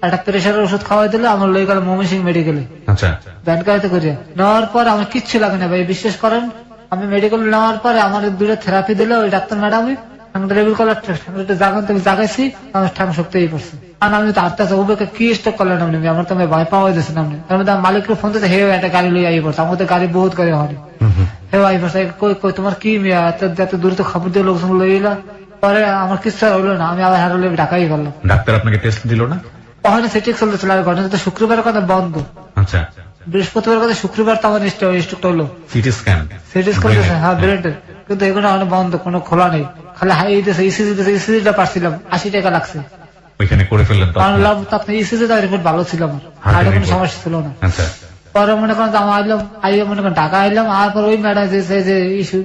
একটা প্রেশারের ওষুধ খাওয়াই দিলে আমার লই গেল ময়মনসিং মেডিকেলে।
আচ্ছা,
ব্যান্ড গাড়িতে করিয়া নেওয়ার পর আমার কিচ্ছু লাগে না ভাই, বিশ্বাস করেন। আমি মেডিকেল নেওয়ার পরে আমার দুটো থেরাপি দিলে ওই ডাক্তার ম্যাডামই জাগান তুমি জাগাইছি, আমার ঠ্যাং শক্তি পড়ছে। আর আমি তো আটটা ওকে কি স্টক করলেন আপনি, আমার তো ভয় পাওয়া দিয়েছেন আপনি, তার মধ্যে মালিককে ফোন দিতে, হে একটা গাড়ি লই আই পড়ছে, আমাদের গাড়ি বহুত গাড়ি হয়, হে আই পড়ছে, কই তোমার কি মেয়ে এত দূর তো খবর দিয়ে লোকজন লই এলা। পরে আমার কিছু হইলো না, আমি আবার হারলে ঢাকাই গেলাম।
ডাক্তার আপনাকে টেস্ট দিল না?
ওখানে সেটিক চলতেছিল, আর ঘটনা তো শুক্রবারের কথা বন্ধ।
আচ্ছা,
বৃহস্পতিবার কথা শুক্রবার তো আমার স্টক হলো
সিটি স্ক্যান
হ্যাঁ ব্রেনের, কিন্তু এগুলো অনেক বন্ধ, কোনো খোলা নেই, খালি হাই দিতেছে, ইসিজিটা পারছিলাম 80 টাকা লাগছে,
ওইখানে করে ফেললেন তো?
ইসিজিটা রিপোর্ট ভালো ছিল আমার, আর কোনো সমস্যা ছিল না।
আচ্ছা,
পরে মনে করেন আমি আইলাম, আইয়া মনে করেন ঢাকা আইলাম, আর পর ওই ম্যাডাম যে ইস্যু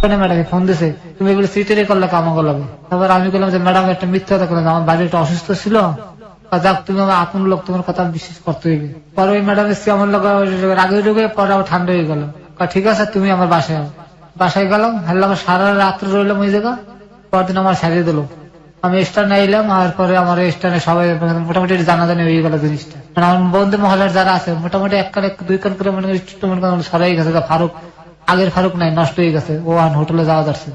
ম্যাডাম ফোন দিছে, তুমি এগুলো সিটেরে করলে কামা করলাম। তারপর আমি বললাম যে ম্যাডাম একটা মিথ্যা কথা করলাম, আমার বাড়ি একটা অসুস্থ ছিল, যাক তুমি আমার আপন লোক, তোমার কথা বিশ্বাস করতে হইবে। পরে ওই ম্যাডাম এসে আমার লোক রাগে ঢুকে, পরে আবার ঠান্ডা হয়ে গেল, ঠিক আছে তুমি আমার বাসায় গেলাম, হারলাম, সারা রাত্র রইলাম ওই জায়গা। পরদিন আমার সারিয়ে দিল, আমি স্টানে আইলাম, আর পরে আমার স্টানে সবাই মোটামুটি জানাজানি হয়ে গেল জিনিসটা। মানে আমার বন্ধু মহলার যারা আছে মোটামুটি এক কান 2 কান করে মনে করি সরাই গেছে, ফারুক আগের ফারুক নাই, নষ্ট হয়ে গেছে, ও হোটেলে যাওয়া যাচ্ছে।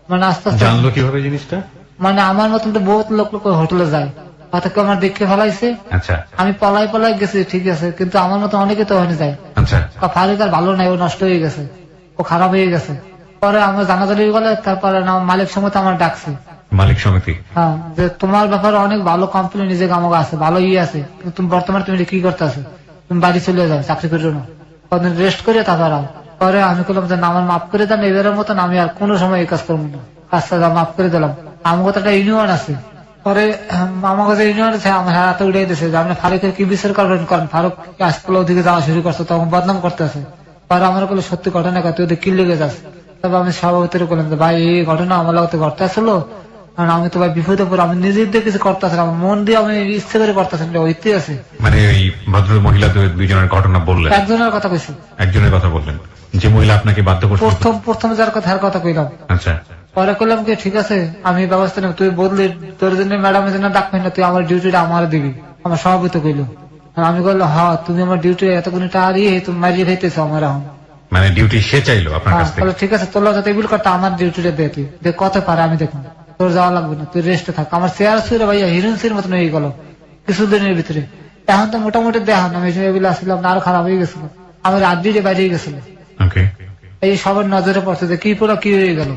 মানে আস্তে আস্তে
জানলো কিভাবে জিনিসটা?
মানে আমার মতন তো বহুত লোক হোটেলে যায়, হয়তো কেউ আমার দেখে ফেলাইছে।
আচ্ছা,
আমি পলাই গেছি ঠিক আছে, কিন্তু আমার মতো অনেকে তো ওখানে যায়।
আচ্ছা,
ফারুক আর ভালো নাই, ও নষ্ট হয়ে গেছে, ও খারাপ হয়ে গেছে। পরে আমার জানাজানি গেলে, তারপরে মালিক সমিতি আমার ডাকছে,
মালিক সমিতি,
হ্যাঁ, যে তোমার ব্যাপারে অনেক ভালো কোম্পানি নিজেকে আমাকে আছে, ভালো আছে, কিন্তু তুমি বর্তমানে তুমি কি করতে আছো, তুমি বাড়ি চলে যাও, চাকরি করো না, কদিন রেস্ট করে তারপর আও। পরে আমি বললাম যে আমার মাফ করে দেন, এবারের মতন আমি আর কোনো সময় এই কাজ করবো না, কাজটা মাফ করে দিলাম। আমার তো একটা ইউনিয়ন আছে, পরে আমার কাছে ইউনিয়ন আছে, আমার হাতে উড়িয়ে দিয়েছে যে আপনি ফারুকের কি বিচার করবেন করেন, ফারুক আজকাল ওদিকে যাওয়া শুরু করছে, তখন বদনাম করতে আছে। পরে আমার বলে সত্যি ঘটনা কথা, ওদের কি লেগে যাচ্ছে। তবে আমি সভাপতির বললাম যে ভাই এই ঘটনা আমার লোক ঘটতে আসলো, কারণ আমি তো ভাই বিপদে পড়ে, আমি নিজের দিয়ে কিছু করতে আসলাম, মন দিয়ে আমি ইচ্ছে করে করতে আসলাম, ঐতিহাসিক আছে।
মানে ওই ভদ্র মহিলা দুইজনের ঘটনা বললেন?
একজনের কথা কইছি।
একজনের কথা বললেন, যে মহিলা আপনাকে বাধ্য করছে?
প্রথম যার কথা কইলাম।
আচ্ছা,
পরে করলাম কি ঠিক আছে আমি ব্যবস্থা নেব, তুই বদলি তোর জন্য ম্যাডামের জন্য ডাকবেন না, তুই আমার ডিউটিটা আমার দিবি, আমার সভাপতি কইলো। আমি বললাম হ্যাঁ তুমি আমার ডিউটি এতক্ষণ তুমি মারিয়ে খাইতেছো আমার এখন,
মানে ডিউটি সে চাইলো আপনার কাছ থেকে?
ঠিক আছে তোর যাতে এগুলো করতে আমার ডিউটিটা দে, তুই দেখ কত পারে আমি দেখুন, তোর যাওয়া লাগবে না, তুই রেস্টে থাক। আমার চেয়ার ছিল ভাইয়া হিরোইন্সের মতন হয়ে গেল কিছুদিনের ভিতরে, এখন তো মোটামুটি দেখান আমি এগুলো আসলাম না, আরো খারাপ হয়ে গেছিল, আমার আড্ডিটা বাইরে গেছিল। এই সবার নজরে পড়ছে যে কি পুরো কি হয়ে গেল,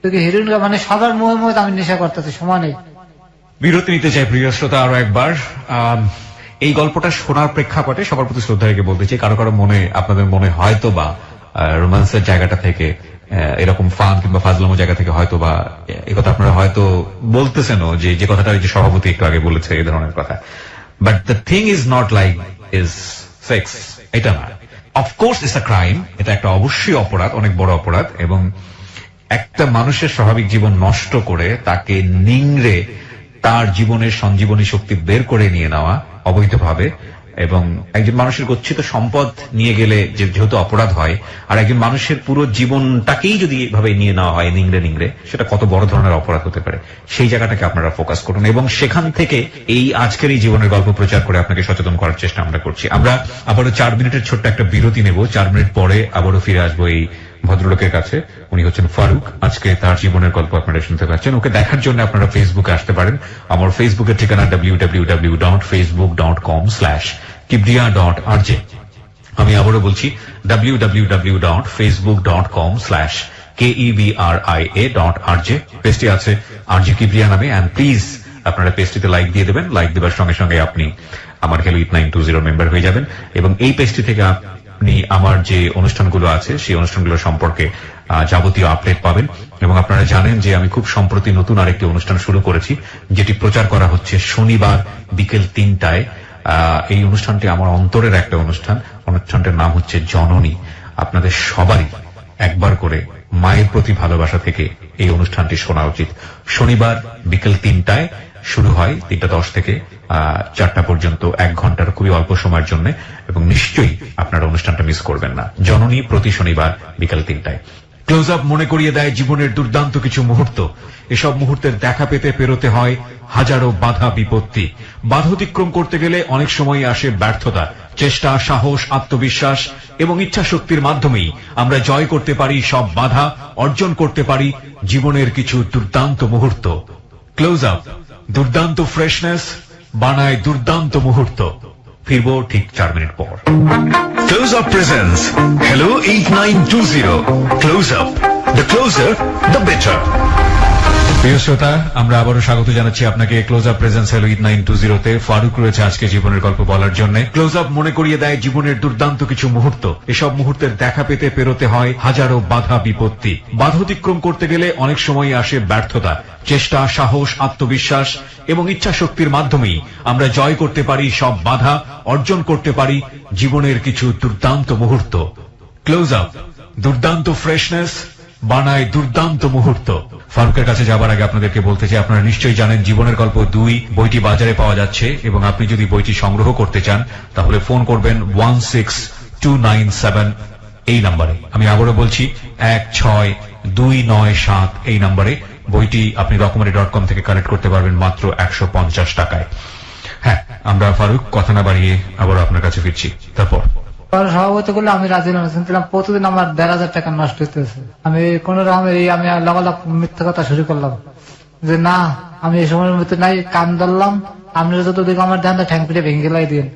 তুই হিরোইন মানে সবার মোহে মোহে আমি নেশা করতেছি সমানে।
বিরতি নিতে চাই প্রিয় শ্রোতা আরো একবার। এই গল্পটা শোনার প্রেক্ষাপটে সবার প্রতি শ্রদ্ধা রেখে বলতে চাই, কারো কারো মনে আপনাদের মনে হয়তো বা রোমান্সের জায়গাটা থেকে এরকম ফান কিংবা ফাজলামো জায়গা থেকে হয়তো বা এই কথা আপনারা হয়তো বলতেছেনও, যে কথাটা ওই যে সভাপতি একটু আগে বলেছে এই ধরনের কথা। But the thing is not like is sex, এটা না। অফকোর্স ইটস আ ক্রাইম, এটা একটা অবশ্যই অপরাধ, অনেক বড় অপরাধ, এবং একটা মানুষের স্বাভাবিক জীবন নষ্ট করে তাকে নিংড়ে তার জীবনের সঞ্জীবনী শক্তি বের করে নিয়ে নেওয়া অবৈধভাবে, এবং একজন মানুষের গচ্ছিত সম্পদ নিয়ে গেলে যেহেতু অপরাধ হয়, আর একজন মানুষের পুরো জীবনটাকেই যদি এভাবে নিয়ে নেওয়া হয় নিংড়ে নিংড়ে, সেটা কত বড় ধরনের অপরাধ হতে পারে, সেই জায়গাটাকে আপনারা ফোকাস করুন এবং সেখান থেকে এই আজকের এই জীবনের গল্প প্রচার করে আপনাকে সচেতন করার চেষ্টা আমরা করছি। আমরা আবারও 4 মিনিটের ছোট্ট একটা বিরতি নেব। 4 মিনিট পরে আবারও ফিরে আসবো এই ভদ্রলোকের কাছে। উনি হচ্ছেন ফারুক। আজকে তার জীবনের গল্প আপনারা শুনতে পাচ্ছেন। ওকে দেখার জন্য আপনারা ফেসবুকে আসতে পারেন। আমার ফেসবুকের ঠিকানা www.facebook.com/kibria.rj। আমি আবারও বলছি www.facebook.com/kebria.rj। পেজটি আছে আরজে কিবরিয়া নামে। এন্ড প্লিজ আপনারা পেজটিতে লাইক দিয়ে দেবেন। লাইক দেওয়ার সঙ্গে সঙ্গে আপনি আমার হেলো 8920 মেম্বার হয়ে যাবেন এবং এই পেজটি থেকে আপনি আমার যে অনুষ্ঠানগুলো আছে সেই অনুষ্ঠানগুলো সম্পর্কে যাবতীয় আপডেট পাবেন। এবং আপনারা জানেন যে আমি খুব সম্প্রতি নতুন আরেকটি অনুষ্ঠান শুরু করেছি, যেটি প্রচার করা হচ্ছে শনিবার বিকেল 3টায়। এই অনুষ্ঠানটি আমার অন্তরের একটা অনুষ্ঠান। অনুষ্ঠানটির নাম হচ্ছে জননী। আপনাদের সবারই একবার করে মায়ের প্রতি ভালোবাসা থেকে এই অনুষ্ঠানটি শোনা উচিত। শনিবার বিকেল 3টায় শুরু হয়, 3:10 থেকে 4টা পর্যন্ত, 1 ঘন্টার খুবই অল্প সময়ের জন্য, এবং নিশ্চয়ই আপনারা অনুষ্ঠানটা মিস করবেন না। জননী প্রতি শনিবার বিকেল 3টায়। ক্লোজ আপ মনে করিয়ে দেয় জীবনের দুর্দান্ত কিছু মুহূর্ত। এসব মুহূর্তের দেখা পেতে পেরোতে হয় হাজারো বাধা বিপত্তি। বাধা অতিক্রম করতে গেলে অনেক সময় আসে ব্যর্থতা। চেষ্টা, সাহস, আত্মবিশ্বাস এবং ইচ্ছা শক্তির মাধ্যমেই আমরা জয় করতে পারি সব বাধা, অর্জন করতে পারি জীবনের কিছু দুর্দান্ত মুহূর্ত। ক্লোজ আপ দুর্দান্ত ফ্রেশনেস বানায় দুর্দান্ত মুহূর্ত। ফিরবো ঠিক 4 মিনিট পর।
Close Up presents Hello 8920. Close Up. The closer, the better.
প্রিয় শ্রোতা, আমরা আবারও স্বাগত জানাচ্ছি আপনাকে ক্লোজ আপ প্রেজেন্স হেলো 8920-তে। ফারুক রয়েছে আজকে জীবনের গল্প বলার জন্য। ক্লোজ আপ মনে করিয়ে দেয় জীবনের দুর্দান্ত কিছু মুহূর্ত। এসব মুহূর্তের দেখা পেতে পেরোতে হয় হাজারো বাধা বিপত্তি। বাধা অতিক্রম করতে গেলে অনেক সময় আসে ব্যর্থতা। চেষ্টা, সাহস, আত্মবিশ্বাস এবং ইচ্ছা শক্তির মাধ্যমেই আমরা জয় করতে পারি সব বাধা, অর্জন করতে পারি জীবনের কিছু দুর্দান্ত মুহূর্ত। ক্লোজ আপ দুর্দান্ত ফ্রেশনেস বানায় দুর্দান্ত মুহূর্ত। ফারুকের কাছে যাবার আগে আপনাদেরকে বলতে চাই, আপনারা নিশ্চয়ই জানেন জীবনের গল্প 2 বইটি বাজারে পাওয়া যাচ্ছে এবং আপনি যদি বইটি সংগ্রহ করতে চান তাহলে ফোন করবেন 16297 এই নাম্বারে। আমি আবারও বলছি 16297 এই নাম্বারে। বইটি আপনি রকমারি.com থেকে কালেক্ট করতে পারবেন মাত্র 150 টাকায়। হ্যাঁ, আমরা ফারুক কথা না বাড়িয়ে আবারও আপনার কাছে ফিরছি। তারপর
সভাপতি করলে আমি রাজি হলাম, শুনছিলাম প্রতিদিন আমার 1,500 টাকা নষ্ট হইতেছে। আমি কোন রকমের আমি লাগালাগ মিথ্যা কথা শুরু করলাম যে না, আমি এই সময়ের মধ্যে নাই, কান ধরলাম। আপনারা যত দিকে আমার ধ্যান ঠ্যাং পিঠে ভেঙে গেলাই দিন,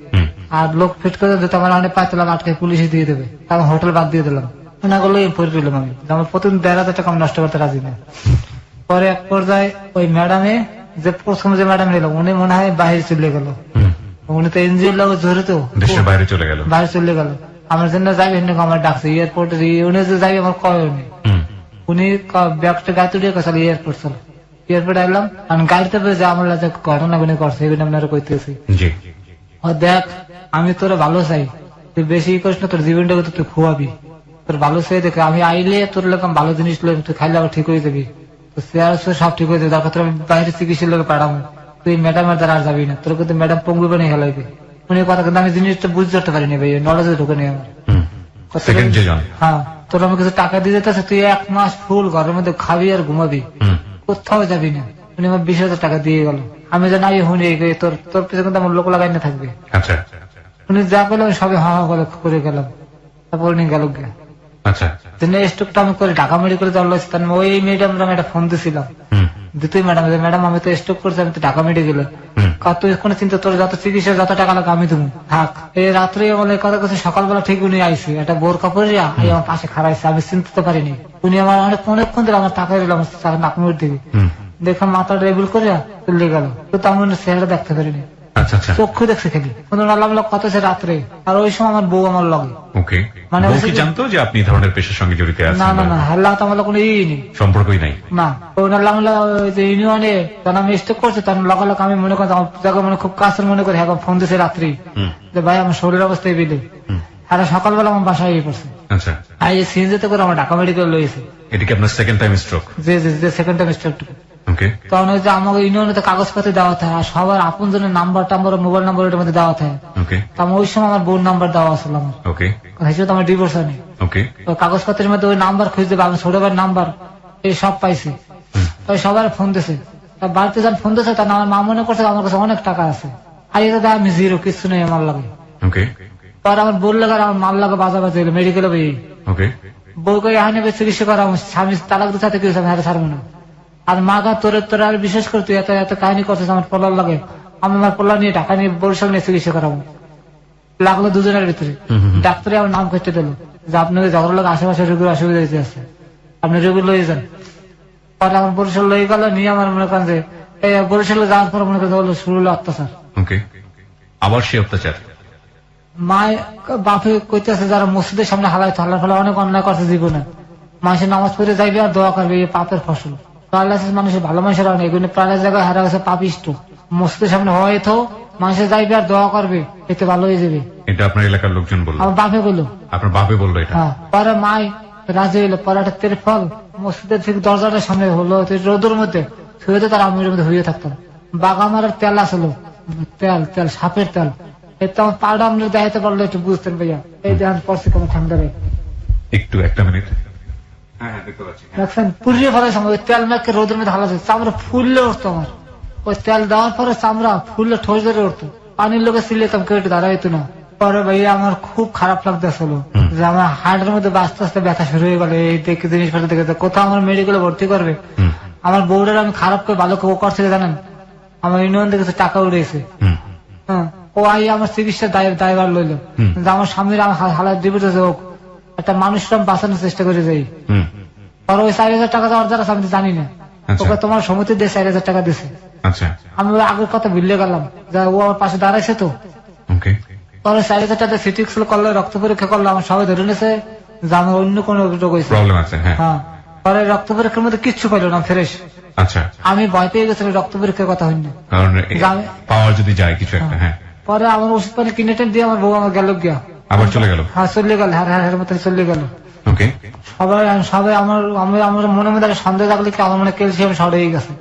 আর লোক ফিট করে দিতে আমার অনেক পাইছিলাম, আটকে পুলিশে দিয়ে দেবে, আমি হোটেল বাদ দিয়ে দিলাম। না করলে পড়ে পেলাম আমি, আমার প্রতিদিন 1,500 টাকা আমি নষ্ট করতে রাজি না। পরে এক পর্যায়ে ওই ম্যাডামে যে প্রথম যে ম্যাডাম নিল, উনি মনে হয় বাইরে চলে গেল। উনি তো এনজিওর লোক জড়িত,
দেশের বাইরে চলে গেল।
আমার জন্য যাবি, আমার ডাকছে এয়ারপোর্টে। উনি যে যাবি আমার কয় উনি, উনি ব্যাগটা গাড়িতে উঠে গেছিল এয়ারপোর্ট। চল এয়ারপোর্টে এলাম, আমি গাড়িতে যে আমার যে ঘটনা গুলি করছে এগুলো আপনারা কইতেছি। দেখ, আমি তোরা ভালো চাই, তুই বেশি করিস না, তোর জীবনটাকে তুই খুয়াবি, তোর ভালো চাই দেখে আমি আইলে তোর লোক ভালো জিনিস তুই খাইলে আবার ঠিক হয়ে যাবি, তোর চেয়ার সব ঠিক হয়ে যাবে। তারপর তোর আমি বাইরে চিকিৎসার লোক পাঠাবো, তুই ম্যাডামের দ্বারা আর যাবি না, তোর কিন্তু ম্যাডাম পঙ্গু বানিয়ে খেলাইবি। উনি কথা কিন্তু আমি জিনিসটা বুঝতে পারতে পারিনি ভাই, নলেজে ঢুকে নেই আমার। হ্যাঁ, তোর আমি কিছু টাকা দিয়ে যেতেছে, তুই 1 মাস ফুল ঘরের মধ্যে খাবি আর ঘুমাবি, কোথাও যাবি না। উনি আমার 20,000 টাকা দিয়ে গেল। আমি জানি হুনি তোর তোর পিছনে কিন্তু আমার লোক লাগাই না থাকবে। উনি যা করলো সবে হা করে গেলাম। তারপর উনি গেল গিয়া স্টকটা আমি করে ঢাকা মেডিকেলে যাওয়া লাগছে। ওই ম্যাডাম আমি একটা ফোন দিয়েছিলাম, দ্বিতীয় ম্যাডাম আমি তো স্টক করছি, আমি তো ঢাকা মেডিকেলে। তুই কোনো চিন্তা, তোর যত চিকিৎসা যত টাকা লাগে আমি দেবো, থাক। এই রাত্রে বলে কথা কথা, সকালবেলা ঠিক উনি আইসি, একটা বোর কাপড় আমার পাশে খারাইছে, আমি চিনতে পারিনি। উনি আমার অনেকক্ষণ ধরে আমার টাকা দিল, আমার নাকমুর দিবি দেখে মাথা রেবুল করে চলে গেল। তো আমি চেহারা দেখতে পারিনি, চক্ষু দেখছে খালি। কত সে রাত্রে, আর ওই সময় আমার বউ আমার লগে।
মানে জানতো যে আপনি ধরনের পেশার সঙ্গে জড়িত আছেন?
না না না, হাল্লা তো আমার কোনো
সম্পর্কই নাই
না। ইউনিয়নে তখন আমি স্টেপ করছি, তখন লাগালাগ আমি মনে করি মানে খুব কাছের মনে করি, এখন ফোন দিয়েছে রাত্রি যে ভাই আমার শরীরের অবস্থায় বিলে। আর সকালবেলা আমার বাসায় পড়ছে, সিএনজিতে করে আমার ঢাকা মেডিকেল লইছে।
এটা কি আপনার সেকেন্ড টাইম স্ট্রোক?
জি জি, সেকেন্ড টাইম স্ট্রোক।
ওকে।
তখন ওই যে আমাকে ইউনিয়নে কাগজপত্র দেওয়া থাকে আর সবার আপন জনের নাম্বার টাম্বার মোবাইল নাম্বার ওটার মধ্যে দেওয়া থাকে।
ওকে।
তো আমার ওই সময় আমার বোন নাম্বার দেওয়া আসলো আমার।
ওকে।
হিসেবে তো আমার ডিভোর্স হয়নি।
ওকে।
ওই কাগজপত্রের মধ্যে ওই নাম্বার খুঁজে দেবে, আমি ছোট ভাইয়ের নাম্বার এই সব পাইছি। ওই সবার ফোন দিছে, বাড়িতে যখন ফোন দিছে তখন আমার মা মনে করছে আমার কাছে অনেক টাকা আছে, আর এটা দেয় আমি জিরো, কিছু নেই আমার লাগে।
ওকে।
পর আমার বোন লাগে আমার মাল লাগে বাজাবাজি এলো মেডিকেলে বই।
ওকে।
বই করে এখানে চিকিৎসা করা আমার স্বামী তালাক দিতে কি আমি হাতে ছাড়বো না। আর মা গা তোর আর বিশেষ করে তুই এত এত কাহিনী করছিস আমার পোলার লাগে, আমি আমার পোলা নিয়ে টাকা নিয়ে বরিশাল নিয়ে চিকিৎসা করাবো। লাগলো দুজনের ভিতরে, ডাক্তারে আমার নাম করতে দিল যে আপনাকে ঝগড়া লাগে আশেপাশে রোগীর অসুবিধা হয়েছে আছে, আপনি রোগী লয়ে যান। পরে আমার বরিশাল লয়ে গেল, নিয়ে আমার মনে করেন যে এই বরিশালে যাওয়ার পর মনে করেন শুরু হলো অত্যাচার।
ওকে। আবার সে অত্যাচার।
মায় বাপে কইতেছে যারা মসজিদের সামনে হালার ফলে অনেক অন্যায় করছে জীবনে, মানুষের নামাজ পড়ে যাইবে আর দোয়া করবে, এই পাপের ফসল। প্যারালাইসিস মানুষের ভালো মানুষের অনেক, এগুলো প্রায় জায়গায় হারা গেছে পাপিষ্ট। মসজিদের সামনে হয়তো মানুষের যাইবে আর দোয়া করবে, এতে ভালো হয়ে যাবে।
এটা আপনার এলাকার লোকজন বললো?
আমার বাপে বললো।
আপনার বাপে বললো এটা?
হ্যাঁ। পরে মাই রাজি হইলো, পরে একটা তেরফল মসজিদের ঠিক দরজাটার সামনে হলো, রোদের মধ্যে শুয়ে তার আমির মধ্যে হইয়ে থাকতাম। বাগামারের তেল আসলো, তেল তেল সাপের তেল, এতে আমার পাউডার আপনি দেখাতে পারলো একটু বুঝতেন ভাইয়া। এই দেখান পড়ছে কোনো ঠান্ডা রে
একটু একটা মিনিট। হ্যাঁ দেখতে পাচ্ছি।
দেখছেন পুড়িয়ে ফেলার সময় ওই তেল মেখে রোদের মধ্যে হালা চামড়া ফুললে উঠতো আমার। ওই তেল দেওয়ার পরে চামড়া ফুললে ঠোঁস ধরে উঠতো, পানির লোকে সিলেতাম কেউ একটু দাঁড়াইতো না। পরে ভাইয়া আমার খুব খারাপ লাগতেছিল যে আমার হার্টের মধ্যে আস্তে আস্তে ব্যথা শুরু হয়ে গেল। এই দেখে জিনিসপত্র দেখে কোথাও আমার মেডিকেলে ভর্তি করবে। আমার বউটার আমি খারাপ করে ভালো করে করছে জানেন, আমার ইউনিয়ন থেকে টাকা উঠেছে। হ্যাঁ, ও আই আমার চিকিৎসার দায়ভার লইল, আমার স্বামীর আমার হালাত ডিভোর্স হয়েছে, হোক একটা মানুষরা বাঁচানোর চেষ্টা করে যাই। পরে ওই 4,000 টাকা দেওয়ার দ্বারা আমি জানি না, ওকে তোমার সমিতি দিয়ে 4,000 টাকা দিছে। আমি ওই আগের কথা ভুলে গেলাম, ও আমার পাশে দাঁড়াইছে তো। পরে 4,000 টাকা সিটি স্কুল করলে, রক্ত পরীক্ষা করলে, আমার সবাই ধরে নিয়েছে যে আমার অন্য কোনো রোগ হয়েছে। হ্যাঁ, পরে রক্ত পরীক্ষার মধ্যে কিচ্ছু পাইল না, ফ্রেশ।
আচ্ছা।
আমি ভয় পেয়ে গেছিলাম রক্ত পরীক্ষার কথা হইনি,
পাওয়ার যদি যায় কিছু একটা। হ্যাঁ।
পরে আমার ওষুধ পানি কিনে টেন দিয়ে আমার বউ আমার গেল গিয়া,
আবার চলে গেল।
হ্যাঁ চলে গেল, হ্যাঁ মতো চলে গেল।
ওকে।
সবাই আমার মনে মধ্যে সন্দেহ থাকলে কি আমার মনে ক্যালসিয়াম শর্ট হয়ে গেছে।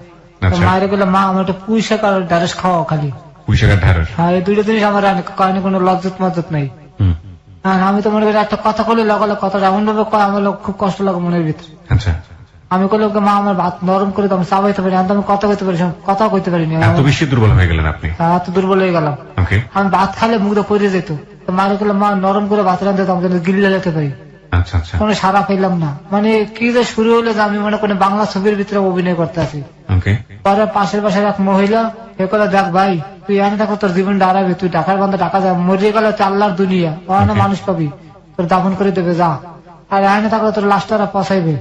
মায়ের বলে মা আমার একটা পুঁই শাক আর ঢ্যাঁড়স খাওয়া খালি।
পুঁই শাক আর ঢ্যাঁড়স? হ্যাঁ,
এই দুইটা জিনিস আমার কারণে কোনো লজ্জত মজ্জত নাই। হ্যাঁ, আমি তো মনে করি একটা কথা বলে লাগালে কথাটা এমন ভাবে কয় আমার খুব কষ্ট লাগে মনের ভিতরে।
আচ্ছা।
আমি কইলে মা আমার ভাত নরম করে আমি চাবাইতে পারি, আমি কথা কইতে পারি, কথা কইতে পারিনি।
এত বেশি দুর্বল হয়ে গেলেন আপনি?
এত দুর্বল হয়ে গেলাম। আমি ভাত খালে মুখটা পড়ে যেত, মারে করলে মা নরম করে ভাত রান্ধতে আমি গিলে যেতে পারি।
আচ্ছা আচ্ছা।
কোনো সারা পেলাম না, মানে কি যে শুরু হলো যে আমি মনে করি বাংলা ছবির ভিতরে অভিনয় করতে আছি। পরে পাশের পাশের এক মহিলা এ করে, দেখ ভাই তুই এনে থাকো, তোর জীবন দাঁড়াবে, তুই টাকার বন্ধ টাকা যা, মরিয়ে গেলে তুই আল্লাহর দুনিয়া, ওখানে মানুষ পাবি, তোর দাফন করে দেবে যা, আর এনে থাকলে তোর লাশটা পচাইবে,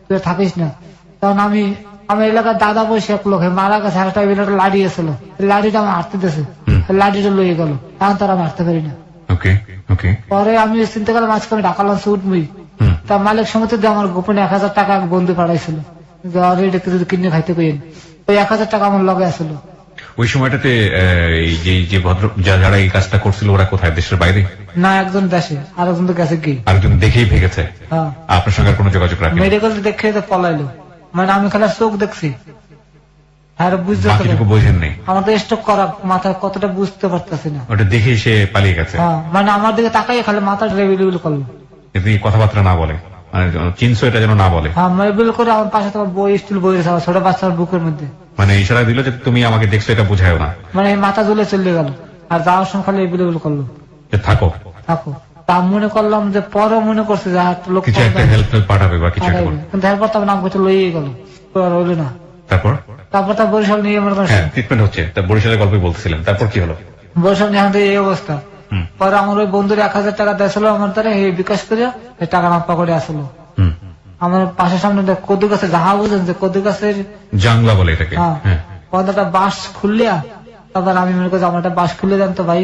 তুই থাকিস না। তখন আমার এলাকার দাদা বসে এক লোক মারা গেছে, একটা লাড়ি এসেছিল, লাড়িটা আমার হাঁটতে দিয়েছে, লাড়িটা লইয়ে গেল, এখন তার আমি হাঁটতে পারি না। পরে আমি চিন্তা করলাম আজকে আমি ঢাকা লঞ্চে উঠবি, তা মালিক সমিতি দিয়ে আমার গোপনে 1,000 টাকা এক বন্ধু পাঠাইছিল, যদি কিনে খাইতে কইন, ওই 1,000 টাকা আমার লগে আসছিল।
ওই সময়টাতে যে ভদ্র যারা এই কাজটা করছিল ওরা কোথায়, দেশের বাইরে?
না, একজন দেশে, আর একজন তো গেছে কি,
আরেকজন দেখেই ভেগেছে।
হ্যাঁ,
আপনার সঙ্গে কোনো যোগাযোগ রাখেন?
মেডিকেল দেখে তো পলাইলো, মানে আমি খালি চোখ দেখছি, আর বুঝতে
বোঝেন নেই।
আমার তো স্ট্রোক করা মাথায় কতটা বুঝতে পারতেছি না,
ওটা দেখে সে পালিয়ে গেছে।
মানে আমার দিকে তাকাই খালি মাথা রেবিল করলো,
কথাবার্তা না বলে, মানে চিনছো এটা যেন না বলে।
হ্যাঁ, রেবিল করে আমার পাশে তোমার বই স্টুল বই রয়েছে, ছোট বাচ্চার বুকের মধ্যে,
মানে ইশারা দিল যে তুমি আমাকে দেখছো, এটা বুঝায় না,
মানে মাথা ঝুলে চলে গেল, আর যাওয়ার সময় খালি রেবিল করলো
যে থাকো
থাকো। তা মনে করলাম যে পরে মনে করছে যে লোক
কিছু একটা হেল্প পাঠাবে বা কিছু একটা,
কিন্তু এরপর তো নাম করতে লইয়ে গেল, রইল না।
তারপর
তার বরিশাল নিয়ে মনে করেন
ট্রিটমেন্ট হচ্ছে, বরিশালের গল্পই বলতেছিলেন, তারপর কি হলো?
বরিশাল নিয়ে এই অবস্থা। পরে আমার ওই বন্ধুর 1,000 টাকা দিয়েছিল আমার দ্বারা, এই বিকাশ করে এই টাকা নাম্পা করে আসলো। আমার পাশের সামনে কদু গাছে, যাহা বুঝেন যে কদু গাছের
জাংলা বলে এটাকে,
পর্দাটা বাঁশ খুললিয়া, তারপর আমি মনে করছি আমার একটা বাঁশ খুলে দেন তো ভাই,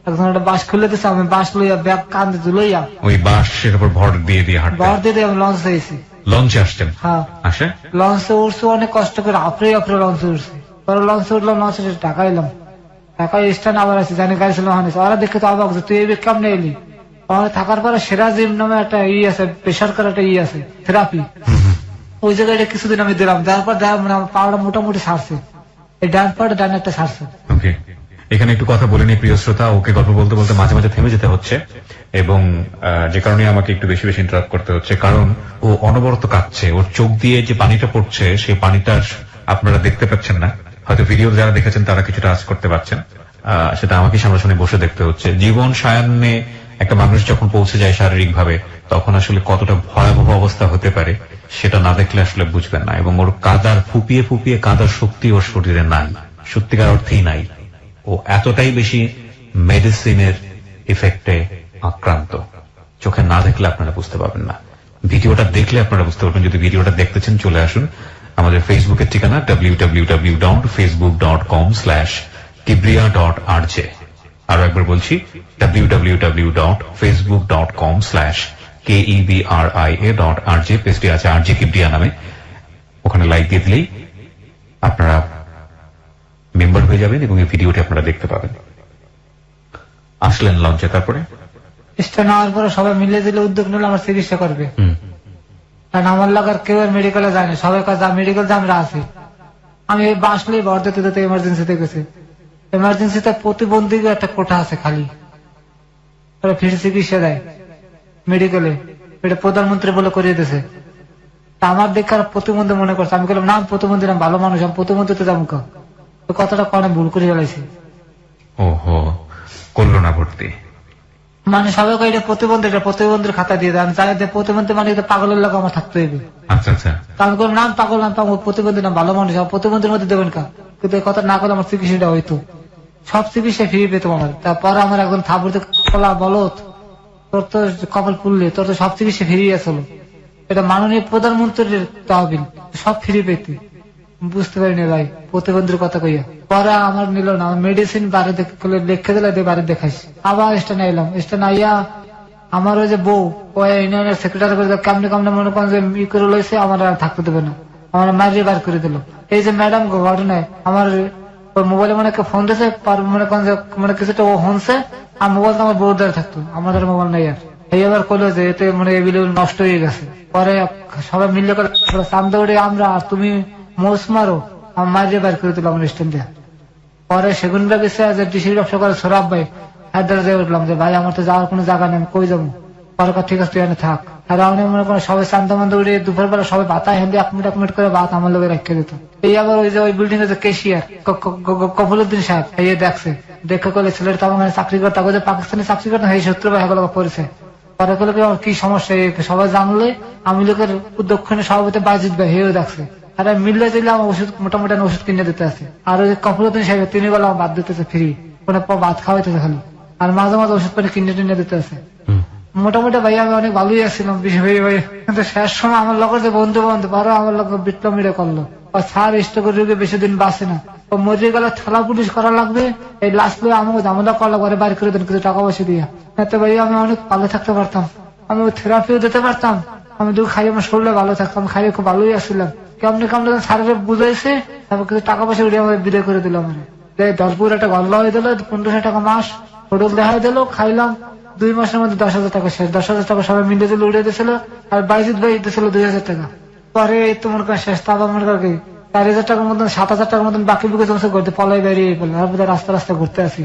একজন একটা বাঁশ খুলে দিচ্ছে, আমি বাঁশ লইয়া ব্যাগ কান্দে ঝুলাইয়া
ওই বাঁশের উপর ভর দিয়ে
ভর দিয়ে আমি লঞ্চ দিয়েছি।
লঞ্চে আসছেন?
হ্যাঁ, আসে লঞ্চে উঠছি, অনেক কষ্ট করে আপড়ে লঞ্চে উঠছি। পরে লঞ্চে উঠলাম, লঞ্চে টাকা এলাম, টাকা স্ট্যান্ড আবার আছে, জানি গাড়ি ছিল ওরা দেখে তো অবাক যে তুই এই কেমন এলি। থাকার পরে সেরাজিম নামে একটা আছে, প্রেশার করে একটা আছে থেরাপি, ওই জায়গাটা কিছুদিন আমি দিলাম, দেওয়ার পর মানে আমার পাওয়াটা মোটামুটি ছাড়ছে, এই ডান পাটা ডান একটা ছাড়ছে।
ওকে, এখানে একটু কথা বলে নি প্রিয় শ্রোতা, ওকে গল্প বলতে বলতে মাঝে মাঝে থেমে যেতে হচ্ছে, এবং যে কারণে আমাকে একটু বেশি বেশি ইন্টারাপ্ট করতে হচ্ছে, কারণ ও অনবরত কাঁদছে। ওর চোখ দিয়ে যে পানিটা পড়ছে সেই পানিটা আপনারা দেখতে পাচ্ছেন না, হয়তো ভিডিও যারা দেখেছেন তারা কিছুটা আজ করতে পারছেন, সেটা আমাকে সামনাসামনি বসে দেখতে হচ্ছে। জীবন সায়ান্নে একটা মানুষ যখন পৌঁছে যায় শারীরিক ভাবে, তখন আসলে কতটা ভয়াবহ অবস্থা হতে পারে সেটা না দেখলে আসলে বুঝবেন না। এবং ওর কাদার ফুপিয়ে ফুপিয়ে কাদার শক্তি ওর শরীরে নাই, সত্যিকার অর্থেই নাই। ও এতটাই বেশি মেডিসিনের ইফেক্টে আক্রান্ত, চোখে না দেখলে আপনারা বুঝতে পারবেন না, ভিডিওটা দেখলে আপনারা বুঝতে পারবেন। যদি ভিডিওটা দেখতেছেন চলে আসুন আমাদের ফেসবুকের ঠিকানা www.facebook.com/kibria.rj। আরো একবার বলছি www.facebook.com/kebria.rj, পেজটি আছে আরজে কিবরিয়া নামে। ওখানে লাইক দিয়ে দিলেই আপনারা মেম্বার হয়ে যাবেন এবং এই ভিডিওটি আপনারা দেখতে পাবেন। আসলেন লঞ্চে, তারপরে
স্টেশন নেওয়ার পরে সবাই মিলে দিলে উদ্যোগ নিলে আমার চিকিৎসা করবে, কারণ আমার লাগার কেউ মেডিকেলে যায়নি, সবাই কাজ মেডিকেল যে আমরা আছি। আমি বাসলেই ভর দিতে দিতে এমার্জেন্সিতে গেছি, এমার্জেন্সিতে প্রতিবন্ধী একটা কোঠা আছে খালি, ওরা ফ্রি চিকিৎসা দেয় মেডিকেলে, এটা প্রধানমন্ত্রী বলে করিয়ে দিয়েছে। তা আমার দেখে আর প্রতিবন্ধী মনে করছে, আমি বললাম না আমি প্রতিবন্ধী না, ভালো মানুষ, আমি প্রতিবন্ধীতে যাবো কথাটা কনে ভুল করে ফেলাইছি।
ওহো, করলো না ভর্তি,
মানে সবাই এটা প্রতিবন্ধী, এটা প্রতিবন্ধীর খাতা দিয়ে দেয়, আমি চাই প্রতিবন্ধী মানে পাগলের লোক আমার থাকতে হইবে।
আচ্ছা আচ্ছা,
আমি বললাম নাম পাগল, নাম পাগল, প্রতিবন্ধী নাম ভালো মানুষ, প্রতিবন্ধীর মধ্যে দেবেন কা, কিন্তু এই কথা না করলে আমার চিকিৎসাটা হইতো, সব চিকিৎসা ফিরে পেতাম আমার। তারপরে আমার একজন থাবুরতে কলা বলো তোর তো কপাল পুললে, তোর তো সব চিকিৎসা ফিরিয়ে আসলো, এটা মাননীয় প্রধানমন্ত্রীর তহবিল, সব ফিরে পেতে। বুঝতে পারিনি ভাই প্রতিবন্ধীর কথা কইয়া, পরে আমার নিল না, মেডিসিন বাড়ি লিখে দিলে বাড়ি দেখাইছি, আবার স্টেশনে এলাম, স্টেশনে আইয়া আমার ওই যে বউ ওই ইউনিয়নের সেক্রেটারি করে কামনে কামনে মনে করেন যে ই করে লইছে, আমার আর থাকতে দেবে না, আমার মারিয়ে বার করে দিল। এই যে ম্যাডাম ঘটনায় আমার মোবাইলে মনে ফোন দিয়েছে, মনে করেন যে মানে কিছুটা ও হনছে, আর মোবাইলটা আমার বউর দ্বারা থাকতো, আমাদের মোবাইল নাই। আর এই আবার করলো যে এতে মানে এগুলো নষ্ট হয়ে গেছে। পরে সবাই মিলে করে চান্দা উঠে আমরা, আর তুমি মোস মারো, আমার মারিয়ে বার করে দিল আমার স্ট্যান্ড দিয়ে। পরে সেগুন গেছে যে ডিসির ব্যবসা করে সৌরভ ভাই, হায়দ্রাবাদ দিয়ে উঠলাম যে ভাই আমার তো যাওয়ার কোনো জায়গা নেই, কই যাবো? পরে ঠিক আছে তুই এনে থাক। আর আমি মনে করেন সবাই চান্দা মান্দা উঠে দুপুর বেলা সবাই ভাতা হেঁদে 1 মিনিট করে ভাত আমার লোকের রেখে দিত। এই আবার ওই যে ওই বিল্ডিং এ যে কেশিয়ার কফলুদ্দিন সাহেব এই দেখছে, দেখে করলে ছেলের তো আমার চাকরি করতে, তাকে যে পাকিস্তানে চাকরি করতে এই 70 ভাই হলো পড়েছে। পরে করলে কি সমস্যা সবাই জানলে, আমি লোকের দক্ষিণে সভাপতি বাজিত ভাই হেও দেখছে, আর মিললে দিলে আমার ওষুধ মোটামুটি ওষুধ কিনে দিতে আছে। আর ওই যে কফলুদ্দিন সাহেব তিনি বলে আমার বাদ দিতেছে ফ্রি, কোনো ভাত খাওয়াইতেছে খালি, আর মাঝে মাঝে ওষুধ পানি কিনে টিনে দিতে আছে। মোটামুটি ভাই আমি অনেক ভালোই আসছিলাম ভাই, কিন্তু শেষ সময় আমার লোকের যে বন্ধু আরো আমার লোক বিপ্লব মিলে করলো, স্যার স্টোকের রোগে বেশি দিন বাঁচে না, ও মরে গেলে থালা পুলিশ করা লাগবে, এই লাস্ট লয়ে আমাকে জামাটা করা ঘরে বাইর করে দেন কিছু টাকা পয়সা দিয়ে, এতে ভাই আমি অনেক ভালো থাকতে পারতাম, আমি থেরাপিও দিতে পারতাম, আমি দুধ খাই আমার শরীরে ভালো থাকতাম, খাইয়ে খুব ভালোই আসছিলাম। কেমন কেমন স্যারের বুঝাইছে, তারপর কিছু টাকা পয়সা উঠে আমাকে বিদায় করে দিলাম। দরপুর একটা গল্লা হয়ে দিল, 1500 টাকা মাস হোটেল দেখাই দিল, খাইলাম, 2 মাসের মধ্যে 10,000 টাকা শেষ। 10,000 টাকা সবাই মিলে দিল, উড়ে দিয়েছিল, আর বাইজিৎ ভাই দিয়েছিল 2,000 টাকা। পরে তোমার কাছে শেষ, তারপর মনে কর 4,000 টাকার মতন 7,000 টাকার মতন বাকি বুকে জমছে করতে পলাই বেরিয়ে পড়লো। তারপর রাস্তা রাস্তা ঘুরতে আসি,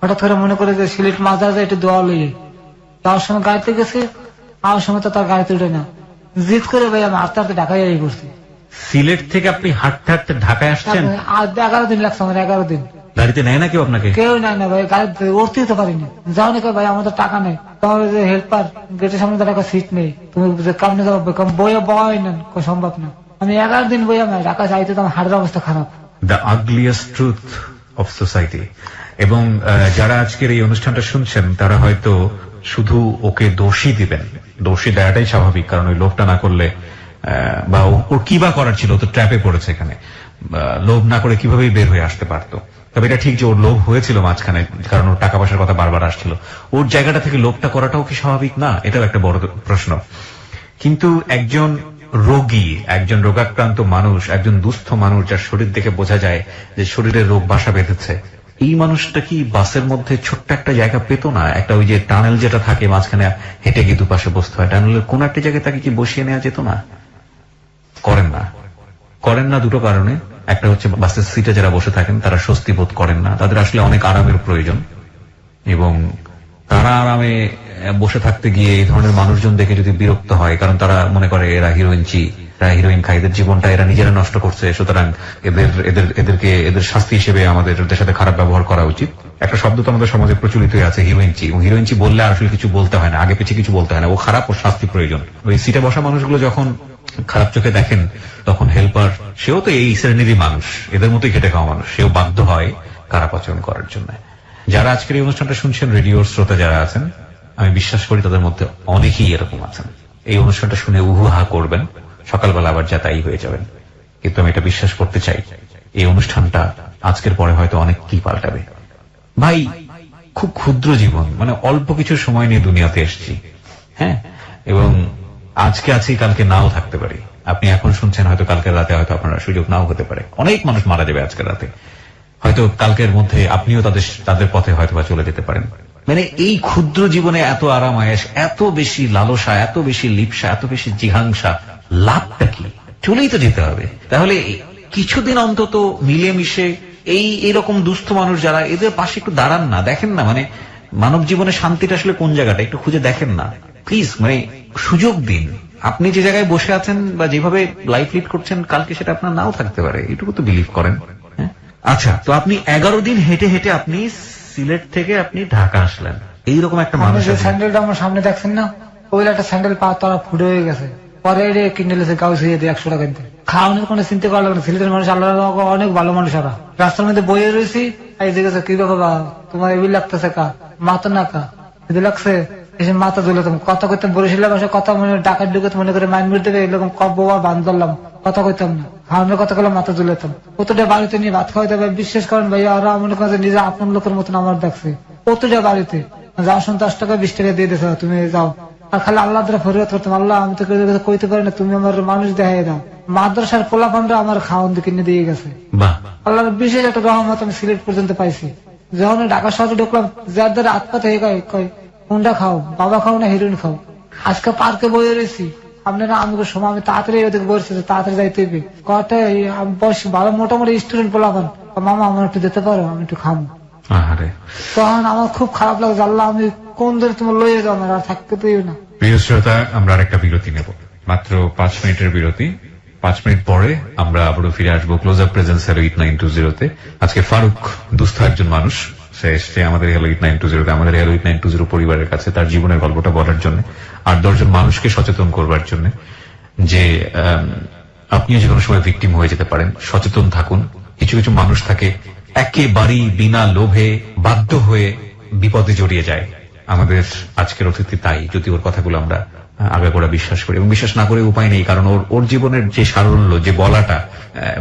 হঠাৎ করে মনে করে যে সিলেট মাঝা যায় একটু দোয়া লইয়ে যাওয়ার সময় গাড়িতে গেছি, আমার সময় তো তার গাড়িতে উঠে না, জিদ করে ভাই আমি হাঁটতে হাঁটতে ঢাকায় যাই করছি।
সিলেট থেকে আপনি হাঁটতে হাঁটতে ঢাকায় আসছেন?
11 দিন লাগছে আমার, 11 দিন।
গাড়িতে নেয় না কেউ আপনাকে?
কেউ নাই না ভাই, গাড়িতে উঠতেই তো পারিনি, যাও না ভাই আমাদের টাকা নেই, তোমার যে হেল্পার গেটের সামনে টাকা সিট নেই, তুমি কামনে যাবো বইয়ে বয় নেন, সম্ভব না। আমি 11 দিন বই আমি ঢাকা যাইতে, আমার হাড়ের অবস্থা খারাপ।
The ugliest truth of society. এবং যারা আজকের এই অনুষ্ঠানটা শুনছেন তারা হয়তো শুধু ওকে দোষী দিবেন, দোষী দেওয়াটাই স্বাভাবিক, কারণ ওই লোভটা না করলে বা ওর কি বা করার ছিল, তো ট্র্যাপে পড়েছে এখানে, লোভ না করে কিভাবেই বের হয়ে আসতে পারতো। তবে এটা ঠিক যে ওর লোভ হয়েছিল মাঝখানে, কারণ ওর টাকা পয়সার কথা বারবার আসছিল, ওর জায়গাটা থেকে লোভটা করাটাও কি স্বাভাবিক না? এটাও একটা বড় প্রশ্ন। কিন্তু একজন রোগী, একজন রোগাক্রান্ত মানুষ, একজন দুস্থ মানুষ যার শরীর দেখে বোঝা যায় যে শরীরে রোগ বাসা বেঁধেছে, এই মানুষটা কি বাসের মধ্যে ছোট্ট একটা জায়গা পেত না? একটা ওই যে টানেল যেটা থাকে মাঝখানে হেঁটে গিয়ে দুপাশে বসতে হয়, টানেলের কোন একটা জায়গায় তাকে কি বসিয়ে নেওয়া যেত না? করেন না দুটো কারণে। একটা হচ্ছে বাসের সিটে যারা বসে থাকেন তারা স্বস্তি বোধ করেন না, তাদের আসলে অনেক আরামের প্রয়োজন, এবং তারা আরামে বসে থাকতে গিয়ে এই ধরনের মানুষজন দেখে যদি বিরক্ত হয়, কারণ তারা মনে করে এরা হিরোইন খায়, এদের জীবনটা এরা নিজেরা নষ্ট করছে, সুতরাং এদের শাস্তি হিসেবে আমাদের ওদের সাথে খারাপ ব্যবহার করা উচিত। একটা শব্দ তো আমাদের সমাজে প্রচলিত আছে হিরোইনচি, এবং হিরোইনচি বললে আসলে কিছু বলতে হয় না, আগে পিছিয়ে কিছু বলতে হয় না, ও খারাপ, ও শাস্তি প্রয়োজন। ওই সিটে বসা মানুষগুলো যখন খারাপ চোখে দেখেন তখন হেল্পার, সেও তো এই শ্রেণীরই মানুষ, এদের মতোই খেটে খাওয়া মানুষ, সেও বাধ্য হয় খারাপ আচরণ করার জন্য। যারা আজকের এই অনুষ্ঠানটা শুনছেন, রেডিওর শ্রোতা যারা আছেন, আমি বিশ্বাস করি তাদের মধ্যে অনেকেই এরকম আছেন। এই অনুষ্ঠানটা শুনে উহুহা করবেন, সকালবেলা আবার যা তাই হয়ে যাবেন, কিন্তু আমি এটা বিশ্বাস করতে চাই এই অনুষ্ঠানটা আজকের পরে হয়তো অনেক কি পাল্টাবে। ভাই, খুব ক্ষুদ্র জীবন, মানে অল্প কিছু সময় নিয়ে দুনিয়াতে এসেছি, হ্যাঁ, এবং আজকে আছি, কালকে নাও থাকতে পারি। আপনি এখন শুনছেন, হয়তো কালকের রাতে হয়তো আপনার সুযোগ নাও হতে পারে। অনেক মানুষ মারা যাবে আজকের রাতে, হয়তো কালকের মধ্যে আপনিও তাদের পথে হয়তো বা চলে যেতে পারেন। মানে এই ক্ষুদ্র জীবনে এত আরাম আয়েশ, এত বেশি লালসা, এত বেশি লিপ্সা, এত বেশি জিঘাংসা, লাভটা কি? চলেই তো যেতে হবে। তাহলে কিছুদিন অন্তত মিলেমিশে এইরকম দুস্থ মানুষ যারা, এদের পাশে একটু দাঁড়ান না, দেখেন না, মানে মানব জীবনে শান্তিটা আসলে কোন জায়গাটা একটু খুঁজে দেখেন না প্লিজ। মানে সুযোগ দিন। আপনি যে জায়গায় বসে আছেন বা যেভাবে লাইফ লিড করছেন, কালকে সেটা আপনার নাও থাকতে পারে, এটুকু তো বিলিভ করেন। আচ্ছা, তো আপনি 11 দিন হেঁটে হেঁটে আপনি সিলেট থেকে আপনি ঢাকা আসলেন, এইরকম একটা মানুষ।
স্যান্ডেলটা আমার সামনে দেখছেন না, ওই একটা স্যান্ডেল পা তারা ফুটে হয়ে গেছে, পরে কিনে নিয়েছে গাউ ছিঁড়ে দিয়ে 100 টাকা দিয়ে। খাওয়ানোর কোনো চিন্তা করা লাগবে না। সিলেটের মানুষ আল্লাহ অনেক ভালো মানুষ। ওরা রাস্তার মধ্যে বইয়ে রয়েছি, এই জিজ্ঞাসা কি বাবা তোমার এগুলি লাগতেছে, কা মাথা না কা যদি লাগছে, এসে মাথা ধুলাতাম, কথা কইতাম, বরিশালের ভাষা কথা মনে ডাকাত ঢুকে মনে করে মাইন মেরে দেবে, এরকম কব্বা বান ধরলাম, কথা কইতাম না, খাওয়ানোর কথা করলাম, মাথা ধুলাতাম। কতটা বাড়িতে নিয়ে ভাত খাওয়াইতে হবে, বিশ্বাস করেন ভাই, ওরা মনে করেন নিজে আপন লোকের মতন আমার দেখছে। কতটা বাড়িতে যাও, 10 টাকা 20 টাকা দিয়ে দিতে, তুমি যাও, আর খালি আল্লাহ দ্বারা ফরিয়াদ করতাম, আল্লাহ আমি তো কইতে পারি না, তুমি আমার মানুষ দেখাই দাও। মাদ্রাসার পোলাপানরা আমার খাওয়ান কিনে দিয়ে গেছে। আল্লাহর বিশেষ একটা রহমত আমি সিলেট পর্যন্ত পাইছি। যখন ঢাকা শহরে ঢুকলাম, যার দ্বারা আত্মাতে কয় কোনটা খাও, বাবা খাও না হিরোইন খাও। আজকে পার্কে বয়ে রয়েছি, আপনারা আমাকে সময় আমি তাড়াতাড়ি ওদিকে বসছি, তাড়াতাড়ি যাইতে হবে কটা, আমি বসি ভালো মোটামুটি স্টুডেন্ট পোলাপান, মামা আমার একটু দিতে পারো, আমি একটু খাবো। তখন আমার খুব খারাপ লাগছে, আল্লাহ আমি কোন ধরে তোমার লইয়ে যাও, আমার আর থাকতে পেয়ে না।
প্রিয় শ্রোতা, আমরা আরেকটা বিরতি নেব, মাত্র 5 মিনিটের বিরতি। 5 মিনিট পরে আমরা আবারও ফিরে আসবো ক্লোজ আপ প্রেজেন্স হ্যালো 8920-তে। আজকে ফারুক দুস্থ একজন মানুষ, সে এসছে আমাদের হ্যালো 8920-তে, আমাদের হ্যালো 8920 পরিবারের কাছে তার জীবনের গল্পটা বলার জন্য, আর 10 জন মানুষকে সচেতন করবার জন্য যে আপনিও যে কোনো সময় ভিকটিম হয়ে যেতে পারেন, সচেতন থাকুন। কিছু কিছু মানুষ থাকে একেবারেই বিনা লোভে বাধ্য হয়ে বিপদে জড়িয়ে যায়। আমাদের আজকের অতিথি তাই, যদি ওর কথাগুলো আমরা আগাগোড়া বিশ্বাস করি, এবং বিশ্বাস না করে উপায় নেই, কারণ ওর জীবনের যে সারল্য, যে বলাটা,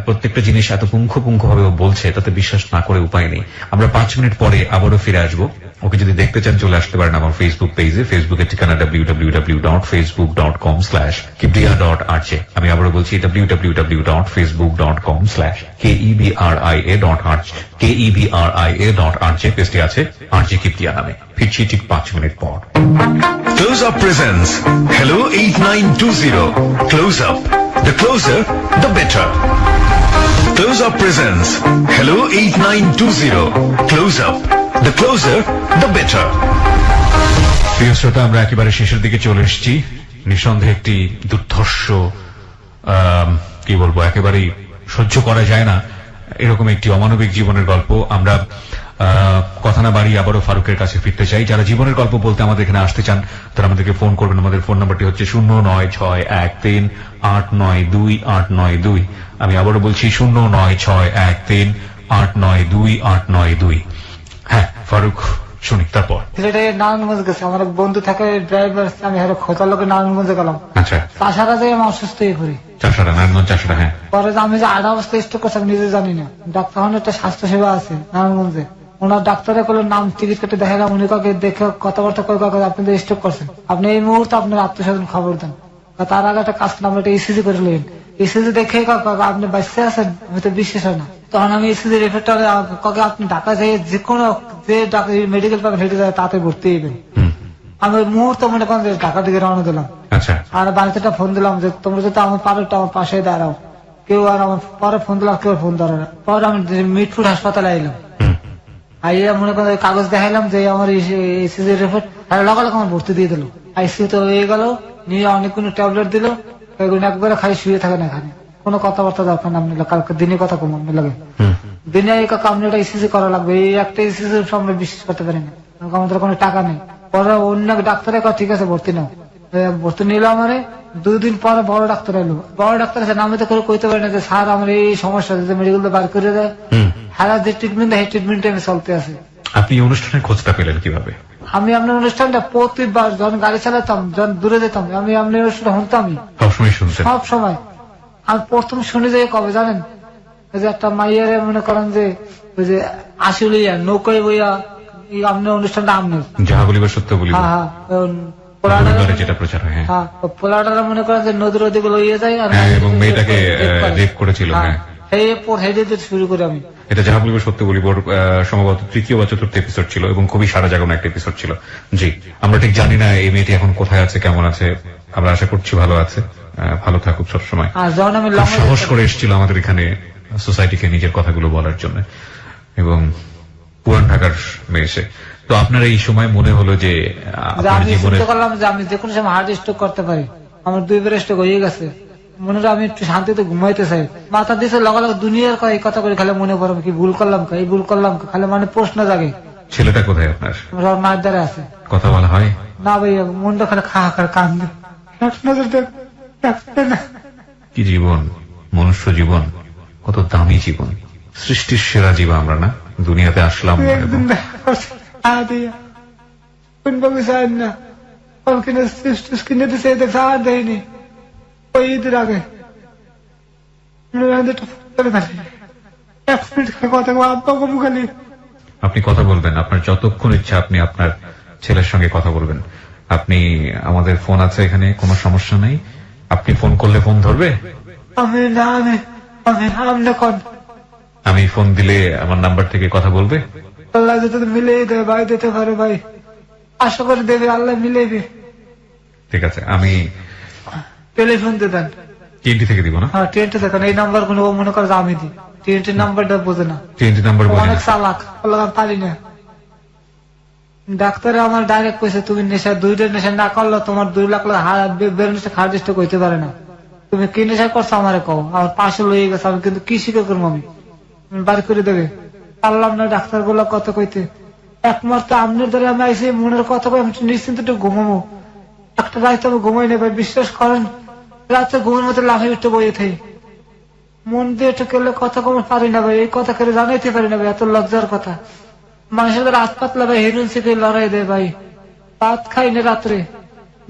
প্রত্যেকটা জিনিস এত পুঙ্খানুপুঙ্খ ভাবে ও বলছে, তাতে বিশ্বাস না করে উপায় নেই। আমরা 5 মিনিট পরে আবারও ফিরে আসবো। ওকে যদি দেখতে চান চলে আসতে পারেন আমার ফেসবুক পেজে, ফেসবুকের ঠিকানা www.facebook.com/kibria.rj। আমি আবারও বলছি www.facebook.com/kebria.rj পেজটি আছে আরজে কিবরিয়া নামে। ফিরছি ঠিক 5 মিনিট পর।
Close Up presents Hello 8920. Close Up. The closer, the better. Close Up presents Hello 8920. Close Up. The closer, the better.
প্রিয় শ্রোতা, আমরা একেবারে শেষের দিকে চলে এসেছি। নিঃসন্দেহে একটি দুর্ধর্ষ, কি বলবো, একেবারেই সহ্য করা যায় না এরকম একটি অমানবিক জীবনের গল্প। আমরা কথা না বাড়িয়ে আবারও ফারুকের কাছে ফিরতে চাই। যারা জীবনের গল্প বলতে আমাদের এখানে আসতে চান তারা আমাদেরকে ফোন করবেন। আমাদের ফোন নাম্বারটি হচ্ছে 09613892892। আমি আবারও বলছি 09613892892। হ্যাঁ ফারুক, শুনি তারপর।
নারায়ণগঞ্জ গেছে, আমার বন্ধু থাকে ড্রাইভার, আমি খোঁজার লোকে নারায়ণগঞ্জে গেলাম।
আচ্ছা,
চাষারা দিয়ে আমি অসুস্থ হয়ে পড়ি।
নারায়ণগঞ্জ চাষারা, হ্যাঁ।
পরে আমি যে 8 অবস্থায় স্ট্রোক করছি আমি নিজে জানি না। ডাক্তার একটা স্বাস্থ্য সেবা আছে নারায়ণগঞ্জে, ওনার ডাক্তারে করলো নাম টিকিট কেটে দেখালাম, উনি কাউকে দেখে কথাবার্তা করে কাউকে আপনি স্ট্রোক করছেন, আপনি এই মুহূর্তে আপনার আত্মীয়স্বজন খবর দেন। তার আগে একটা কাজ করলাম, একটা ইসিজি করে নিলেন। ইসিজি দেখে আপনি বাঁচতে আছেন, হয়তো বিশ্বাস হয় না। তখন আমি ইসিজি রেফারেটরে কাউকে আপনি ঢাকা যাই যে কোনো যে মেডিকেল পাবেন হেঁটে যায় তাতে ভর্তি হইবেন। আমি ওই মুহূর্তে মনে করেন ঢাকা দিকে রওনা দিলাম।
আচ্ছা
আর বাড়িতে একটা ফোন দিলাম যে তোমরা যদি আমার পারো একটু আমার পাশে দাঁড়াও, কেউ আর আমার পরে ফোন দিলাম, কেউ ফোন ধরে না। পরে আমি মিটফুট হাসপাতালে আইলাম, আইয়া মনে করেন কাগজ দেখাইলাম যে আমার এসিজি রিপোর্ট, আর লগালগ আমার ভর্তি দিয়ে দিল। আইসিইউ তো হয়ে গেল, নিয়ে অনেকগুলো ট্যাবলেট দিল, ওইগুলো একবারে খালি শুয়ে থাকেন এখানে, কোনো কথাবার্তা দরকার না। আপনি কালকে দিনে কথা কম আপনি লাগে, দিনে আপনি একটা ইসিজি করা লাগবে, এই একটা ইসিজি আমরা বিশ্বাস করতে পারি না, আমাদের কোনো টাকা নেই। পরে অন্য ডাক্তারে ঠিক আছে ভর্তি নাও, ভর্তি নিল। আমার 2 দিন পরে বড় ডাক্তার এলো, বড় ডাক্তার আছে নামে তো করে কইতে পারি না যে স্যার আমার এই সমস্যা, যে মেডিকেল বার করে দেয়, হারা যে ট্রিটমেন্ট এই ট্রিটমেন্ট আমি চলতে আছে।
আপনি অনুষ্ঠানের খোঁজটা পেলেন কিভাবে?
আমি আপনার অনুষ্ঠানটা প্রতিবার যখন গাড়ি চালাতাম, যখন দূরে যেতাম, আমি আপনার অনুষ্ঠানটা শুনতামই
সবসময় শুনছেন?
সব সময়। আমি প্রথম শুনে যাই কবে জানেন, ওই যে একটা মাইয়ারে মনে করেন যে ওই যে আসলে নৌকায় বইয়া আপনার অনুষ্ঠানটা আপনার
যাহা বলিবার সত্য বলিব,
হ্যাঁ
পরিবারে যেটা প্রচার হয়,
হ্যাঁ পোলাটারা মনে করেন যে নদীর ওদিকে লইয়ে যায়, আর
হ্যাঁ, এবং মেয়েটাকে রেপ করেছিল, হ্যাঁ
শুরু করে আমি।
এটা যাহা বলিবার সত্য বলিব সম্ভবত 3য় বা 4র্থ এপিসোড ছিল এবং খুবই সারা জাগানো একটা এপিসোড ছিল। জি, আমরা ঠিক জানি না এই মেয়েটি এখন কোথায় আছে, কেমন আছে, আমরা আশা করছি ভালো আছে, ভালো থাকুক সবসময়।
আর যখন আমি
খুব সাহস করে এসেছিল আমাদের এখানে সোসাইটিকে নিজের কথাগুলো বলার জন্য, এবং পুরান ঢাকার মেয়ে সে। তো আপনার এই সময় মনে হলো যে আপনার
আমি
জীবনে
চিন্তা করলাম যে আমি যে কোনো সময় হার্ট স্ট্রোক করতে পারি, আমার 2বার স্ট্রোক হয়ে গেছে, মনে হয় আমি একটু শান্তিতে ঘুমাইতে চাই, মাথা দিয়েছে লগালগ দুনিয়ার এই কথা করে খালি মনে পড়ে কি ভুল করলাম, এই ভুল করলাম, খালি মানে প্রশ্ন জাগে।
ছেলেটা কোথায় আপনার?
আমার মায়ের দ্বারা আছে,
কথা বলা হয়
না ভাই, মনটা খালি খা খা কান্দে।
কি জীবন, মনুষ্য জীবন কত দামি জীবন, সৃষ্টির সেরা জীব আমরা না, দুনিয়াতে আসলাম
একদিন কোনভাবে চাই না কিনে দিছে, দেখছে আর দেয়নি, ওই ঈদের আগে কথা আব্বা কবু খালি।
আপনি কথা বলবেন, আপনার যতক্ষণ ইচ্ছা আপনি আপনার ছেলের সঙ্গে কথা বলবেন। আপনি আমাদের ফোন আছে এখানে, কোনো সমস্যা নাই, আপনি ফোন করলে ফোন ধরবে?
আমি না আমি আমি আমনে কোন
আমি ফোন দিলে আমার নাম্বার থেকে কথা বলবে?
আল্লাহ যদি মিলিয়ে দেবে ভাই, দিতে পারে ভাই, আশা করে দেবে, আল্লাহ মিলেবে।
ঠিক আছে, আমি
টেলিফোন দেবেন,
TNT থেকে দিব না?
হ্যাঁ TNT দেখেন, এই নাম্বার গুলো মনে করে আমি দিই, TNT নাম্বারটা বোঝে না,
TNT নাম্বার
অনেক চালাক, পারি না। ডাক্তারে আমার ডাইরেক্ট কইছে তুমি নেশা 2টা নেশা না করলে তোমার 2 লাখ বেরোনিসে হার্ট স্ট্রোক হইতে পারে না, তুমি কি নেশা করছো আমারে কও, আমার পাশে লইয়ে গেছে, আমি কিন্তু কি শিখে করবো, আমি বাড়ি করে দেবে। পারলাম না ডাক্তার গুলো কত কইতে, একমাত্র আপনার দ্বারা আমি আইসি মনের কথা কই, আমি নিশ্চিন্ত একটু ঘুমাবো, একটা রাত আমি ঘুমাই না ভাই, বিশ্বাস করেন, রাতে ঘুমের মধ্যে লাফে উঠতে বইয়ে থাই, মন দিয়ে একটু কেলে কথা কম পারি না ভাই, এই কথা করে জানাইতে পারি না ভাই, এত লজ্জার কথা। মানুষের রাত পাতলা ভাই হেরুন থেকে লড়াই দেয় ভাই, ভাত খাই না রাত্রে,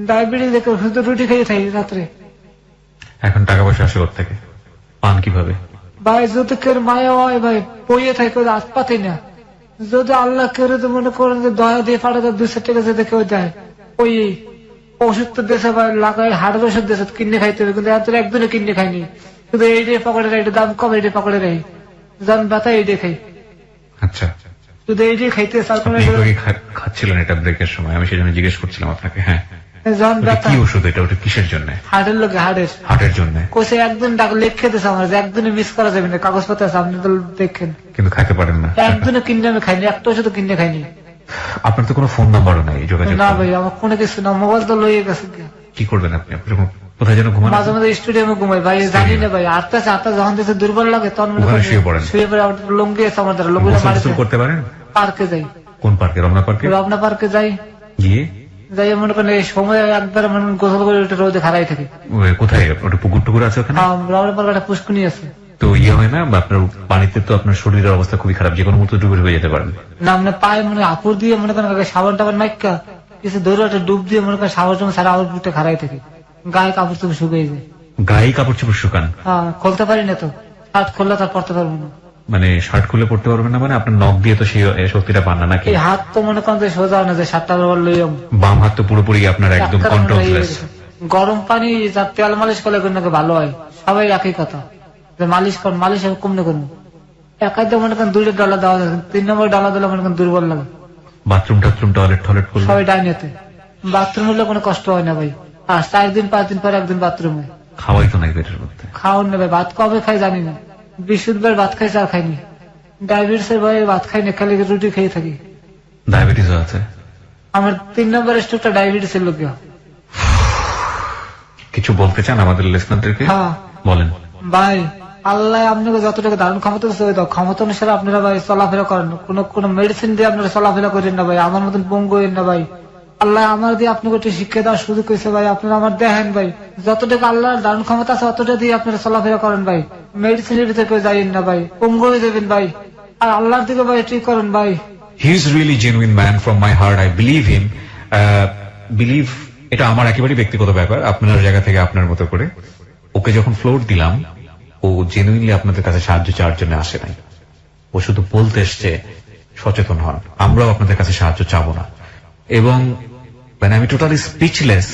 ডায়াবেটিস দেখে শুধু রুটি খেয়ে থাকি রাত্রে।
এখন টাকা পয়সা আসে ওর থেকে, পান কিভাবে
ভাই? যদি কেউ মায়া হয় ভাই, বইয়ে থাকে, রাত পাতি না, যদি আল্লাহ কেউ মনে করেন যে দয়া দিয়ে পাঠাতে 200 টাকা যদি কেউ দেয়, ওই ওষুধ তো দেশে ভাই লাগাই, হাড়ের ওষুধ দেশে কিনে খাইতে হবে, কিন্তু এত একদিনে কিনে খাইনি, শুধু এইটাই পকেটে রাই, দাম কম এইটাই পকেটে রাই, যান ব্যথা এইটাই খাই।
আচ্ছা,
শুধু এইটাই খাইতে
খাচ্ছিলেন এটা ব্রেকের সময়, আমি সেজন্য জিজ্ঞেস করছিলাম আপনাকে। হ্যাঁ,
যখন ব্যথা,
কি ওষুধ এটা? ওটা কিসের জন্য?
হার্টের লোক,
হার্টের জন্য।
কোসে একদিন ডাক লিখে দিয়েছে আমার যে একদিনে মিস করা যাবে না, কাগজপত্র আছে, আপনি তো দেখেন,
কিন্তু খাইতে পারেন না।
একদিনে কিনে আমি খাইনি, একটা ওষুধ কিনে খাইনি।
আপনার তো কোনো ফোন নাম্বারও নাই যোগাযোগ?
না ভাই, আমার কোনো কিছু না, মোবাইল তো লইয়ে গেছে।
কি করবেন আপনি? আপনি কোথায় যেন ঘুমান?
মাঝে মাঝে স্টুডিয়ামে ঘুমাই ভাই, জানি না ভাই, আটটা যখন দেখে দুর্বল লাগে তখন
শুয়ে পড়েন?
শুয়ে পড়ে লুঙ্গি আছে আমার দ্বারা, লুঙ্গি
করতে পারেন?
পার্কে যাই।
কোন পার্কে? রমনা পার্কে?
রমনা পার্কে যাই,
গিয়ে
যাই মনে করেন এই সময় একবার মানে গোসল করে ওটা রোদে খাড়াই থাকি।
কোথায়? ওটা পুকুর টুকুর আছে ওখানে?
রমনা পার্কে একটা পুষ্কুনি আছে।
তো ইয়ে হয় না আপনার পানিতে? তো আপনার শরীরের অবস্থা খুবই খারাপ, যে কোনো মুহূর্তে ডুবে হয়ে যেতে পারেন।
না মানে পায়ে মানে আপুর দিয়ে মনে করেন সাবান টাবান নাইকা কিছু ধরে একটা ডুব দিয়ে মনে করেন সাবান টাবান সারা আবার বুকটা খাড়াই থাকে, গায়ে কাপড় চোপড় শুকিয়ে যায়।
গায়ে কাপড় চোপড় শুকান?
হ্যাঁ, খুলতে পারি না তো, শার্ট খুললে তার পড়তে পারবো না।
মানে শার্ট খুলে পড়তে পারবেন না মানে আপনার নখ দিয়ে তো সেই শক্তিটা পান না নাকি?
এই হাত তো মনে করেন সোজা না, যে শার্টটা লইয়াম,
বাম হাত তো পুরোপুরি আপনার একদম কন্ট্রোললেস।
গরম পানি যা তেল মালিশ করলে নাকি ভালো হয়, সবাই একই কথা, যে মালিশ কর, মালিশ কমনে করবো, একাই তো মনে করেন 2টা ডালা দেওয়া যায়, 3 নম্বর ডালা দিলে মনে করেন দুর্বল লাগে।
বাথরুম টাথরুম টয়লেট টয়লেট করলে
সবাই ডাইনেতে, বাথরুম হলে কোনো কষ্ট হয় না ভাই, আর 4 দিন 5 দিন পর একদিন বাথরুমে।
খাওয়াই তো নাই পেটের মধ্যে।
খাওয়ান নেবে, ভাত কবে খাই জানি না, বৃহস্পতিবার ভাত খাই, চার খাইনি, ডায়াবেটিসের ভয়ে ভাত খাই না, খালি রুটি খেয়ে থাকি।
ডায়াবেটিসও আছে?
আমার 3 নম্বর স্ট্রোকটা ডায়াবেটিসের লোক।
কিছু বলতে চান আমাদের লিসনারদেরকে?
হ্যাঁ
বলেন।
ভাই, আল্লাহ আপনাকে যতটুকু দারুণ ক্ষমতা দিচ্ছে, ওই ক্ষমতা অনুসারে আপনারা ভাই চলাফেরা করেন, কোন মেডিসিন দিয়ে আপনারা চলাফেরা করেন না ভাই, আমার মতন পঙ্গু হইন না ভাই। আল্লাহ আমার দিয়ে আপনাকে একটু শিক্ষা দেওয়ার সুযোগ হয়েছে ভাই, আপনারা আমার দেখেন ভাই, যতটুকু আল্লাহর দারুণ ক্ষমতা আছে অতটা দিয়ে আপনারা চলাফেরা করেন ভাই, মেডিসিনের ভিতরে কেউ যাইন না ভাই, পঙ্গু হয়ে যাবেন ভাই, আর আল্লাহর দিকে ভাই ঠিক করেন ভাই।
He is really genuine man from my heart, I believe him. Believe, এটা আমার একেবারে ব্যক্তিগত ব্যাপার, আপনার জায়গা থেকে আপনার মতো করে। ওকে যখন ফ্লোর দিলাম, ও জেনুইনলি আপনাদের কাছে সাহায্য চাওয়ার জন্য আসে নাই, ও শুধু বলতে এসছে সচেতন হন, আমরাও আপনাদের কাছে সাহায্য চাবো না। এবং মানে আমি টোটালি স্পিচলেস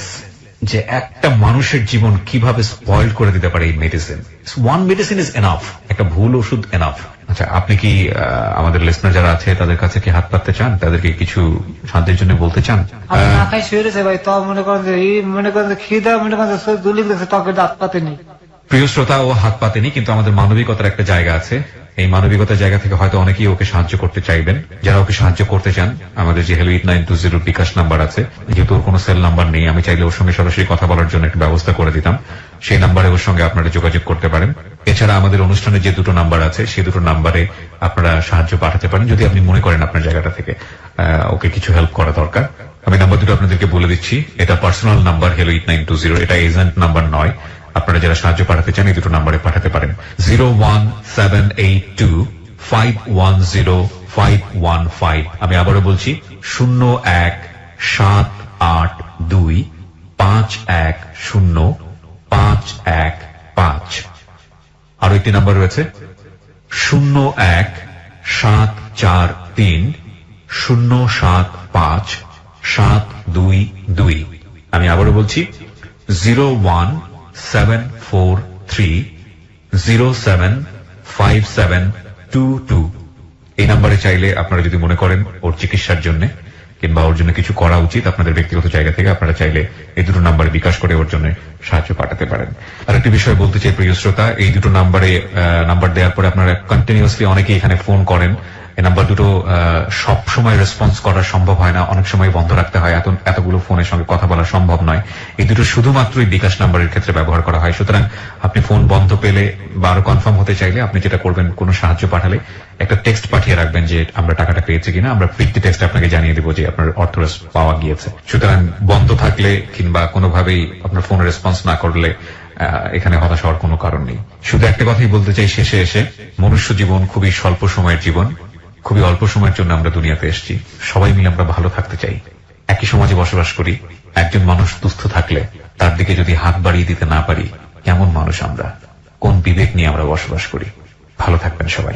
যে একটা মানুষের জীবন কিভাবে স্পয়েল করে দিতে পারে এই medicine. One medicine is enough, একটা ভুল ওষুধ এনাফ। আচ্ছা, আপনি কি আমাদের লিসনার যারা আছে তাদের কাছে কি হাত পাততে চান, তাদেরকে কিছু সাহায্যের জন্য বলতে চান?
আমি না খাই শুয়ে রয়েছে ভাই, তো মনে করেন যে এই মনে করেন যে খিদা মনে করেন যে দুলি গেছে, তবে হাত পাতেনি।
প্রিয় শ্রোতা, ও হাত পাতেনি, কিন্তু আমাদের মানবিকতার একটা জায়গা আছে। এই মানবিকতার জায়গা থেকে হয়তো অনেকেই ওকে সাহায্য করতে চাইবেন। যারা ওকে সাহায্য করতে চান, আমাদের যে হ্যালো 8920 বিকাশ নাম্বার আছে, যেহেতু ওর কোনো সেল নাম্বার নেই, আমি চাইলে ওর সঙ্গে সরাসরি কথা বলার জন্য একটা ব্যবস্থা করে দিতাম। সেই নাম্বারে ওর সঙ্গে আপনারা যোগাযোগ করতে পারেন। এছাড়া আমাদের অনুষ্ঠানে যে দুটো নাম্বার আছে, সেই দুটো নাম্বারে আপনারা সাহায্য পাঠাতে পারেন, যদি আপনি মনে করেন আপনার জায়গাটা থেকে ওকে কিছু হেল্প করা দরকার। আমি নাম্বার দুটো আপনাদেরকে বলে দিচ্ছি। এটা পার্সোনাল নাম্বার হ্যালো 8920, এটা এজেন্ট নাম্বার নয়। আপনারা যারা সাহায্য পাঠাতে চান এই দুটো নাম্বারে পাঠাতে পারেন। 01782510515। আমি আবারও বলছি 01782510515। আরো একটি নাম্বার রয়েছে 01747507522। আমি আবারও বলছি 01743075722। এই নাম্বারে চাইলে আপনারা যদি মনে করেন ওর চিকিৎসার জন্য কিংবা ওর জন্য কিছু করা উচিত, আপনাদের ব্যক্তিগত জায়গা থেকে আপনারা চাইলে এই দুটো নাম্বারে বিকাশ করে ওর জন্য সাহায্য পাঠাতে পারেন। আরেকটি বিষয় বলতে চাই প্রিয় শ্রোতা, এই দুটো নাম্বারে নাম্বার দেওয়ার পরে আপনারা কন্টিনিউয়াসলি অনেকেই এখানে ফোন করেন। এই নাম্বার দুটো সব সময় রেসপন্স করা সম্ভব হয় না, অনেক সময় বন্ধ রাখতে হয়, এতগুলো ফোনের সঙ্গে কথা বলা সম্ভব নয়। এই দুটো শুধুমাত্রই বিকাশ নাম্বারের ক্ষেত্রে ব্যবহার করা হয়। সুতরাং আপনি ফোন বন্ধ পেলে বা আরো কনফার্ম হতে চাইলে আপনি যেটা করবেন, কোনো সাহায্য পাঠালে একটা টেক্সট পাঠিয়ে রাখবেন যে আমরা টাকাটা পেয়েছি কিনা, আমরা ফিরতি টেক্সট আপনাকে জানিয়ে দেবো যে আপনার অর্থ পাওয়া গিয়েছে। সুতরাং বন্ধ থাকলে কিংবা কোনোভাবেই আপনার ফোন রেসপন্স না করলে এখানে হতাশ হওয়ার কোনো কারণ নেই। শুধু একটা কথাই বলতে চাই শেষে এসে, মনুষ্য জীবন খুবই স্বল্প সময়ের জীবন, খুবই অল্প সময়ের জন্য আমরা দুনিয়াতে এসেছি। সবাই মিলে আমরা ভালো থাকতে চাই, একই সমাজে বসবাস করি। একজন মানুষ দুস্থ থাকলে তার দিকে যদি হাত বাড়িয়ে দিতে না পারি, কেমন মানুষ আমরা, কোন বিবেক নিয়ে আমরা বসবাস করি? ভালো থাকবেন সবাই।